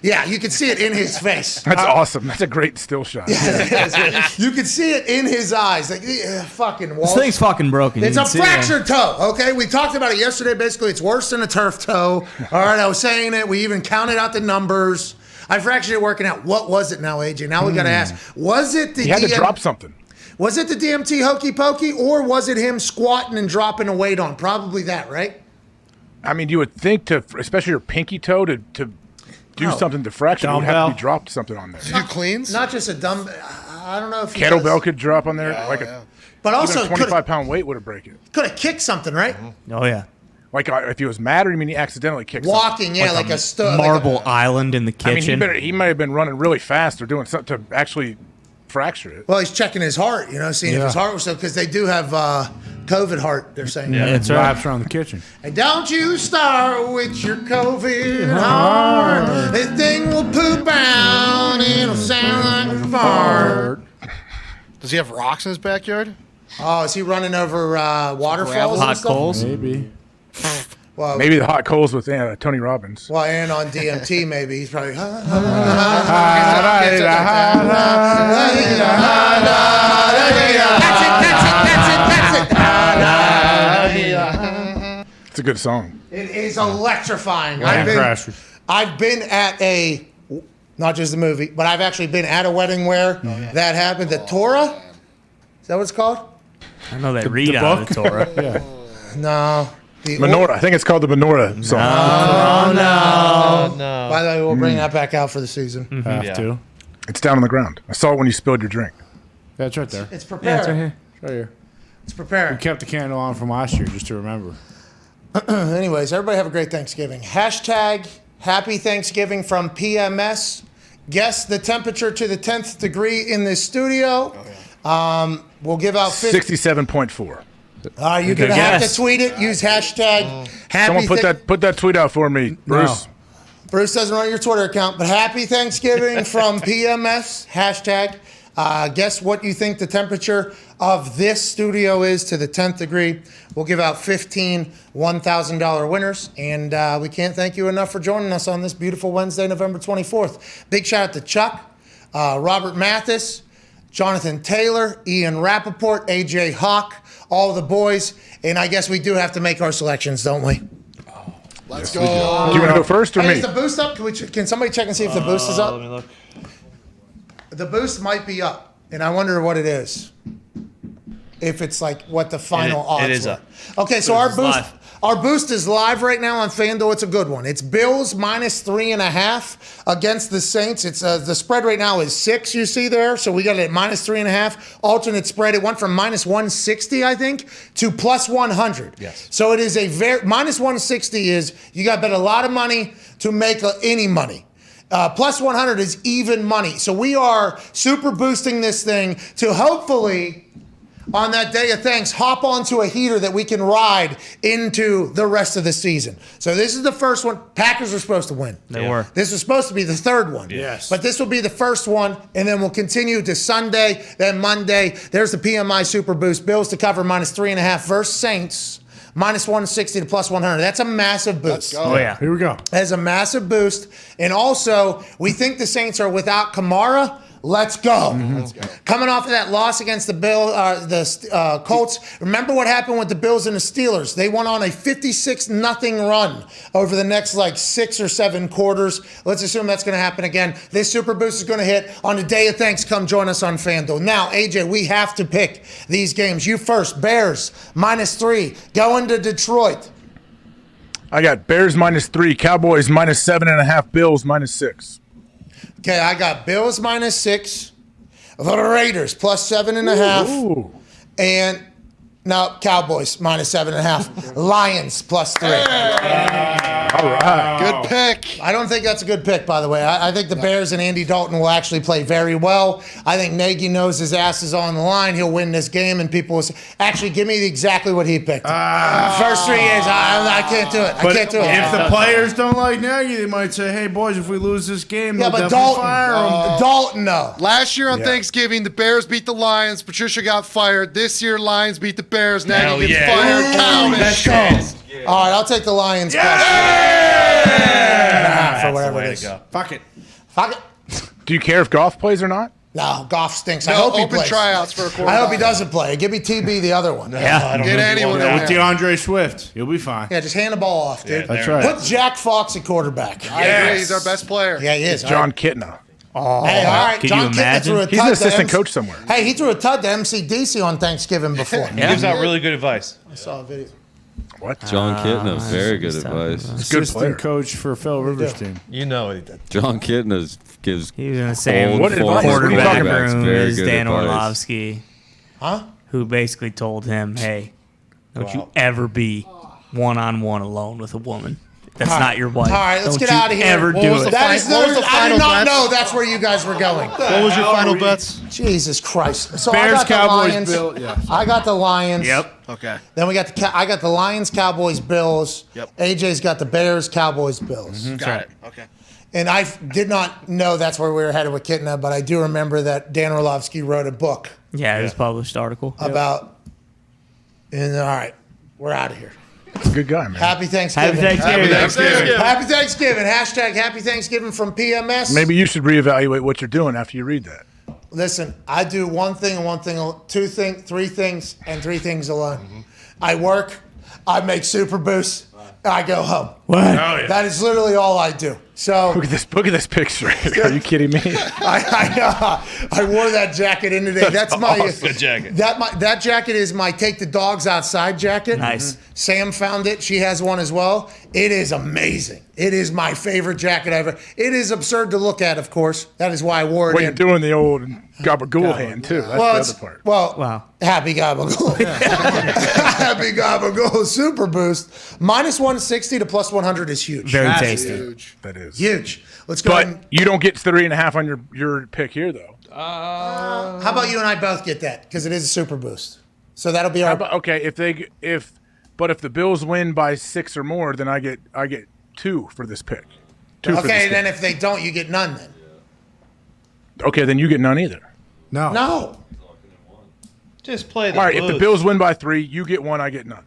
Yeah, you could see it in his face. That's awesome. That's a great still shot. Yeah. You could see it in his eyes. Like, fucking Walt. This thing's fucking broken. It's a fractured toe, okay? We talked about it yesterday. Basically, it's worse than a turf toe. All right, I was saying it. We even counted out the numbers. I fractured it working out. What was it now, AJ? Now we got to ask. Was it the He had to drop something. Was it the DMT hokey pokey, or was it him squatting and dropping a weight on? Probably that, right? I mean, you would think especially your pinky toe to do something to fracture, it would have to be dropped something on there. To do cleans? Not just a dumb. I don't know if kettlebell could drop on there but also a 25-pound weight would have break it. Could have kicked something, right? Oh yeah. Like if he was mad, or you mean he accidentally kicked walking, something? like a stud, Marble Island in the kitchen. I mean, he might have been running really fast or doing something to actually fracture it. Well, he's checking his heart, seeing if his heart was so, because they do have COVID heart, they're saying. Yeah, it's wraps around the kitchen. And don't you start with your COVID heart. This thing will poop out and it'll sound like a fart. Does he have rocks in his backyard? Oh, is he running over waterfalls and stuff? Coals? Maybe. Well, maybe the hot coals with Tony Robbins. Well, and on DMT, maybe he's probably. It's a good song. It is electrifying. Yeah, I've been at not just the movie, but I've actually been at a wedding where that happened. The Torah? Is that what it's called? I know they read out of the Torah. Yeah. No. Menorah. I think it's called the Menorah song. No. By the way, we'll bring that back out for the season. Have to. It's down on the ground. I saw it when you spilled your drink. Yeah, it's right there. It's prepared. It's right here. It's right here. It's prepared. We kept the candle on from last year just to remember. Anyways, everybody have a great Thanksgiving. Hashtag Happy Thanksgiving from PMS. Guess the temperature to the 10th degree in this studio. We'll give out 67.4. You're going to have to tweet it. Use hashtag Happy Someone put that tweet out for me, Bruce. No. Bruce doesn't run your Twitter account, but Happy Thanksgiving from PMS. Hashtag. Guess what you think the temperature of this studio is to the 10th degree. We'll give out 15 $1,000 winners. And we can't thank you enough for joining us on this beautiful Wednesday, November 24th. Big shout out to Chuck, Robert Mathis, Jonathan Taylor, Ian Rappaport, AJ Hawk, all the boys. And I guess we do have to make our selections, don't we? Let's go. Do you want to go first or me? Is the boost up? Can somebody check and see if the boost is up? Let me look. The boost might be up, and I wonder what it is. If it's like what the final odds it is were. up. Okay, so our boost is live right now on FanDuel. It's a good one. It's Bills -3.5 against the Saints. It's the spread right now is 6. You see there, so we got it at -3.5. Alternate spread. It went from -160, I think, to +100. Yes. So it is a -160 is you got to bet a lot of money to make any money. +100 is even money. So we are super boosting this thing to hopefully, on that day of thanks, hop onto a heater that we can ride into the rest of the season. So this is the first one. Packers were supposed to win. They were. This was supposed to be the third one. Yes. But this will be the first one, and then we'll continue to Sunday, then Monday. There's the PMI Super Boost. Bills to cover -3.5 versus Saints. -160 to +100. That's a massive boost. Oh yeah. Here we go. That's a massive boost. And also, we think the Saints are without Kamara. Let's go. Let's go. Coming off of that loss against the Colts, remember what happened with the Bills and the Steelers? They went on a 56-0 run over the next 6 or 7 quarters. Let's assume that's going to happen again. This Super Boost is going to hit on the day of thanks. Come join us on FanDuel. Now, AJ, we have to pick these games. You first. Bears -3 going to Detroit. I got Bears -3, Cowboys -7.5, Bills -6. Okay, I got Bills -6, the Raiders +7.5, and no, Cowboys -7.5, Lions +3. All right. Good pick. I don't think that's a good pick, by the way. I think the Bears and Andy Dalton will actually play very well. I think Nagy knows his ass is on the line. He'll win this game, and people will say, actually, give me exactly what he picked. First 3 years, I can't do it. I can't do it. If the players don't like Nagy, they might say, hey, boys, if we lose this game, Yeah, they'll but definitely Dalton, fire him. Dalton, no. Last year on Thanksgiving, the Bears beat the Lions. Patricia got fired. This year, Lions beat the Bears. Nagy gets fired. Count it. Let's go. All right, I'll take the Lions. For whatever it is. Fuck it. Fuck it. Do you care if Goff plays or not? No, Goff stinks. I No, hope he open plays. tryouts for a quarterback. I hope he doesn't play. Give me TB, the other one. Yeah. Get anyone in With there. DeAndre Swift. You'll be fine. Yeah, just hand the ball off, dude. That's right. Put Jack Fox at quarterback. I agree. He's our best player. Yeah, he is. It's John Kitna. Oh, hey, all right. Can John you Kitna imagine? threw a He's an tud assistant to coach somewhere. Hey, he threw a tud to MC DC on Thanksgiving before. He gives out really good advice. I saw a video. What? John Kitna, very good advice. Good Assistant player. coach for Phil Rivers' team. You know what he did. John Kitna gives He was in the same old What advice? quarterback quarterbacks room very as good Dan advice. Orlovsky, Huh? who basically told him, hey, don't Go you out. ever be one-on-one alone with a woman. That's All right. not your wife. All right, let's Don't get you out of here. ever do it. That is What was the I final did not bets? know that's where you guys were going. What was your final bets? Jesus Christ. So Bears, I got Cowboys, the Lions. Bill- yeah. I got the Lions. Yep. Okay. Then we got I got the Lions, Cowboys, Bills. Yep. AJ's got the Bears, Cowboys, Bills. Got it. Okay. And I did not know that's where we were headed with Kitna, but I do remember that Dan Orlovsky wrote a book Yeah, it was a published article. about. And all right, we're out of here. He's a good guy, man. Happy Thanksgiving. Happy Thanksgiving. Happy Thanksgiving. Hashtag Happy Thanksgiving from PMS. Maybe you should reevaluate what you're doing after you read that. Listen, I do one thing and one thing, two things, three things, and three things alone. I work, I make super boosts, and I go home. What? That is literally all I do. So Look at this picture. Are you kidding me? I wore that jacket in today. That's my Good jacket. That jacket is my take the dogs outside jacket. Nice. Sam found it. She has one as well. It is amazing. It is my favorite jacket ever. It is absurd to look at, of course. That is why I wore it. Well, you're doing the old gabagool hand, too. That's the other part. Well, Wow. happy gabagool. Happy gabagool super boost. -160 to +100 is huge. Very That's tasty. huge. That is. Huge. Let's go ahead But and, you don't get 3.5 on your pick here, though. how about you and I both get that? Because it is a super boost. So that'll be our. Okay, if the Bills win by 6 or more, then I get 2 for this pick. 2 for Okay, this then pick. if they don't, you get none then. Okay, then you get none either. No. No. Just play the All right, if the Blues. Bills win by 3, you get 1, I get none.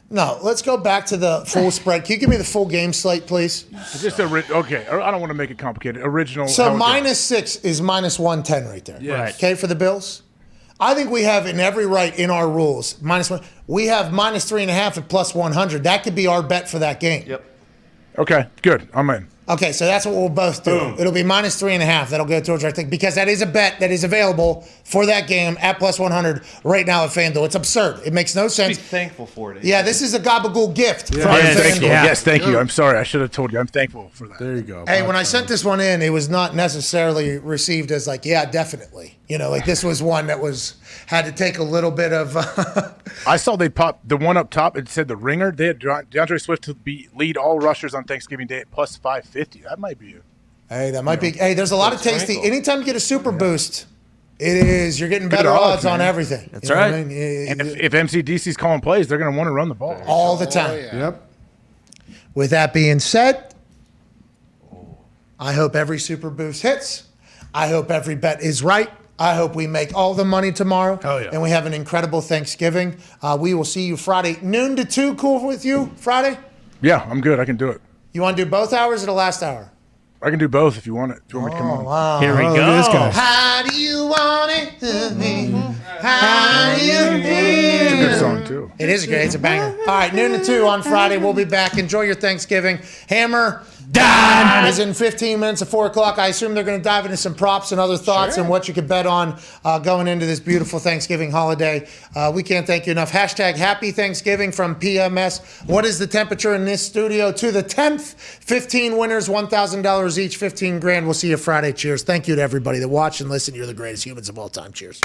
No, let's go back to the full spread. Can you give me the full game slate, please? Just okay. I don't want to make it complicated. Original. So how it goes. -6 is -110 right there. Yes. Right. Okay, for the Bills. I think we have in every right in our rules -1. We have -3.5 at +100. That could be our bet for that game. Yep. Okay, good. I'm in. Okay, so that's what we'll both do. It'll be -3.5. That'll go towards our thing because that is a bet that is available for that game at +100 right now at FanDuel. It's absurd. It makes no Be sense. thankful for it. Yeah, this is a gabagool gift from I'm FanDuel. thankful. Yes, thank you. I'm sorry. I should have told you. I'm thankful for that. There you go. Hey, when I sent this one in, it was not necessarily received as like, yeah, definitely. You know, like this was one that had to take a little bit of. I saw they popped the one up top. It said the ringer. They had DeAndre Swift to lead all rushers on Thanksgiving Day at +550. That might be it. Hey, that might be. Hey, there's a lot of tasty. Anytime you get a super boost, you're getting better odds on man. everything. That's You know what right. I mean? And if MCDC's calling plays, they're going to want to run the ball all the time. Yep. With that being said, I hope every super boost hits. I hope every bet is right. I hope we make all the money tomorrow. Hell yeah. And we have an incredible Thanksgiving. We will see you Friday, noon to 2. Cool with you, Friday? Yeah, I'm good. I can do it. You want to do both hours or the last hour? I can do both if you want it. If you want me to come on. Wow. Here we Look go. at this guy. How do you want it to be? How you feel? It's a good song, too. It is great. It's a banger. All right, noon to 2 on Friday. We'll be back. Enjoy your Thanksgiving. Hammer Dahn is in 15 minutes at 4 o'clock. I assume they're going to dive into some props and other thoughts and what you could bet on going into this beautiful Thanksgiving holiday. We can't thank you enough. Hashtag Happy Thanksgiving from PMS. What is the temperature in this studio? To the 10th, 15 winners, $1,000 each, 15 grand. We'll see you Friday. Cheers. Thank you to everybody that watched and listened. You're the greatest humans of all time. Cheers.